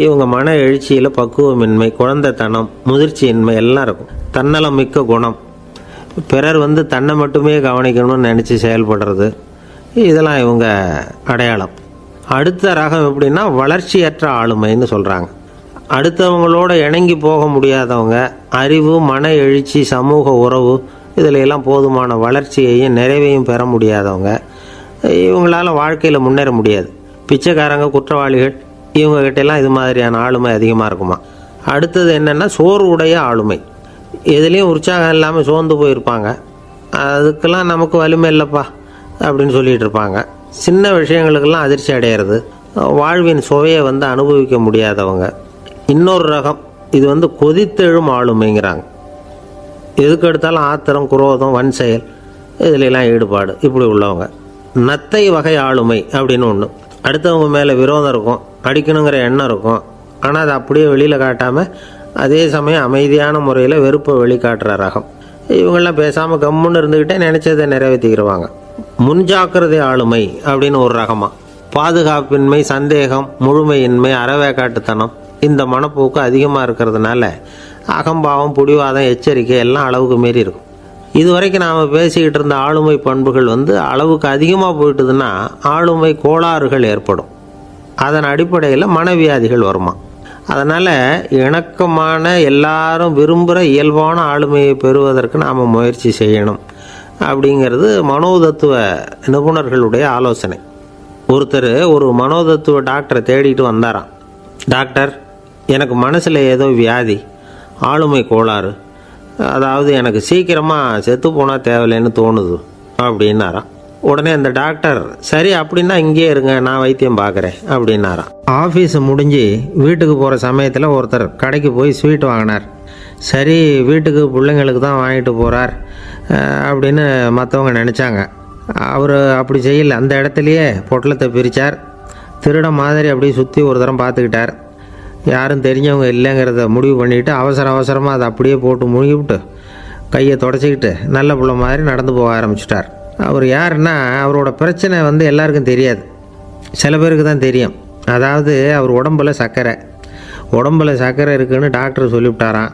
இவங்க மன எழுச்சியில் பக்குவமின்மை, குழந்தைத்தனம், முதிர்ச்சியின்மை எல்லாம் இருக்கும். தன்னலம் மிக்க குணம். பிறர் தன்னை மட்டுமே கவனிக்கணும்னு நினச்சி செயல்படுறது, இதெல்லாம் இவங்க அடையாளம். அடுத்த ரகம் எப்படின்னா வளர்ச்சியற்ற ஆளுமைன்னு சொல்கிறாங்க. அடுத்தவங்களோட இணங்கி போக முடியாதவங்க. அறிவு, மன எழுச்சி, சமூக உறவு இதில் எல்லாம் போதுமான வளர்ச்சியையும் நிறைவையும் பெற முடியாதவங்க. இவங்களால் வாழ்க்கையில் முன்னேற முடியாது. பிச்சைக்காரங்க, குற்றவாளிகள், இவங்ககிட்டெல்லாம் இது மாதிரியான ஆளுமை அதிகமாக இருக்குமா. அடுத்தது என்னென்னா சோர்வுடைய ஆளுமை. எதுலேயும் உற்சாகம் இல்லாமல் சோர்ந்து போயிருப்பாங்க. அதுக்கெல்லாம் நமக்கு வலிமை இல்லைப்பா அப்படின்னு சொல்லிகிட்டு இருப்பாங்க. சின்ன விஷயங்களுக்கெல்லாம் அதிர்ச்சி அடையிறது. வாழ்வின் சுவையை அனுபவிக்க முடியாதவங்க. இன்னொரு ரகம் இது கொதித்தெழும் ஆளுமைங்கிறாங்க. எதுக்கு எடுத்தாலும் ஆத்திரம், குரோதம், வன் செயல் இதிலெல்லாம் ஈடுபாடு, இப்படி உள்ளவங்க. நத்தை வகை ஆளுமை அப்படின்னு ஒன்று. அடுத்தவங்க மேலே விரோதம் இருக்கும், அடிக்கணுங்கிற எண்ணம் இருக்கும். ஆனால் அதை அப்படியே வெளியில் காட்டாமல் அதே சமயம் அமைதியான முறையில் வெறுப்பை வெளிக்காட்டுற ரகம். இவங்கெல்லாம் பேசாமல் கம்முன்னு இருந்துக்கிட்டே நினச்சதை நிறைவேற்றிக்கிடுவாங்க. முன்ஜாக்கிரதை ஆளுமை அப்படின்னு ஒரு ரகமாக. பாதுகாப்பின்மை, சந்தேகம், முழுமையின்மை, அறவேக்காட்டுத்தனம் இந்த மனப்போக்கு அதிகமாக இருக்கிறதுனால அகம்பாவம், புடிவாதம், எச்சரிக்கை எல்லாம் அளவுக்கு மீறி இருக்கும். இதுவரைக்கும் நாம் பேசிக்கிட்டு இருந்த ஆளுமை பண்புகள் அளவுக்கு அதிகமாக போயிட்டுதுன்னா ஆளுமை கோளாறுகள் ஏற்படும். அதன் அடிப்படையில் மனவியாதிகள் வருமா. அதனால் இணக்கமான, எல்லாரும் விரும்புகிற இயல்பான ஆளுமையை பெறுவதற்கு நாம் முயற்சி செய்யணும் அப்படிங்கிறது மனோதத்துவ நிபுணர்களுடைய ஆலோசனை. ஒருத்தர் ஒரு மனோதத்துவ டாக்டரை தேடிட்டு வந்தாராம். டாக்டர், எனக்கு மனசில் ஏதோ வியாதி, ஆளுமை கோளாறு, அதாவது எனக்கு சீக்கிரமாக செத்து போனால் தேவையில்லைன்னு தோணுது அப்படின்னாராம். உடனே அந்த டாக்டர், சரி அப்படின்னா இங்கேயே இருங்க, நான் வைத்தியம் பார்க்குறேன் அப்படின்னாராம். ஆஃபீஸ் முடிஞ்சு வீட்டுக்கு போகிற சமயத்தில் ஒருத்தர் கடைக்கு போய் ஸ்வீட் வாங்கினார். சரி, வீட்டுக்கு பிள்ளைங்களுக்கு தான் வாங்கிட்டு போகிறார் அப்படின்னு மற்றவங்க நினச்சாங்க. அவர் அப்படி செய்யலை. அந்த இடத்துலையே பொட்டலத்தை பிரித்தார். திருட மாதிரி அப்படியே சுற்றி ஒரு தரம் பார்த்துக்கிட்டார். யாரும் தெரிஞ்சவங்க இல்லைங்கிறத முடிவு பண்ணிவிட்டு அவசரமாக அதை அப்படியே போட்டு முழுகிவிட்டு கையை தொடச்சிக்கிட்டு நல்ல பிள்ளை மாதிரி நடந்து போக ஆரம்பிச்சிட்டார். அவர் யாருன்னா, அவரோட பிரச்சனை எல்லாருக்கும் தெரியாது, சில பேருக்கு தான் தெரியும். அதாவது அவர் உடம்பில் சர்க்கரை இருக்குதுன்னு டாக்டர் சொல்லிவிட்டாராம்.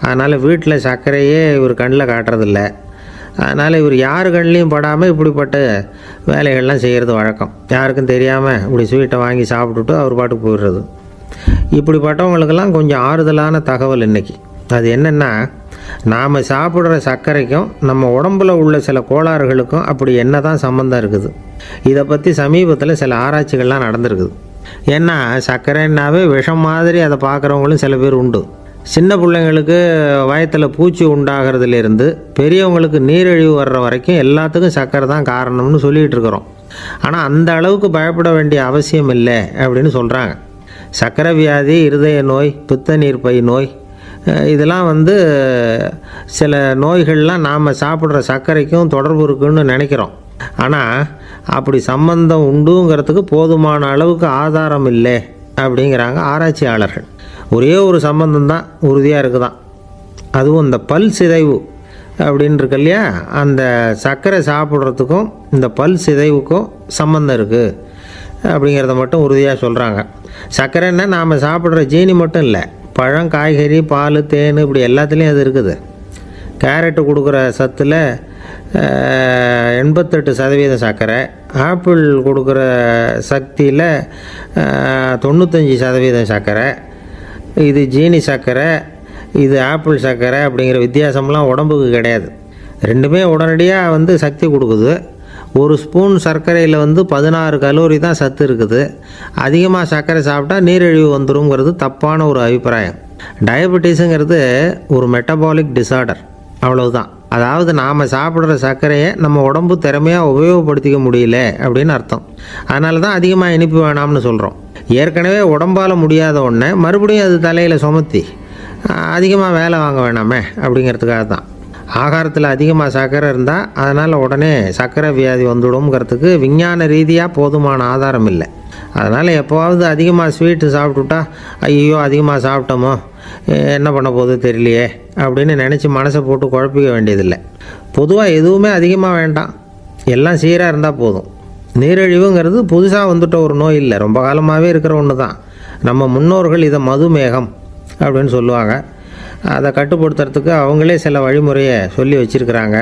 அதனால் வீட்டில் சர்க்கரையே இவர் கண்ணில் காட்டுறதில்ல. அதனால் இவர் யார் கண்ணிலையும் படாமல் இப்படிப்பட்ட வேலைகள்லாம் செய்கிறது வழக்கம். யாருக்கும் தெரியாமல் இப்படி ஸ்வீட்டை வாங்கி சாப்பிட்டுட்டு அவர் பாட்டுக்கு போயிடுறது. இப்படிப்பட்டவங்களுக்கெல்லாம் கொஞ்சம் ஆறுதலான தகவல் இன்றைக்கி. அது என்னென்னா, நாம் சாப்பிட்ற சர்க்கரைக்கும் நம்ம உடம்பில் உள்ள சில கோளாறுகளுக்கும் அப்படி என்ன தான் சம்மந்தம் இருக்குது. இதை பற்றி சமீபத்தில் சில ஆராய்ச்சிகள்லாம் நடந்திருக்குது. ஏன்னா சர்க்கரைன்னாவே விஷம் மாதிரி அதை பார்க்குறவங்களும் சில பேர் உண்டு. சின்ன பிள்ளைங்களுக்கு வயத்தில் பூச்சி உண்டாகிறதுலேருந்து பெரியவங்களுக்கு நீரிழிவு வர்ற வரைக்கும் எல்லாத்துக்கும் சர்க்கரை தான் காரணம்னு சொல்லிகிட்டு இருக்கிறோம். ஆனால் அந்த அளவுக்கு பயப்பட வேண்டிய அவசியம் இல்லை அப்படின்னு சொல்கிறாங்க. சர்க்கரை வியாதி, இருதய நோய், பித்த நீர்ப்பை நோய், இதெல்லாம் சில நோய்கள்லாம் நாம் சாப்பிட்ற சர்க்கரைக்கும் தொடர்பு இருக்குன்னு நினைக்கிறோம். ஆனால் அப்படி சம்பந்தம் உண்டுங்கிறதுக்கு போதுமான அளவுக்கு ஆதாரம் இல்லை அப்படிங்கிறாங்க ஆராய்ச்சியாளர்கள். ஒரே ஒரு சம்பந்தம் தான் உறுதியாக இருக்குதான். அதுவும் இந்த பல் சிதைவு அப்படின்னு இருக்கு இல்லையா, அந்த சர்க்கரை சாப்பிட்றதுக்கும் இந்த பல் சிதைவுக்கும் சம்பந்தம் இருக்குது அப்படிங்கிறத மட்டும் உறுதியாக சொல்கிறாங்க. சர்க்கரைன்னா நாம் சாப்பிட்ற ஜீனி மட்டும் இல்லை, பழம், காய்கறி, பால், தேன், இப்படி எல்லாத்துலேயும் அது இருக்குது. கேரட்டு கொடுக்குற சத்தில் 88% சர்க்கரை, ஆப்பிள் கொடுக்குற சக்தியில் 95% சர்க்கரை. இது ஜீனி சர்க்கரை, இது ஆப்பிள் சர்க்கரை அப்படிங்கிற வித்தியாசம்லாம் உடம்புக்கு கிடையாது. ரெண்டுமே உடனடியாக சக்தி கொடுக்குது. ஒரு ஸ்பூன் சர்க்கரையில் 16 கலோரி தான் சத்து இருக்குது. அதிகமாக சர்க்கரை சாப்பிட்டா நீரிழிவு வந்துருங்கிறது தப்பான ஒரு அபிப்பிராயம். டயபெட்டிஸுங்கிறது ஒரு மெட்டபாலிக் டிசார்டர், அவ்வளவுதான். அதாவது நாம் சாப்பிட்ற சர்க்கரையை நம்ம உடம்பு திறமையாக உபயோகப்படுத்திக்க முடியல அப்படின்னு அர்த்தம். அதனால தான் அதிகமாக இனிப்பு வேணாம்னு சொல்கிறோம். ஏற்கனவே உடம்பால் முடியாத ஒன்றை மறுபடியும் அது தலையில் சுமத்தி அதிகமாக வேலை வாங்க வேணாமே அப்படிங்கிறதுக்காக தான். ஆகாரத்தில் அதிகமாக சர்க்கரை இருந்தால் அதனால் உடனே சர்க்கரை வியாதி வந்துடும்ங்கிறதுக்கு விஞ்ஞான ரீதியாக போதுமான ஆதாரம் இல்லை. அதனால் எப்போவாவது அதிகமாக ஸ்வீட்டு சாப்பிட்டுட்டா, ஐயோ அதிகமாக சாப்பிட்டோமோ, என்ன பண்ண போகுது தெரியலையே அப்படின்னு நினச்சி மனசை போட்டு குழப்பிக்க வேண்டியதில்லை. பொதுவாக எதுவுமே அதிகமாக வேண்டாம், எல்லாம் சீராக இருந்தால் போதும். நீரிழிவுங்கிறது புதுசாக வந்துட்ட ஒரு நோய் இல்லை, ரொம்ப காலமாகவே இருக்கிற ஒன்று தான். நம்ம முன்னோர்கள் இதை மதுமேகம் அப்படின்னு சொல்லுவாங்க. அதை கட்டுப்படுத்துறதுக்கு அவங்களே சில வழிமுறையை சொல்லி வச்சுருக்கிறாங்க.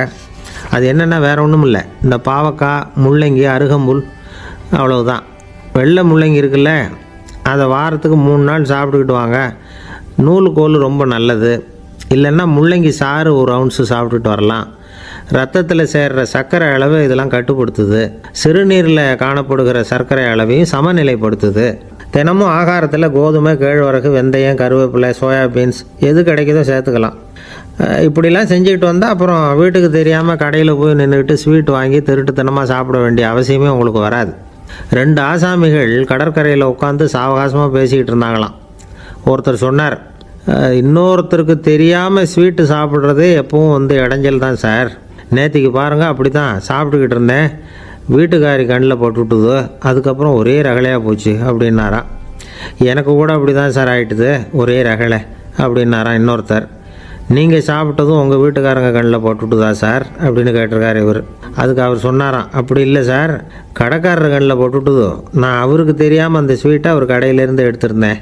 அது என்னென்னா வேறு ஒன்றும் இல்லை, இந்த பாவக்காய், முள்ளங்கி, அருகம்புல், அவ்வளவுதான். வெள்ளை முள்ளங்கி இருக்குல்ல, அதை வாரத்துக்கு 3 நாள் சாப்பிட்டுக்கிட்டு வாங்க. நூலுக்கோல் ரொம்ப நல்லது. இல்லைன்னா முள்ளங்கி சாறு 1 ounce சாப்பிட்டுட்டு வரலாம். ரத்தத்தில் சேர்கிற சர்க்கரை அளவு இதெல்லாம் கட்டுப்படுத்துது. சிறுநீரில் காணப்படுகிற சர்க்கரை அளவையும் சமநிலைப்படுத்துது. தினமும் ஆகாரத்தில் கோதுமை, கேழ்வரகு, வெந்தயம், கருவேப்பிலை, சோயாபீன்ஸ் எது கிடைக்குதோ சேர்த்துக்கலாம். இப்படிலாம் செஞ்சுக்கிட்டு வந்தால் அப்புறம் வீட்டுக்கு தெரியாமல் கடையில் போய் நின்றுக்கிட்டு ஸ்வீட் வாங்கி திருட்டுத்தனமாக சாப்பிட வேண்டிய அவசியமே உங்களுக்கு வராது. 2 ஆசாமிகள் கடற்கரையில் உட்காந்து சாவகாசமாக பேசிக்கிட்டு இருந்தாங்களாம். ஒருத்தர் சொன்னார், இன்னொருத்தருக்கு தெரியாமல் ஸ்வீட்டு சாப்பிட்றதே எப்பவும் இடைஞ்சல் தான் சார். நேற்றுக்கு பாருங்கள், அப்படி தான் சாப்பிட்டுக்கிட்டு இருந்தேன், வீட்டுக்காரி கண்ணில் போட்டுவிட்டுது, அதுக்கப்புறம் ஒரே ரகலையாக போச்சு அப்படின்னாராம். எனக்கு கூட அப்படி தான் சார் ஆகிட்டுது, ஒரே ரகலை அப்படின்னாராம் இன்னொருத்தர். நீங்கள் சாப்பிட்டதும் உங்கள் வீட்டுக்காரங்க கண்ணில் போட்டுவிட்டுதா சார் அப்படின்னு கேட்டிருக்காரு இவர். அதுக்கு அவர் சொன்னாராம், அப்படி இல்லை சார், கடைக்காரர் கண்ணில் போட்டுவிட்டுதோ, நான் அவருக்கு தெரியாமல் அந்த ஸ்வீட்டை அவர் கடையிலேருந்து எடுத்திருந்தேன்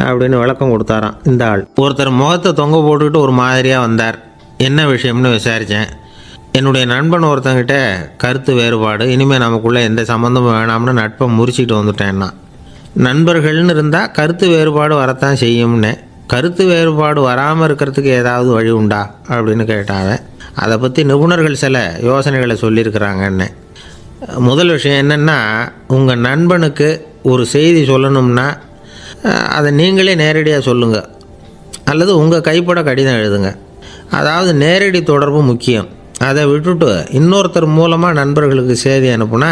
அப்படின்னு விளக்கம் கொடுத்தாராம் இந்த ஆள். ஒருத்தர் முகத்தை தொங்க போட்டுக்கிட்டு ஒரு மாதிரியாக வந்தார். என்ன விஷயம்னு விசாரித்தேன். என்னுடைய நண்பன் ஒருத்தங்கிட்ட கருத்து வேறுபாடு, இனிமேல் நமக்குள்ளே எந்த சம்மந்தமும் வேணாம்னு நட்பை முறிச்சிட்டு வந்துட்டேன்னா. நண்பர்கள்னு இருந்தால் கருத்து வேறுபாடு வரத்தான் செய்யும்னு. கருத்து வேறுபாடு வராமல் இருக்கிறதுக்கு ஏதாவது வழி உண்டா அப்படின்னு கேட்டாங்க. அதை பற்றி நிபுணர்கள் சில யோசனைகளை சொல்லியிருக்கிறாங்கன்னு. முதல் விஷயம் என்னென்னா, உங்கள் நண்பனுக்கு ஒரு செய்தி சொல்லணும்னா அதை நீங்களே நேரடியாக சொல்லுங்கள், அல்லது உங்கள் கைப்பட கடிதம் எழுதுங்க. அதாவது நேரடி தொடர்பு முக்கியம். அதை விட்டுட்டு இன்னொருத்தர் மூலமாக நண்பர்களுக்கு செய்தி அனுப்புனா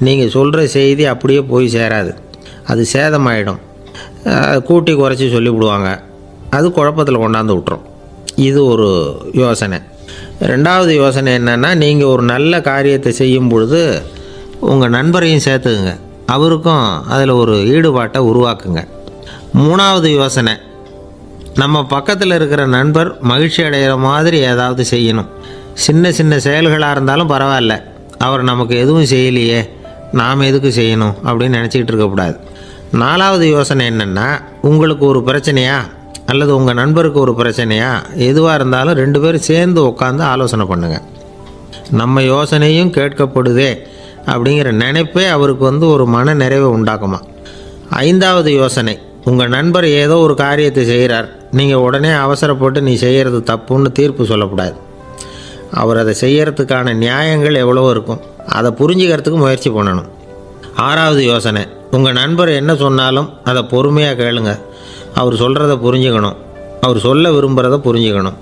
நீங்கள் சொல்கிற செய்தி அப்படியே போய் சேராது, அது சேதமாயிடும். கூட்டி குறைச்சி சொல்லிவிடுவாங்க, அது குழப்பத்தில் கொண்டாந்து விட்டுரும். இது ஒரு யோசனை. ரெண்டாவது யோசனை என்னென்னா, நீங்கள் ஒரு நல்ல காரியத்தை செய்யும் பொழுது உங்கள் நண்பரையும் சேர்த்துக்குங்க, அவருக்கும் அதில் ஒரு ஈடுபாட்டை உருவாக்குங்க. மூணாவது யோசனை, நம்ம பக்கத்தில் இருக்கிற நண்பர் மகிழ்ச்சி அடைகிற மாதிரி ஏதாவது செய்யணும். சின்ன சின்ன செயல்களாக இருந்தாலும் பரவாயில்ல, அவர் நமக்கு எதுவும் செய்யலையே, நாம் எதுக்கு செய்யணும் அப்படின்னு நினச்சிக்கிட்டு இருக்கக்கூடாது. நாலாவது யோசனை என்னென்னா, உங்களுக்கு ஒரு பிரச்சனையா அல்லது உங்கள் நண்பருக்கு ஒரு பிரச்சனையா, எதுவாக இருந்தாலும் 2 பேரும் சேர்ந்து உட்காந்து ஆலோசனை பண்ணுங்கள். நம்ம யோசனையும் கேட்கப்படுதே அப்படிங்கிற நினைப்பே அவருக்கு ஒரு மன நிறைவை உண்டாக்குமா. 5வது யோசனை, உங்கள் நண்பர் ஏதோ ஒரு காரியத்தை செய்கிறார், நீங்கள் உடனே அவசரப்பட்டு நீ செய்கிறது தப்புன்னு தீர்ப்பு சொல்லக்கூடாது. அவர் அதை செய்யறதுக்கான நியாயங்கள் எவ்வளோ இருக்கும், அதை புரிஞ்சுக்கிறதுக்கு முயற்சி பண்ணணும். 6வது யோசனை, உங்கள் நண்பர் என்ன சொன்னாலும் அதை பொறுமையாக கேளுங்க. அவர் சொல்கிறத புரிஞ்சுக்கணும், அவர் சொல்ல விரும்புகிறத புரிஞ்சுக்கணும்,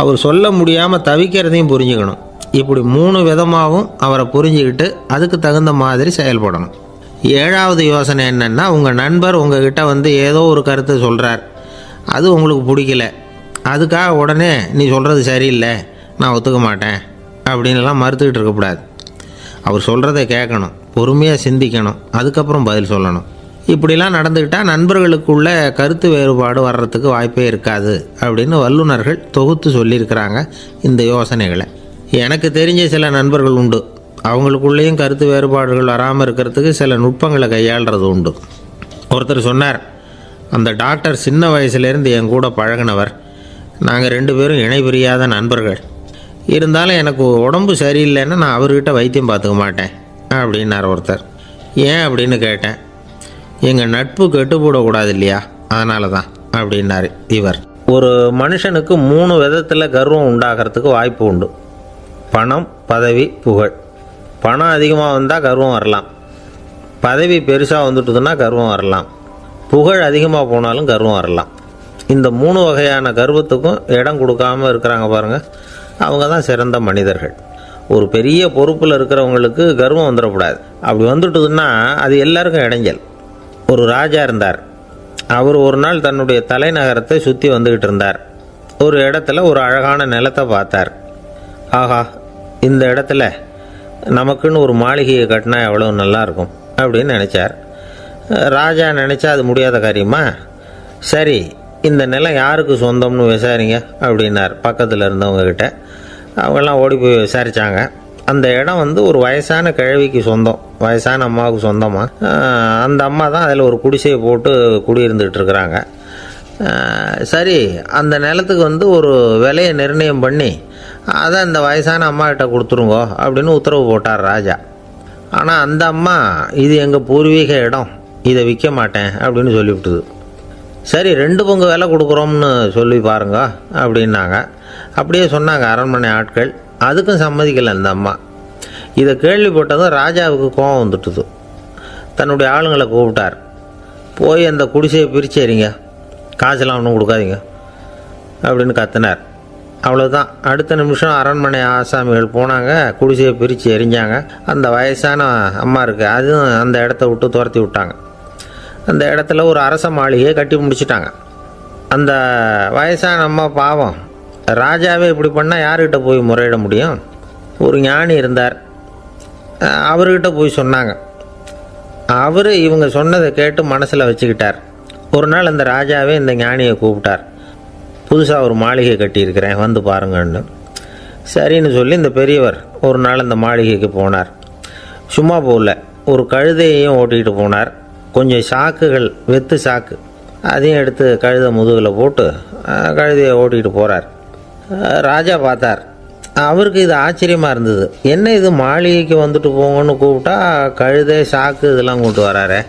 அவர் சொல்ல முடியாமல் தவிக்கிறதையும் புரிஞ்சுக்கணும். இப்படி 3 விதமாகவும் அவரை புரிஞ்சுக்கிட்டு அதுக்கு தகுந்த மாதிரி செயல்படணும். 7வது யோசனை என்னென்னா, உங்கள் நண்பர் உங்ககிட்ட ஏதோ ஒரு கருத்தை சொல்கிறார், அது உங்களுக்கு பிடிக்கல, அதுக்காக உடனே நீ சொல்கிறது சரியில்லை, நான் ஒத்துக்க மாட்டேன் அப்படின்லாம் மறுத்துக்கிட்டு இருக்கக்கூடாது. அவர் சொல்கிறத கேட்கணும், பொறுமையாக சிந்திக்கணும், அதுக்கப்புறம் பதில் சொல்லணும். இப்படிலாம் நடந்துக்கிட்டால் நண்பர்களுக்குள்ள கருத்து வேறுபாடு வர்றதுக்கு வாய்ப்பே இருக்காது அப்படின்னு வல்லுநர்கள் தொகுத்து சொல்லியிருக்கிறாங்க இந்த யோசனைகளை. எனக்கு தெரிஞ்ச சில நண்பர்கள் உண்டு, அவங்களுக்குள்ளேயும் கருத்து வேறுபாடுகள் வராமல் இருக்கிறதுக்கு சில நுட்பங்களை கையாளுறது உண்டு. ஒருத்தர் சொன்னார், அந்த டாக்டர் சின்ன வயசுலேருந்து என் கூட பழகினவர், நாங்கள் 2 பேரும் இணை பிரியாத நண்பர்கள், இருந்தாலும் எனக்கு உடம்பு சரியில்லைன்னா நான் அவர்கிட்ட வைத்தியம் பார்த்துக்க மாட்டேன் அப்படின்னார் ஒருத்தர். ஏன் அப்படின்னு கேட்டேன். எங்கள் நட்பு கெட்டுப்போடக்கூடாது இல்லையா, அதனால தான் அப்படின்னார் இவர். ஒரு மனுஷனுக்கு 3 விதத்தில் கர்வம் உண்டாகிறதுக்கு வாய்ப்பு உண்டு. பணம், பதவி, புகழ். பணம் அதிகமாக வந்தால் கர்வம் வரலாம், பதவி பெருசாக வந்துட்டுதுன்னா கர்வம் வரலாம், புகழ் அதிகமாக போனாலும் கர்வம் வரலாம். இந்த 3 வகையான கர்வத்துக்கும் இடம் கொடுக்காமல் இருக்கிறாங்க பாருங்கள், அவங்க தான் சிறந்த மனிதர்கள். ஒரு பெரிய பொறுப்பில் இருக்கிறவங்களுக்கு கர்வம் வந்துடக்கூடாது. அப்படி வந்துட்டுதுன்னா அது எல்லாருக்கும் இடைஞ்சல். ஒரு ராஜா இருந்தார். அவர் ஒரு நாள் தன்னுடைய தலைநகரத்தை சுற்றி வந்துக்கிட்டு இருந்தார். ஒரு இடத்துல ஒரு அழகான நிலத்தை பார்த்தார். ஆஹா, இந்த இடத்துல நமக்குன்னு ஒரு மாளிகையை கட்டினா எவ்வளோ நல்லாயிருக்கும் அப்படின்னு நினச்சார். ராஜா நினச்சா அது முடியாத காரியமா? சரி, இந்த நிலம் யாருக்கு சொந்தம்னு விசாரிங்க அப்படின்னார் பக்கத்தில் இருந்தவங்கக்கிட்ட. அவங்கெல்லாம் ஓடி போய் விசாரித்தாங்க. அந்த இடம் ஒரு வயசான கிழவிக்கு சொந்தம், வயசான அம்மாவுக்கு சொந்தமாக. அந்த அம்மா தான் அதில் ஒரு குடிசையை போட்டு குடியிருந்துகிட்டு இருக்கிறாங்க. சரி, அந்த நிலத்துக்கு ஒரு விலையை நிர்ணயம் பண்ணி அதை அந்த வயசான அம்மாக்கிட்ட கொடுத்துருங்கோ அப்படின்னு உத்தரவு போட்டார் ராஜா. ஆனால் அந்த அம்மா, இது எங்கள் பூர்வீக இடம், இதை விற்க மாட்டேன் அப்படின்னு சொல்லிவிட்டுது. சரி, 2 பங்கு விலை கொடுக்குறோம்னு சொல்லி பாருங்க அப்படின்னாங்க. அப்படியே சொன்னாங்க அரண்மனை ஆட்கள். அதுக்கும் சம்மதிக்கலை அந்த அம்மா. இதை கேள்விப்பட்டதும் ராஜாவுக்கு கோபம் வந்துட்டுது. தன்னுடைய ஆளுங்களை கூப்பிட்டார். போய் அந்த குடிசையை பிரித்து எறிங்க, காசெல்லாம் ஒன்றும் கொடுக்காதீங்க அப்படின்னு கத்தினார். அவ்வளோதான். அடுத்த நிமிஷம் அரண்மனை ஆசாமிகள் போனாங்க, குடிசையை பிரித்து எறிஞ்சாங்க. அந்த வயசான அம்மா இருக்குது, அதுவும் அந்த இடத்த விட்டு துரத்தி விட்டாங்க. அந்த இடத்துல ஒரு அரச மாளிகையை கட்டி முடிச்சிட்டாங்க. அந்த வயசான அம்மா பாவம், ராஜாவே இப்படி பண்ணால் யார்கிட்ட போய் முறையிட முடியும்? ஒரு ஞானி இருந்தார், அவர்கிட்ட போய் சொன்னாங்க. அவர் இவங்க சொன்னதை கேட்டு மனசில் வச்சுக்கிட்டார். ஒரு நாள் அந்த ராஜாவே இந்த ஞானியை கூப்பிட்டார். புதுசாக ஒரு மாளிகை கட்டியிருக்கிறேன், வந்து பாருங்கன்னு. சரின்னு சொல்லி இந்த பெரியவர் ஒரு நாள் அந்த மாளிகைக்கு போனார். சும்மா போகல, ஒரு கழுதையையும் ஓட்டிகிட்டு போனார். கொஞ்சம் சாக்குகள், வெத்து சாக்கு, அதையும் எடுத்து கழுதை முதுகில் போட்டு கழுதையை ஓட்டிகிட்டு போகிறார். ராஜா பார்த்தார். அவருக்கு இது ஆச்சரியமாக இருந்தது. என்ன இது, மாளிகைக்கு வந்துட்டு போங்கன்னு கூப்பிட்டா கழுதை, சாக்கு இதெல்லாம் கூப்பிட்டு வராரு,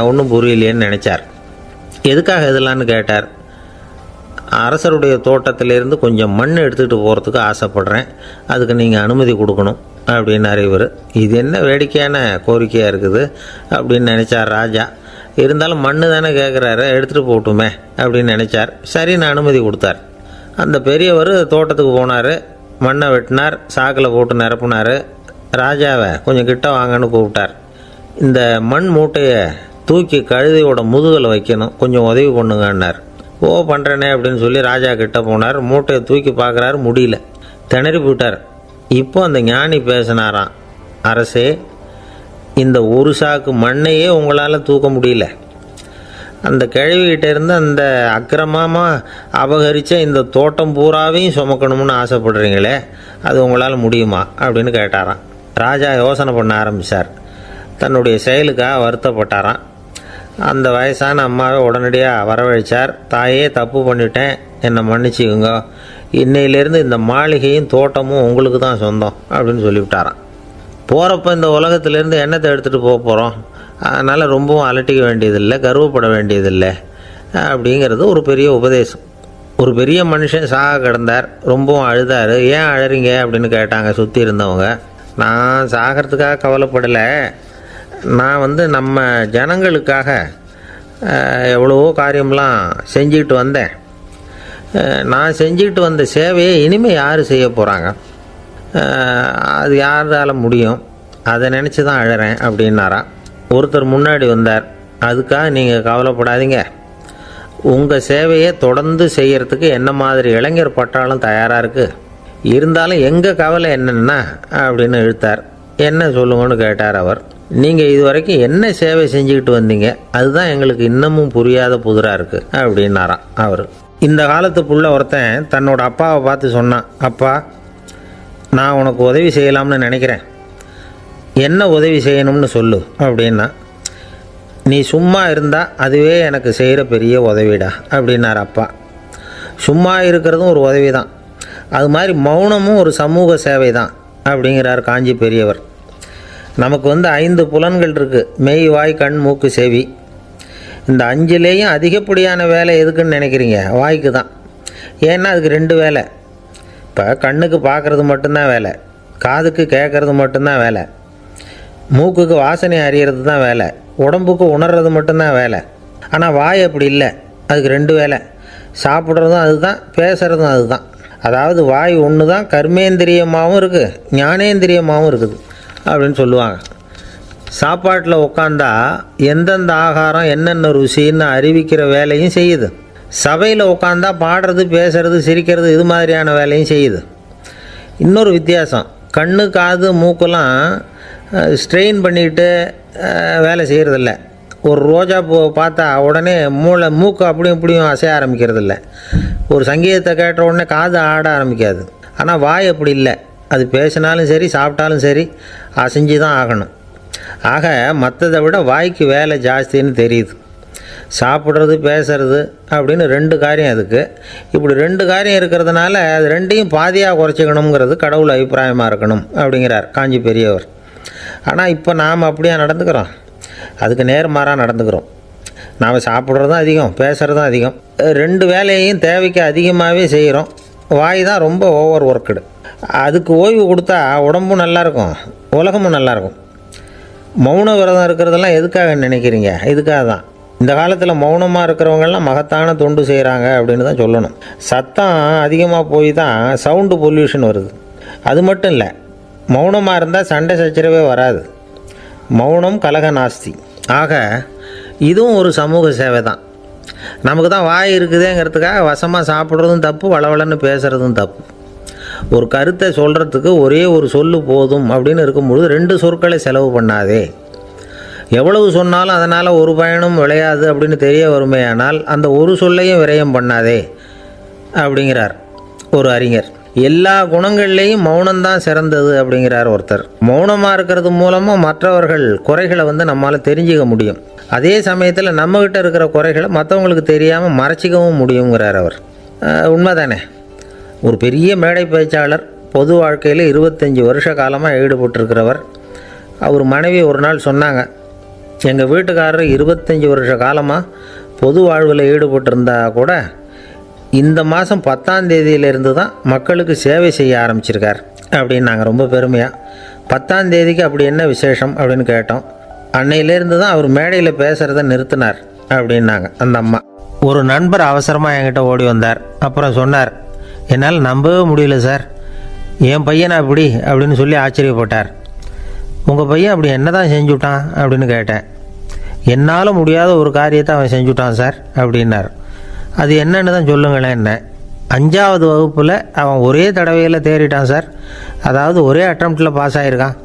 ஒன்றும் புரியலையேன்னு நினச்சார். எதுக்காக இதெல்லாம்னு கேட்டார். அரசருடைய தோட்டத்திலேருந்து கொஞ்சம் மண் எடுத்துகிட்டு போகிறதுக்கு ஆசைப்படுறேன், அதுக்கு நீங்கள் அனுமதி கொடுக்கணும் அப்படின்னாரு இவர். இது என்ன வேடிக்கையான கோரிக்கையாக இருக்குது அப்படின்னு நினச்சார் ராஜா. இருந்தாலும் மண் தானே கேட்குறாரு, எடுத்துகிட்டு போகட்டுமே அப்படின்னு நினச்சார். சரி, நான் அனுமதி கொடுத்தார். அந்த பெரியவர் தோட்டத்துக்கு போனார். மண்ணை வெட்டினார், சாக்கில் போட்டு நிரப்புனார். ராஜாவை கொஞ்சம் கிட்ட வாங்கன்னு கூப்பிட்டார். இந்த மண் மூட்டையை தூக்கி கழுதையோட முதுகில் வைக்கணும், கொஞ்சம் உதவி பண்ணுங்கன்னார். ஓ பண்ணுறேனே அப்படின்னு சொல்லி ராஜா கிட்ட போனார். மூட்டையை தூக்கி பார்க்குறாரு, முடியல, திணறி போயிட்டார். இப்போ அந்த ஞானி பேசினாராம், அரசே, இந்த ஒரு சாக்கு மண்ணையே உங்களால் தூக்க முடியல, அந்த கிழவிகிட்ட இருந்து அந்த அக்கிரமமாக அபகரித்த இந்த தோட்டம் பூராவையும் சுமக்கணும்னு ஆசைப்படுறீங்களே, அது உங்களால் முடியுமா அப்படின்னு கேட்டாராம். ராஜா யோசனை பண்ண ஆரம்பித்தார். தன்னுடைய செயலுக்காக வருத்தப்பட்டாராம். அந்த வயசான அம்மாவை உடனடியாக வரவழைச்சார். தாயே, தப்பு பண்ணிட்டேன், என்னை மன்னிச்சுக்குங்க, இன்னையிலேருந்து இந்த மாளிகையும் தோட்டமும் உங்களுக்கு தான் சொந்தம் அப்படின்னு சொல்லிவிட்டாராம். போகிறப்ப இந்த உலகத்திலேருந்து எண்ணத்தை எடுத்துகிட்டு போக போகிறோம், அதனால் ரொம்பவும் அலட்டிக்க வேண்டியதில்லை, கர்வப்பட வேண்டியதில்லை அப்படிங்கிறது ஒரு பெரிய உபதேசம். ஒரு பெரிய மனுஷன் சாக கிடந்தார், ரொம்பவும் அழுதார். ஏன் அழறீங்க அப்படின்னு கேட்டாங்க சுற்றி இருந்தவங்க. நான் சாகிறதுக்காக கவலைப்படலை, நான் நம்ம ஜனங்களுக்காக எவ்வளவோ காரியம்லாம் செஞ்சுக்கிட்டு வந்தேன். நான் செஞ்சுக்கிட்டு வந்த சேவையை இனிமேல் யார் செய்ய போகிறாங்க, அது யாரால் முடியும், அதை நினச்சி தான் அழறேன் அப்படின்னாராம். ஒருத்தர் முன்னாடி வந்தார். அதுக்காக நீங்கள் கவலைப்படாதீங்க, உங்கள் சேவையை தொடர்ந்து செய்கிறதுக்கு என்ன மாதிரி இளைஞர் பட்டாலும் தயாராக இருக்குது, இருந்தாலும் எங்கள் கவலை என்னென்னா அப்படின்னு இழுத்தார். என்ன சொல்லுங்கன்னு கேட்டார் அவர். நீங்கள் இது வரைக்கும் என்ன சேவை செஞ்சுக்கிட்டு வந்தீங்க, அதுதான் எங்களுக்கு இன்னமும் புரியாத புதிராக இருக்குது அப்படின்னாராம் அவர். இந்த காலத்து புள்ள ஒருத்தன் தன்னோட அப்பாவை பார்த்து சொன்னான், அப்பா, நான் உனக்கு உதவி செய்யலாம்னு நினைக்கிறேன், என்ன உதவி செய்யணும்னு சொல்லு அப்படின்னா. நீ சும்மா இருந்தால் அதுவே எனக்கு செய்கிற பெரிய உதவிடா அப்படின்னார் அப்பா. சும்மா இருக்கிறதும் ஒரு உதவி தான், அது மாதிரி மௌனமும் ஒரு சமூக சேவை தான் அப்படிங்கிறார் காஞ்சி பெரியவர். நமக்கு 5 புலன்கள் இருக்குது, மெய், வாய், கண், மூக்கு, செவி. இந்த 5லேயும் அதிகப்படியான வேலை எதுக்குன்னு நினைக்கிறீங்க? வாய்க்கு தான். ஏன்னா அதுக்கு 2 வேலை. இப்போ கண்ணுக்கு பார்க்குறது மட்டும்தான் வேலை, காதுக்கு கேட்குறது மட்டும்தான் வேலை, மூக்குக்கு வாசனை அறியறது தான் வேலை, உடம்புக்கு உணர்றது மட்டும்தான் வேலை. ஆனால் வாய் அப்படி இல்லை, அதுக்கு 2 வேலை, சாப்பிட்றதும் அதுதான், பேசுகிறதும் அதுதான். அதாவது வாய் ஒன்று தான் கர்மேந்திரியமாகவும் இருக்குது, ஞானேந்திரியமாகவும் இருக்குது அப்படின்னு சொல்லுவாங்க. சாப்பாட்டில் உட்காந்தா எந்தெந்த ஆகாரம் என்னென்ன ருசின்னு அறிவிக்கிற வேலையும் செய்யுது. சபையில் உட்காந்தா பாடுறது, பேசுறது, சிரிக்கிறது, இது மாதிரியான வேலையும் செய்யுது. இன்னொரு வித்தியாசம், கண்ணு, காது, மூக்கெல்லாம் ஸ்ட்ரெயின் பண்ணிக்கிட்டு வேலை செய்கிறதில்ல. ஒரு ரோஜா பூ பார்த்தா உடனே மூக்கு அப்படியும் இப்படியும் அசைய ஆரம்பிக்கிறதில்ல. ஒரு சங்கீதத்தை கேட்ட உடனே காது ஆட ஆரம்பிக்காது. ஆனால் வாய் அப்படி இல்லை, அது பேசினாலும் சரி சாப்பிட்டாலும் சரி அசைஞ்சு தான் ஆகணும். ஆக மற்றதை விட வாய்க்கு வேலை ஜாஸ்தின்னு தெரியுது. சாப்பிட்றது, பேசுறது அப்படின்னு 2 காரியம் அதுக்கு. இப்படி 2 காரியம் இருக்கிறதுனால அது 2ஐயும் பாதியாக குறைச்சிக்கணுங்கிறது கடவுள் அபிப்பிராயமாக இருக்கணும் அப்படிங்கிறார் காஞ்சி பெரியவர். ஆனால் இப்போ நாம் அப்படியே நடந்துக்கிறோம், அதுக்கு நேர்மாறாக நடந்துக்கிறோம். நாம் சாப்பிட்றதும் அதிகம், பேசுகிறதும் அதிகம், 2 வேலையையும் தேவைக்கு அதிகமாகவே செய்கிறோம். வாய் தான் ரொம்ப ஓவர் ஒர்க்குடு. அதுக்கு ஓய்வு கொடுத்தா உடம்பும் நல்லாயிருக்கும், உலகமும் நல்லாயிருக்கும். மௌன விரதம் இருக்கிறதெல்லாம் எதுக்காக நினைக்கிறீங்க? இதுக்காக தான். இந்த காலத்தில் மௌனமாக இருக்கிறவங்கெல்லாம் மகத்தான தொண்டு செய்கிறாங்க அப்படின்னு தான் சொல்லணும். சத்தம் அதிகமாக போய் தான் சவுண்டு பொல்யூஷன் வருது. அது மட்டும் இல்லை, மௌனமாக இருந்தால் சண்டை சச்சரவே வராது. மௌனம் கலக நாஸ்தி. ஆக இதுவும் ஒரு சமூக சேவை தான். நமக்கு தான் வாய் இருக்குதேங்கிறதுக்காக வசமாக சாப்பிட்றதும் தப்பு, வளவளன்னு பேசுகிறதும் தப்பு. ஒரு கருத்தை சொல்கிறதுக்கு ஒரே ஒரு சொல்லு போதும் அப்படின்னு இருக்கும்பொழுது 2 சொற்களை செலவு பண்ணாதே. எவ்வளவு சொன்னாலும் அதனால் ஒரு பயனும் விளையாது அப்படின்னு தெரிய வருமேயானால் அந்த ஒரு சொல்லையும் விரயம் பண்ணாதே அப்படிங்கிறார் ஒரு அறிஞர். எல்லா குணங்கள்லேயும் மௌனம்தான் சிறந்தது அப்படிங்கிறார் ஒருத்தர். மௌனமாக இருக்கிறது மூலமாக மற்றவர்கள் குறைகளை நம்மளால் தெரிஞ்சிக்க முடியும். அதே சமயத்தில் நம்மக்கிட்ட இருக்கிற குறைகளை மற்றவங்களுக்கு தெரியாமல் மறைச்சிக்கவும் முடியுங்கிறார் அவர். உண்மைதானே? ஒரு பெரிய மேடை பேச்சாளர், பொது வாழ்க்கையில் 25 வருஷ காலமாக ஈடுபட்டிருக்கிறவர். அவர் மனைவி ஒரு நாள் சொன்னாங்க, எங்கள் வீட்டுக்காரர் 25 வருஷ காலமாக பொது வாழ்வில் ஈடுபட்டிருந்தா கூட இந்த மாதம் 10ஆம் தேதியிலிருந்து தான் மக்களுக்கு சேவை செய்ய ஆரம்பிச்சிருக்கார் அப்படின்னாங்க ரொம்ப பெருமையாக. 10ஆம் தேதிக்கு அப்படி என்ன விசேஷம் அப்படின்னு கேட்டோம். அன்னையிலேருந்து தான் அவர் மேடையில் பேசுகிறத நிறுத்தினார் அப்படின்னாங்க அந்த அம்மா. ஒரு நண்பர் அவசரமாக என்கிட்ட ஓடி வந்தார். அப்புறம் சொன்னார், என்னால் நம்பவே முடியல சார், என் பையனை அப்படி அப்படின்னு சொல்லி ஆச்சரியப்பட்டார். உங்கள் பையன் அப்படி என்ன தான் செஞ்சுட்டான் அப்படின்னு கேட்டேன். என்னால் முடியாத ஒரு காரியத்தை அவன் செஞ்சுட்டான் சார் அப்படின்னார். அது என்னன்னு தான் சொல்லுங்களேன். என்ன 5வது வகுப்பில் அவன் ஒரே தடவையில் தேறிட்டான் சார், அதாவது ஒரே அட்டம்ப்டில் பாஸ் ஆகிருக்கான்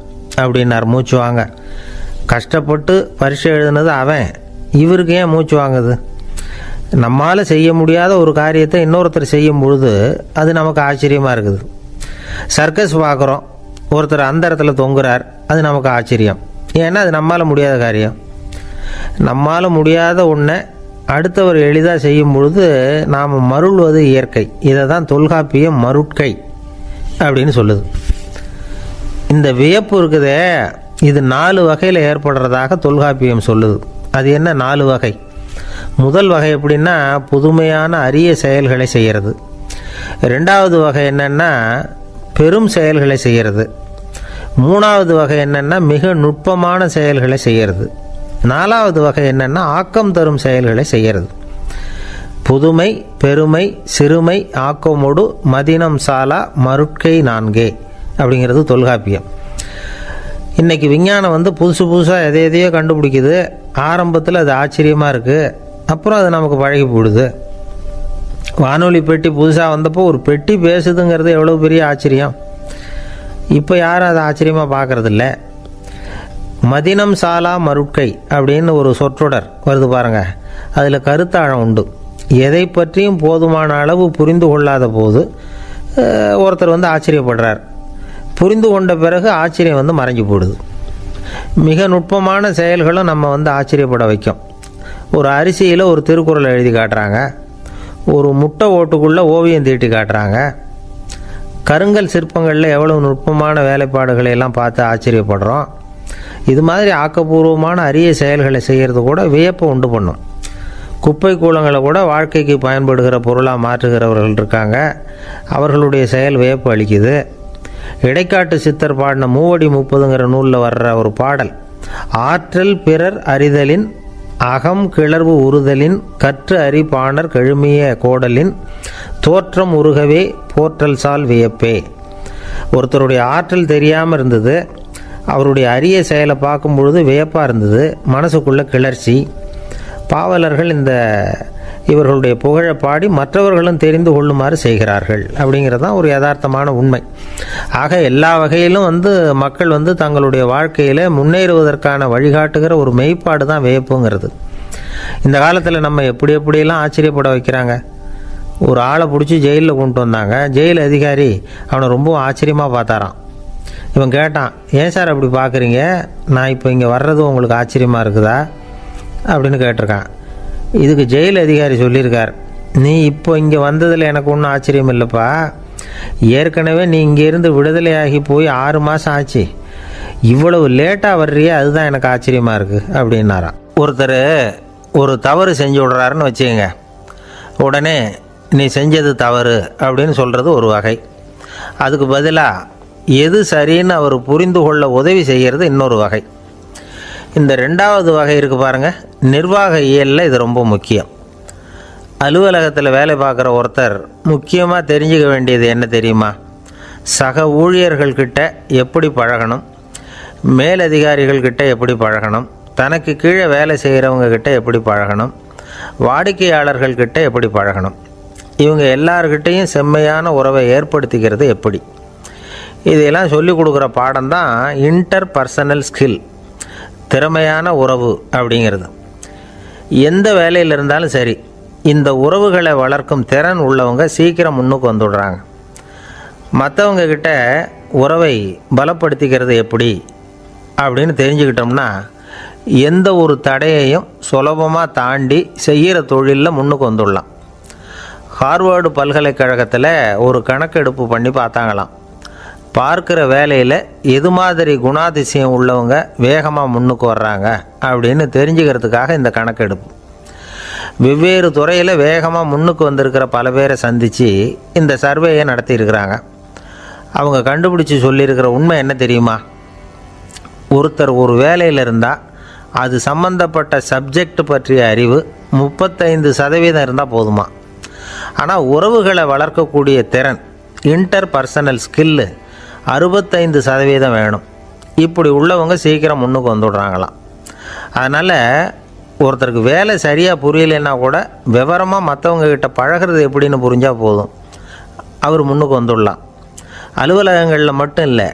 அப்படின்னார் மூச்சு வாங்க. கஷ்டப்பட்டு பரீட்சை எழுதுனது அவன், இவருக்கு ஏன் மூச்சு வாங்குது? நம்மால் செய்ய முடியாத ஒரு காரியத்தை இன்னொருத்தர் செய்யும் பொழுது அது நமக்கு ஆச்சரியமாக இருக்குது. சர்க்கஸ் பார்க்குறோம், ஒருத்தர் அந்த இடத்துல தொங்குறார், அது நமக்கு ஆச்சரியம். ஏன்னா அது நம்மால் முடியாத காரியம். நம்மால் முடியாத ஒன்றை அடுத்தவர் எளிதாக செய்யும் பொழுது நாம் மருள்வது இயற்கை. இதை தான் தொல்காப்பியம் மருட்கை அப்படின்னு சொல்லுது. இந்த வியப்பு இருக்குதே, இது 4 வகையில் ஏற்படுறதாக தொல்காப்பியம் சொல்லுது. அது என்ன 4 வகை? முதல் வகை எப்படின்னா புதுமையான அரிய செயல்களை செய்கிறது. 2வது வகை என்னென்னா பெரும் செயல்களை செய்கிறது. 3வது வகை என்னென்னா மிக நுட்பமான செயல்களை செய்கிறது. 4வது வகை என்னென்னா ஆக்கம் தரும் செயல்களை செய்கிறது. புதுமை, பெருமை, சிறுமை, ஆக்கமோடு மதினம் சாலா மருட்கை 4 அப்படிங்கிறது தொல்காப்பியம். இன்றைக்கி விஞ்ஞானம் புதுசு புதுசாக எதையோ கண்டுபிடிக்குது. ஆரம்பத்தில் அது ஆச்சரியமாக இருக்குது, அப்புறம் அது நமக்கு பழகி போடுது. வானொலி பெட்டி புதுசாக வந்தப்போ ஒரு பெட்டி பேசுதுங்கிறது எவ்வளோ பெரிய ஆச்சரியம். இப்போ யாரும் அதை ஆச்சரியமாக பார்க்குறதில்ல. மதினம் சாலா மருட்கை அப்படின்னு ஒரு சொற்றொடர் வருது பாருங்கள், அதில் கருத்தாழம் உண்டு. எதை பற்றியும் போதுமான அளவு புரிந்து கொள்ளாத போது ஒருத்தர் ஆச்சரியப்படுறார். புரிந்து கொண்ட பிறகு ஆச்சரியம் மறைஞ்சு போடுது. மிக நுட்பமான செயல்களும் நம்ம ஆச்சரியப்பட வைக்கும். ஒரு அரிசியில் ஒரு திருக்குறள் எழுதி காட்டுறாங்க, ஒரு முட்டை ஓட்டுக்குள்ளே ஓவியம் தீட்டி காட்டுறாங்க. கருங்கல் சிற்பங்களில் எவ்வளவு நுட்பமான வேலைப்பாடுகளை எல்லாம் பார்த்து ஆச்சரியப்படுறோம். இது மாதிரி ஆக்கப்பூர்வமான அரிய செயல்களை செய்கிறது கூட வியப்பை உண்டு பண்ணும். குப்பை கூலங்களை கூட வாழ்க்கைக்கு பயன்படுகிற பொருளாக மாற்றுகிறவர்கள் இருக்காங்க, அவர்களுடைய செயல் வியப்பு அளிக்குது. இடைக்காட்டு சித்தர் பாடின 30 நூலில் வர்ற ஒரு பாடல், ஆற்றல் பிறர் அறிதலின் அகம் கிளர்வு உறுதலின் கற்று அறி பாணர் கழுமிய கோடலின் தோற்றம் உருகவே போற்றல் சால் வியப்பே. ஒருத்தருடைய ஆற்றல் தெரியாமல் இருந்தது, அவருடைய அரிய செயலை பார்க்கும் பொழுது வியப்பாக இருந்தது, மனசுக்குள்ள கிளர்ச்சி. பாவலர்கள் இவர்களுடைய புகழை பாடி மற்றவர்களும் தெரிந்து கொள்ளுமாறு செய்கிறார்கள் அப்படிங்கிறது தான் ஒரு யதார்த்தமான உண்மை. ஆக எல்லா வகையிலும் மக்கள் தங்களுடைய வாழ்க்கையில் முன்னேறுவதற்கான வழிகாட்டுகிற ஒரு மெய்ப்பாடு தான் வியப்புங்கிறது. இந்த காலத்தில் நம்ம எப்படியெல்லாம் ஆச்சரியப்பட வைக்கிறாங்க. ஒரு ஆளை பிடிச்சி ஜெயிலில் கொண்டு வந்தாங்க. ஜெயில் அதிகாரி அவனை ரொம்ப ஆச்சரியமாக பார்த்தாராம். இவன் கேட்டான், ஏன் சார் அப்படி பார்க்குறீங்க, நான் இப்போ இங்கே வர்றது உங்களுக்கு ஆச்சரியமாக இருக்குதா அப்படின்னு கேட்டிருக்கான். இதுக்கு ஜெயில் அதிகாரி சொல்லியிருக்கார், நீ இப்போ இங்கே வந்ததில் எனக்கு ஒன்றும் ஆச்சரியம் இல்லைப்பா, ஏற்கனவே நீ இங்கேருந்து விடுதலையாகி போய் 6 மாதம் ஆச்சு, இவ்வளவு லேட்டாக வர்றியே அதுதான் எனக்கு ஆச்சரியமாக இருக்குது அப்படின்னாராம். ஒருத்தர் ஒரு தவறு செஞ்சு விடுறாருன்னு வச்சுக்கோங்க, உடனே நீ செஞ்சது தவறு அப்படின்னு சொல்கிறது ஒரு வகை. அதுக்கு பதிலாக எது சரின்னு அவர் புரிந்து கொள்ள உதவி செய்கிறது இன்னொரு வகை. இந்த 2வது வகை இருக்குது பாருங்கள், நிர்வாக இயலில் இது ரொம்ப முக்கியம். அலுவலகத்தில் வேலை பார்க்குற ஒருத்தர் முக்கியமாக தெரிஞ்சுக்க வேண்டியது என்ன தெரியுமா? சக ஊழியர்கள்கிட்ட எப்படி பழகணும், மேலதிகாரிகள்கிட்ட எப்படி பழகணும், தனக்கு கீழே வேலை செய்கிறவங்கக்கிட்ட எப்படி பழகணும், வாடிக்கையாளர்கள்கிட்ட எப்படி பழகணும், இவங்க எல்லார்கிட்டையும் செம்மையான உறவை ஏற்படுத்திக்கிறது எப்படி. இதையெல்லாம் சொல்லிக் கொடுக்குற பாடம் தான் இன்டர் பர்சனல் ஸ்கில், திறமையான உறவு அப்படிங்கிறது. எந்த வேலையில் இருந்தாலும் சரி, இந்த உறவுகளை வளர்க்கும் திறன் உள்ளவங்க சீக்கிரம் முன்னுக்கு வந்துடுறாங்க. மற்றவங்க கிட்ட உறவை பலப்படுத்திக்கிறது எப்படி அப்படின்னு தெரிஞ்சுக்கிட்டோம்னா எந்த ஒரு தடையையும் சுலபமாக தாண்டி செய்கிற தொழிலில் முன்னுக்கு வந்துடலாம். ஹார்வர்டு பல்கலைக்கழகத்தில் ஒரு கணக்கெடுப்பு பண்ணி பார்த்தாங்களாம். பார்க்குற வேலையில் எது மாதிரி குணாதிசயம் உள்ளவங்க வேகமாக முன்னுக்கு வர்றாங்க அப்படின்னு தெரிஞ்சுக்கிறதுக்காக இந்த கணக்கெடுப்பு. வெவ்வேறு துறையில் வேகமாக முன்னுக்கு வந்திருக்கிற பல பேரை சந்தித்து இந்த சர்வேயை நடத்தியிருக்கிறாங்க. அவங்க கண்டுபிடிச்சி சொல்லியிருக்கிற உண்மை என்ன தெரியுமா? ஒருத்தர் ஒரு வேலையில் இருந்தால் அது சம்பந்தப்பட்ட சப்ஜெக்ட் பற்றிய அறிவு 35% இருந்தால் போதுமா. ஆனால் உறவுகளை வளர்க்கக்கூடிய திறன், இன்டர் பர்சனல் ஸ்கில்லு 65% வேணும். இப்படி உள்ளவங்க சீக்கிரம் முன்னுக்கு வந்துடுறாங்களாம். அதனால் ஒருத்தருக்கு வேலை சரியாக புரியலைன்னா கூட விவரமாக மற்றவங்கக்கிட்ட பழகிறது எப்படின்னு புரிஞ்சால் போதும், அவர் முன்னுக்கு வந்துடலாம். அலுவலகங்களில் மட்டும் இல்லை,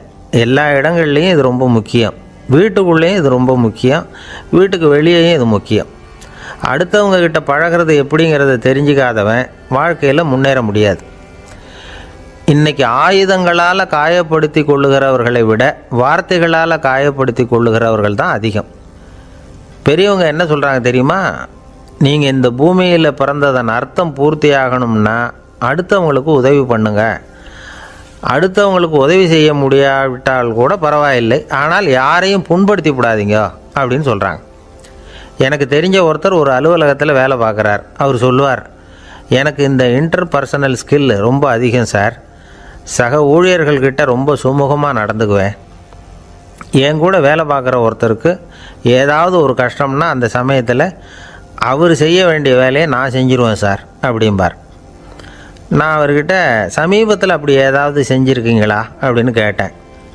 எல்லா இடங்கள்லேயும் இது ரொம்ப முக்கியம். வீட்டுக்குள்ளேயும் இது ரொம்ப முக்கியம், வீட்டுக்கு வெளியேயும் இது முக்கியம். அடுத்தவங்கக்கிட்ட பழகிறது எப்படிங்கிறத தெரிஞ்சிக்காதவன் வாழ்க்கையில் முன்னேற முடியாது. இன்றைக்கி ஆயுதங்களால் காயப்படுத்தி கொள்ளுகிறவர்களை விட வார்த்தைகளால் காயப்படுத்தி கொள்ளுகிறவர்கள் தான் அதிகம். பெரியவங்க என்ன சொல்கிறாங்க தெரியுமா? நீங்கள் இந்த பூமியில் பிறந்ததன் அர்த்தம் பூர்த்தி ஆகணும்னா அடுத்தவங்களுக்கு உதவி பண்ணுங்க. அடுத்தவங்களுக்கு உதவி செய்ய முடியாவிட்டால் கூட பரவாயில்லை, ஆனால் யாரையும் புண்படுத்தி விடாதீங்க அப்படின்னு சொல்கிறாங்க. எனக்கு தெரிஞ்ச ஒருத்தர் ஒரு அலுவலகத்தில் வேலை பார்க்குறார். அவர் சொல்லுவார், எனக்கு இந்த இன்டர்பர்சனல் ஸ்கில் ரொம்ப அதிகம் சார். சக ஊழியர்கள்கிட்ட ரொம்ப சுமூகமாக நடந்துக்குவேன். என் கூட வேலை பார்க்குற ஒருத்தருக்கு ஏதாவது ஒரு கஷ்டம்னா அந்த சமயத்தில் அவர் செய்ய வேண்டிய வேலையை நான் செஞ்சுருவேன் சார் அப்படிம்பார். நான் அவர்கிட்ட சமீபத்தில் அப்படி ஏதாவது செஞ்சுருக்கீங்களா அப்படின்னு கேட்டேன்.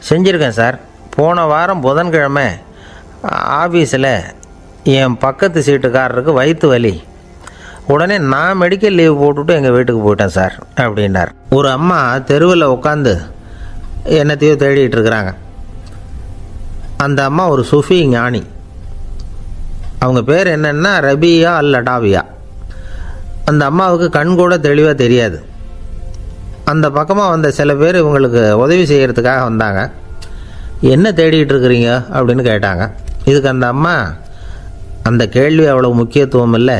செஞ்சுருக்கேன் சார். போன வாரம் புதன்கிழமை ஆஃபீஸில் என் பக்கத்து சீட்டுக்காரருக்கு வயிற்று வலி. உடனே நான் மெடிக்கல் லீவ் போட்டுவிட்டு எங்கள் வீட்டுக்கு போயிட்டேன் சார் அப்படின்னார். ஒரு அம்மா தெருவில் உட்காந்து என்னத்தையோ தேடிட்டு இருக்கிறாங்க. அந்த அம்மா ஒரு சுஃபி ஞானி. அவங்க பேர் என்னென்னா ரபியா அல் அடாவியா. அந்த அம்மாவுக்கு கண் கூட தெளிவாக தெரியாது. அந்த பக்கமாக வந்த சில பேர் இவங்களுக்கு உதவி செய்கிறதுக்காக வந்தாங்க. என்ன தேடிகிட்டு இருக்கிறீங்க அப்படின்னு கேட்டாங்க. இதுக்கு அந்த அம்மா, அந்த கேள்வி அவ்வளோ முக்கியத்துவம் இல்லை,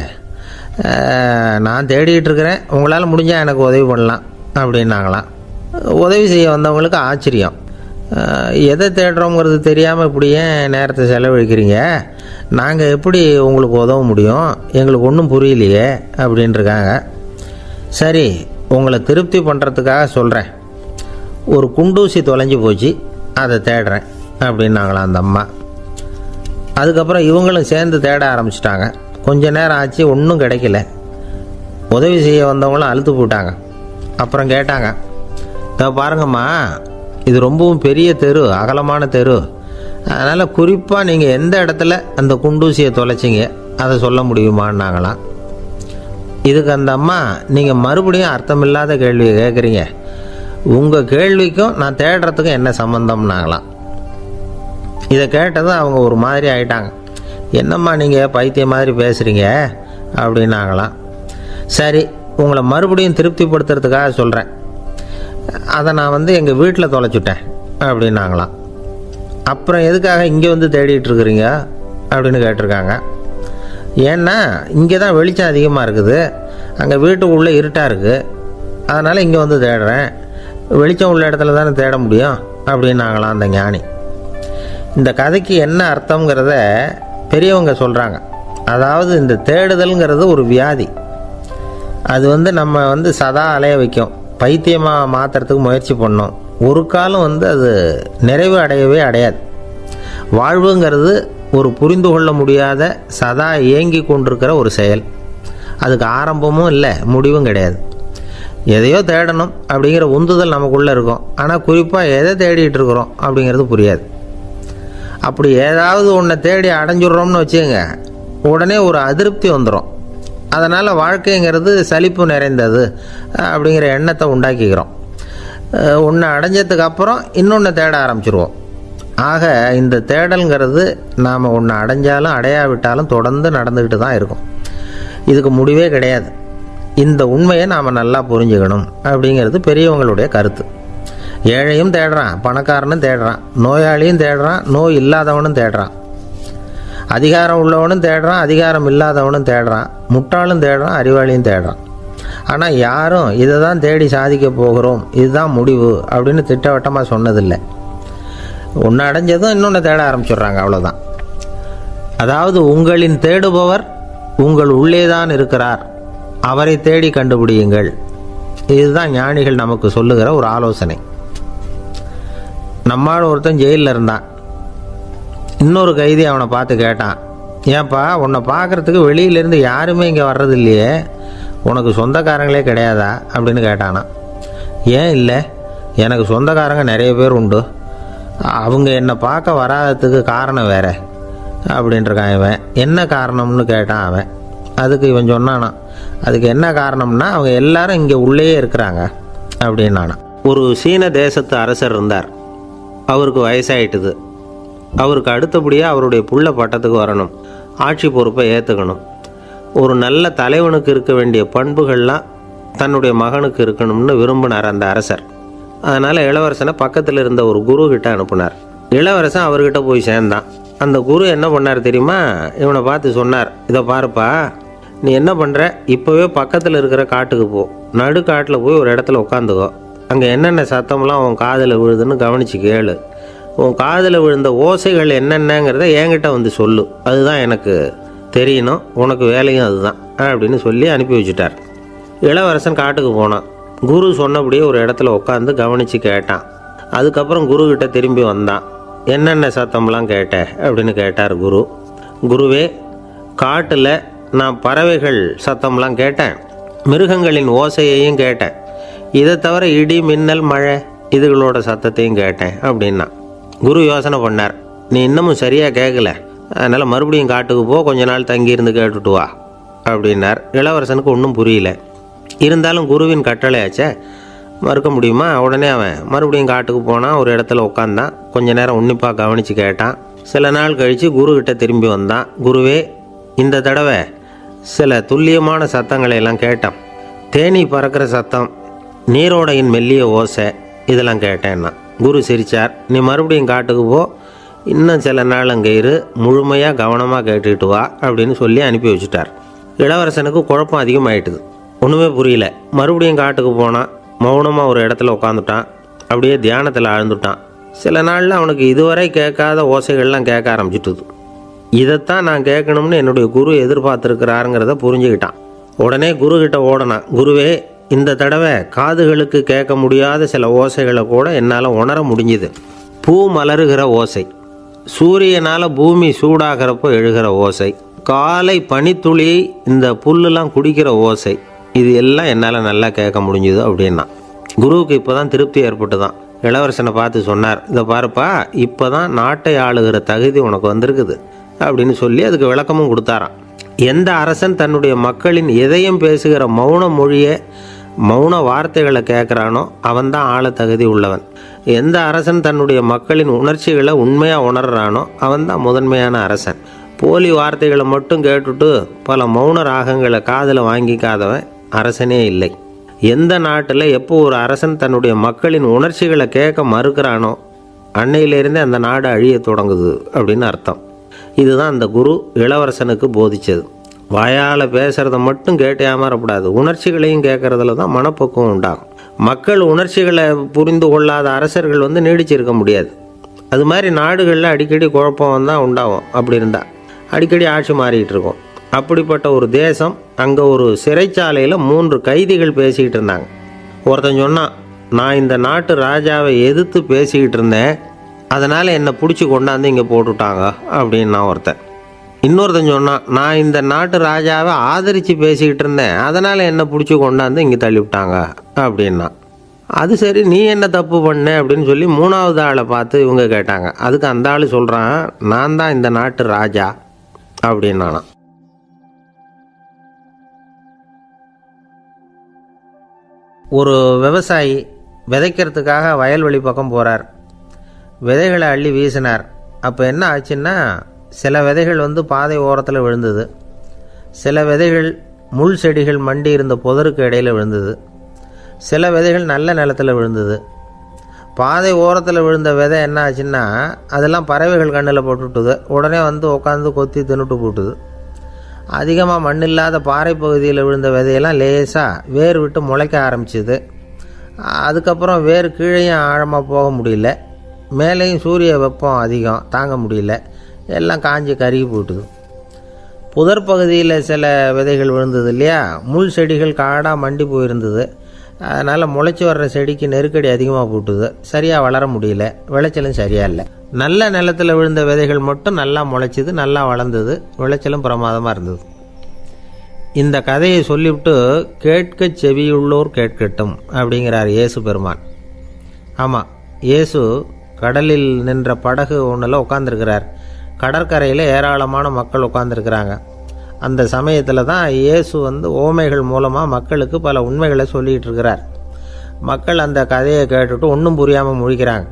நான் தேடிகிட்டு இருக்கிறேன், உங்களால் முடிஞ்சால் எனக்கு உதவி பண்ணலாம் அப்படின்னாங்களாம். உதவி செய்ய வந்தவங்களுக்கு ஆச்சரியம். எதை தேடுறோங்கிறது தெரியாமல் இப்படி ஏன் நேரத்தை செலவழிக்கிறீங்க? நாங்கள் எப்படி உங்களுக்கு உதவ முடியும்? எங்களுக்கு ஒன்றும் புரியலையே அப்படின்ட்டுருக்காங்க. சரி, உங்களை திருப்தி பண்ணுறதுக்காக சொல்கிறேன். ஒரு குண்டூசி தொலைஞ்சி போச்சு, அதை தேடுறேன் அப்படின்னாங்களாம் அந்த அம்மா. அதுக்கப்புறம் இவங்களும் சேர்ந்து தேட ஆரம்பிச்சிட்டாங்க. கொஞ்ச நேரம் ஆச்சு, ஒன்றும் கிடைக்கல. உதவி செய்ய வந்தவங்களும் அழுத்து போட்டாங்க. அப்புறம் கேட்டாங்க, பாருங்கம்மா, இது ரொம்பவும் பெரிய தெரு, அகலமான தெரு, அதனால் குறிப்பாக நீங்கள் எந்த இடத்துல அந்த குண்டூசியை தொலைச்சிங்க அதை சொல்ல முடியுமான்னாங்களாம். இதுக்கு அந்த அம்மா, நீங்கள் மறுபடியும் அர்த்தமில்லாத கேள்வியை கேட்குறீங்க, உங்கள் கேள்விக்கும் நான் தேடுறதுக்கும் என்ன சம்மந்தம்னாங்களாம். இதை கேட்டதும் அவங்க ஒரு மாதிரி ஆகிட்டாங்க. என்னம்மா நீங்கள் பைத்திய மாதிரி பேசுகிறீங்க அப்படின்னாங்களாம். சரி, உங்களை மறுபடியும் திருப்திப்படுத்துறதுக்காக சொல்கிறேன், அதை நான் எங்கள் வீட்டில் தொலைச்சுட்டேன் அப்படின்னாங்களாம். அப்புறம் எதுக்காக இங்கே தேடிட்டு இருக்கிறீங்க அப்படின்னு கேட்டிருக்காங்க. ஏன்னா இங்கே தான் வெளிச்சம் அதிகமாக இருக்குது, அங்கே வீட்டுக்குள்ளே இருட்டாக இருக்குது, அதனால் இங்கே தேடுறேன். வெளிச்சம் உள்ள இடத்துல தானே தேட முடியும் அப்படின்னாங்களாம் அந்த ஞானி. இந்த கதைக்கு என்ன அர்த்தங்கிறத பெரியவங்க சொல்கிறாங்க. அதாவது இந்த தேடுதல்ங்கிறது ஒரு வியாதி. அது நம்ம சதா அலைய வைக்கும், பைத்தியமாக மாற்றுறதுக்கு முயற்சி பண்ணோம். ஒரு காலம் அது நிறைவு அடையவே அடையாது. வாழ்வுங்கிறது ஒரு புரிந்து கொள்ள முடியாத சதா இயங்கி கொண்டிருக்கிற ஒரு செயல். அதுக்கு ஆரம்பமும் இல்லை, முடிவும் கிடையாது. எதையோ தேடணும் அப்படிங்கிற உந்துதல் நமக்குள்ளே இருக்கும், ஆனால் குறிப்பாக எதை தேடிட்டு இருக்கிறோம் அப்படிங்கிறது புரியாது. அப்படி ஏதாவது ஒன்றை தேடி அடைஞ்சிடுறோம்னு வச்சுங்க, உடனே ஒரு அதிருப்தி வந்துடும். அதனால் வாழ்க்கைங்கிறது சலிப்பு நிறைந்தது அப்படிங்கிற எண்ணத்தை உண்டாக்கிக்கிறோம். ஒன்று அடைஞ்சதுக்கு அப்புறம் இன்னொன்று தேட ஆரம்பிச்சிருவோம். ஆக இந்த தேடல்ங்கிறது நாம் ஒன்று அடைஞ்சாலும் அடையாவிட்டாலும் தொடர்ந்து நடந்துக்கிட்டு தான் இருக்கும். இதுக்கு முடிவே கிடையாது. இந்த உண்மையை நாம் நல்லா புரிஞ்சுக்கணும் அப்படிங்கிறது பெரியவங்களுடைய கருத்து. ஏழையும் தேடுறான், பணக்காரனும் தேடுறான், நோயாளியும் தேடுறான், நோய் இல்லாதவனும் தேடுறான், அதிகாரம் உள்ளவனும் தேடுறான், அதிகாரம் இல்லாதவனும் தேடுறான், முட்டாளும் தேடுறான், அறிவாளியும் தேடுறான். ஆனால் யாரும் இதை தான் தேடி சாதிக்க போகிறோம், இதுதான் முடிவு அப்படின்னு திட்டவட்டமாக சொன்னதில்லை. ஒன்று அடைஞ்சதும் இன்னொன்று தேட ஆரம்பிச்சிடுறாங்க, அவ்வளோதான். அதாவது உங்களின் தேடுபவர் உங்கள் உள்ளே தான் இருக்கிறார், அவரை தேடி கண்டுபிடியுங்கள். இதுதான் ஞானிகள் நமக்கு சொல்லுகிற ஒரு ஆலோசனை. நம்மால் ஒருத்தன் ஜெயிலில் இருந்தான். இன்னொரு கைதி அவனை பார்த்து கேட்டான், ஏன்பா உன்னை பார்க்குறதுக்கு வெளியிலேருந்து யாருமே இங்கே வர்றது இல்லையே, உனக்கு சொந்தக்காரங்களே கிடையாதா அப்படின்னு கேட்டானா. ஏன் இல்லை, எனக்கு சொந்தக்காரங்க நிறைய பேர் உண்டு, அவங்க என்னை பார்க்க வராததுக்கு காரணம் வேற அப்படின்ட்டுருக்கான் இவன். என்ன காரணம்னு கேட்டான் அவன். அதுக்கு இவன் சொன்னானா, அதுக்கு என்ன காரணம்னா அவங்க எல்லாரும் இங்கே உள்ளேயே இருக்கிறாங்க அப்படின்னானா. ஒரு சீன தேசத்து அரசர் இருந்தார். அவருக்கு வயசாயிட்டுது. அவருக்கு அடுத்தபடியாக அவருடைய புள்ள பட்டத்துக்கு வரணும், ஆட்சி பொறுப்பை ஏற்றுக்கணும். ஒரு நல்ல தலைவனுக்கு இருக்க வேண்டிய பண்புகள்லாம் தன்னுடைய மகனுக்கு இருக்கணும்னு விரும்பினார் அந்த அரசர். அதனால் இளவரசனை பக்கத்தில் இருந்த ஒரு குரு கிட்ட அனுப்புனார். இளவரசன் அவர்கிட்ட போய் சேர்ந்தான். அந்த குரு என்ன பண்ணார் தெரியுமா, இவனை பார்த்து சொன்னார், இதை பாருப்பா, நீ என்ன பண்ணுற, இப்போவே பக்கத்தில் இருக்கிற காட்டுக்கு போ, நடு காட்டில் போய் ஒரு இடத்துல உட்காந்துக்கோ. அங்கே என்னென்ன சத்தம்லாம் உன் காதில் விழுதுன்னு கவனித்து கேளு. உன் காதில் விழுந்த ஓசைகள் என்னென்னங்கிறத என்கிட்ட வந்து சொல்லு, அதுதான் எனக்கு தெரியணும், உனக்கு வேலையும் அதுதான் அப்படின்னு சொல்லி அனுப்பி வச்சுட்டார். இளவரசன் காட்டுக்கு போனான். குரு சொன்னபடியே ஒரு இடத்துல உட்காந்து கவனித்து கேட்டான். அதுக்கப்புறம் குருக்கிட்ட திரும்பி வந்தான். என்னென்ன சத்தம்லாம் கேட்ட அப்படின்னு கேட்டார் குரு. குருவே, காட்டில் நான் பறவைகள் சத்தம்லாம் கேட்டேன், மிருகங்களின் ஓசையையும் கேட்டேன், இதை தவிர இடி மின்னல் மழை இதுகளோட சத்தத்தையும் கேட்டேன் அப்படின்னா. குரு யோசனை பண்ணார், நீ இன்னமும் சரியாக கேட்கல, அதனால் மறுபடியும் காட்டுக்கு போ, கொஞ்ச நாள் தங்கியிருந்து கேட்டுட்டு வா அப்படின்னார். இளவரசனுக்கு ஒன்றும் புரியல. இருந்தாலும் குருவின் கட்டளையாச்சே, மறுக்க முடியுமா? உடனே அவன் மறுபடியும் காட்டுக்கு போனான். ஒரு இடத்துல உட்காந்தான். கொஞ்ச நேரம் உன்னிப்பாக கவனித்து கேட்டான். சில நாள் கழித்து குருக்கிட்ட திரும்பி வந்தான். குருவே, இந்த தடவை சில துல்லியமான சத்தங்களை எல்லாம் கேட்டான். தேனி பறக்கிற சத்தம், நீரோடையின் மெல்லிய ஓசை, இதெல்லாம் கேட்டேன்னா. குரு சிரித்தார். நீ மறுபடியும் காட்டுக்கு போ, இன்னும் சில நாள் அங்கே இரு, முழுமையாக கவனமாக கேட்டுக்கிட்டு வா அப்படின்னு சொல்லி அனுப்பி வச்சுட்டார். இளவரசனுக்கு குழப்பம் அதிகமாயிட்டுது. ஒன்றுமே புரியல. மறுபடியும் காட்டுக்கு போனான். மௌனமாக ஒரு இடத்துல உட்காந்துட்டான். அப்படியே தியானத்தில் ஆழ்ந்துட்டான். சில நாளில் அவனுக்கு இதுவரை கேட்காத ஓசைகள்லாம் கேட்க ஆரம்பிச்சிட்டுது. இதைத்தான் நான் கேட்கணும்னு என்னுடைய குரு எதிர்பார்த்துருக்கிறாருங்கிறத புரிஞ்சுக்கிட்டான். உடனே குருக்கிட்ட ஓடனான். குருவே, இந்த தடவை காதுகளுக்கு கேட்க முடியாத சில ஓசைகளை கூட என்னால் உணர முடிஞ்சுது. பூ மலருகிற ஓசை, சூரியனால் பூமி சூடாகிறப்போ எழுகிற ஓசை, காலை பனித்துளி இந்த புல்லுலாம் குடிக்கிற ஓசை, இது எல்லாம் என்னால் நல்லா கேட்க முடிஞ்சுது அப்படின்னா. குருவுக்கு இப்போ தான் திருப்தி ஏற்பட்டு தான். இளவரசனை பார்த்து சொன்னார், இதை பாருப்பா, இப்போ தான் நாட்டை ஆளுகிற தகுதி உனக்கு வந்திருக்குது அப்படின்னு சொல்லி அதுக்கு விளக்கமும் கொடுத்தாராம். எந்த அரசன் தன்னுடைய மக்களின் எதையும் பேசுகிற மௌன மொழியை, மௌன வார்த்தைகளை கேட்குறானோ அவன்தான் ஆள தகுதி உள்ளவன். எந்த அரசன் தன்னுடைய மக்களின் உணர்ச்சிகளை உண்மையாக உணர்றானோ அவன்தான் முதன்மையான அரசன். போலி வார்த்தைகளை மட்டும் கேட்டுட்டு பல மௌன ராகங்களை காதில் வாங்கிக்காதவன் அரசனே இல்லை. எந்த நாட்டில் எப்போ ஒரு அரசன் தன்னுடைய மக்களின் உணர்ச்சிகளை கேட்க மறுக்கிறானோ அன்னையிலேருந்தே அந்த நாடு அழிய தொடங்குது அப்படின்னு அர்த்தம். இதுதான் அந்த குரு இளவரசனுக்கு போதிச்சது. வாயால் பேசுகிறத மட்டும் கேட்டு ஏமாறக்கூடாது, உணர்ச்சிகளையும் கேட்குறதுல தான் மனப்பக்குவம் உண்டாகும். மக்கள் உணர்ச்சிகளை புரிந்து கொள்ளாத அரசர்கள் நீடிச்சிருக்க முடியாது. அது மாதிரி நாடுகளில் அடிக்கடி குழப்பம் தான் உண்டாகும். அப்படி இருந்தால் அடிக்கடி ஆட்சி மாறிக்கிட்டு இருக்கும். அப்படிப்பட்ட ஒரு தேசம், அங்கே ஒரு சிறைச்சாலையில் 3 கைதிகள் பேசிக்கிட்டு இருந்தாங்க. ஒருத்தன் சொன்னான், நான் இந்த நாட்டு ராஜாவை எதிர்த்து பேசிக்கிட்டு இருந்தேன், அதனால் என்னை பிடிச்சி கொண்டாந்து இங்கே போட்டுவிட்டாங்க அப்படின்னா ஒருத்தன். இன்னொருத்தன் சொன்னான், நான் இந்த நாட்டு ராஜாவை ஆதரித்து பேசிக்கிட்டு இருந்தேன், அதனால் என்னை பிடிச்சி கொண்டாந்து இங்கே தள்ளிவிட்டாங்க அப்படின்னா. அது சரி, நீ என்ன தப்பு பண்ண அப்படின்னு சொல்லி 3வது ஆளை பார்த்து இவங்க கேட்டாங்க. அதுக்கு அந்த ஆள் சொல்கிறான், நான் தான் இந்த நாட்டு ராஜா அப்படின்னானா. ஒரு விவசாயி விதைக்கிறதுக்காக வயல்வெளி பக்கம் போகிறார். விதைகளை அள்ளி வீசினார். அப்போ என்ன ஆச்சுன்னா, சில விதைகள் பாதை ஓரத்தில் விழுந்தது, சில விதைகள் முள் செடிகள் மண்டி இருந்த புதருக்கு இடையில் விழுந்தது, சில விதைகள் நல்ல நிலத்தில் விழுந்தது. பாதை ஓரத்தில் விழுந்த விதை என்ன ஆச்சுன்னா, அதெல்லாம் பறவைகள் கண்ணில் போட்டுவிட்டுது. உடனே உட்காந்து கொத்தி தின்னுட்டு போட்டுது. அதிகமாக மண் இல்லாத பாறை பகுதியில் விழுந்த விதையெல்லாம் லேசாக வேர் விட்டு முளைக்க ஆரம்பிச்சிது. அதுக்கப்புறம் வேர் கீழேயும் ஆழமாக போக முடியல, மேலேயும் சூரிய வெப்பம் அதிகம் தாங்க முடியல, எல்லாம் காஞ்சி கருகி போட்டுது. புதர் பகுதியில் சில விதைகள் விழுந்தது இல்லையா, முள் செடிகள் காடாக மண்டி போயிருந்தது. அதனால் முளைச்சி வர்ற செடிக்கு நெருக்கடி அதிகமாக போட்டுது, சரியாக வளர முடியல, விளைச்சலும் சரியாக இல்லை. நல்ல நிலத்தில் விழுந்த விதைகள் மட்டும் நல்லா முளைச்சிது, நல்லா வளர்ந்தது, விளைச்சலும் பிரமாதமாக இருந்தது. இந்த கதையை சொல்லிவிட்டு கேட்க செவியுள்ளோர் கேட்கட்டும் அப்படிங்கிறார் இயேசு பெருமான். ஆமாம், இயேசு கடலில் நின்ற படகு ஒன்றில் உட்காந்துருக்கிறார். கடற்கரையில் ஏராளமான மக்கள் உட்காந்துருக்கிறாங்க. அந்த சமயத்தில் தான் இயேசு ஓமைகள் மூலமாக மக்களுக்கு பல உண்மைகளை சொல்லிகிட்டு இருக்கிறார். மக்கள் அந்த கதையை கேட்டுட்டு ஒன்றும் புரியாமல் முழிக்கிறாங்க.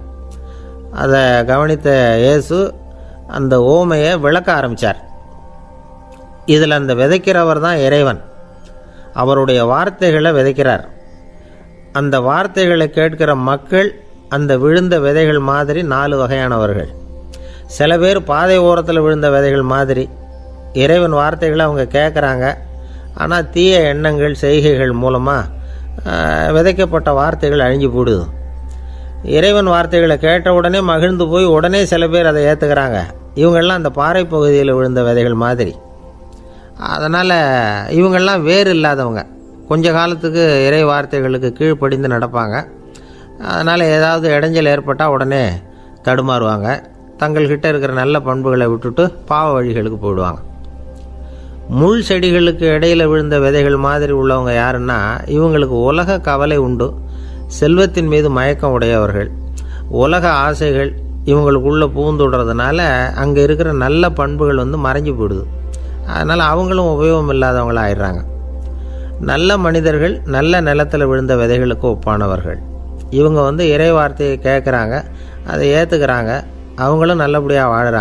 அதை கவனித்த இயேசு அந்த ஓமையை விளக்க ஆரம்பித்தார். இதில் அந்த விதைக்கிறவர் தான் இறைவன். அவருடைய வார்த்தைகளை விதைக்கிறார். அந்த வார்த்தைகளை கேட்கிற மக்கள் அந்த விழுந்த விதைகள் மாதிரி 4 வகையானவர்கள். சில பேர் பாதை ஓரத்தில் விழுந்த விதைகள் மாதிரி. இறைவன் வார்த்தைகளை அவங்க கேட்குறாங்க, ஆனால் தீய எண்ணங்கள் செய்கைகள் மூலமாக விதைக்கப்பட்ட வார்த்தைகள் அழிஞ்சு போடுது. இறைவன் வார்த்தைகளை கேட்ட உடனே மகிழ்ந்து போய் உடனே சில பேர் அதை ஏற்றுக்கிறாங்க. இவங்கெல்லாம் அந்த பாறை பகுதியில் விழுந்த விதைகள் மாதிரி. அதனால் இவங்கெல்லாம் வேறு இல்லாதவங்க. கொஞ்ச காலத்துக்கு இறை வார்த்தைகளுக்கு கீழ்ப்படிந்து நடப்பாங்க. அதனால் ஏதாவது இடைஞ்சல் ஏற்பட்டால் உடனே தடுமாறுவாங்க. தங்கள்கிட்ட இருக்கிற நல்ல பண்புகளை விட்டுட்டு பாவ வழிகளுக்கு போயிடுவாங்க. முள் செடிகளுக்கு இடையில் விழுந்த விதைகள் மாதிரி உள்ளவங்க யாருன்னா, இவங்களுக்கு உலக கவலை உண்டு, செல்வத்தின் மீது மயக்கம் உடையவர்கள். உலக ஆசைகள் இவங்களுக்குள்ளே பூந்துடுறதுனால அங்கே இருக்கிற நல்ல பண்புகள் மறைஞ்சு போயிடுது. அதனால் அவங்களும் உபயோகம் இல்லாதவங்களாக ஆயிடுறாங்க. நல்ல மனிதர்கள் நல்ல நிலத்தில் விழுந்த விதைகளுக்கு ஒப்பானவர்கள். இவங்க இறை வார்த்தையை கேட்குறாங்க, அதை ஏற்றுக்கிறாங்க, அவங்களும் நல்லபடியாக வாழுறாங்க.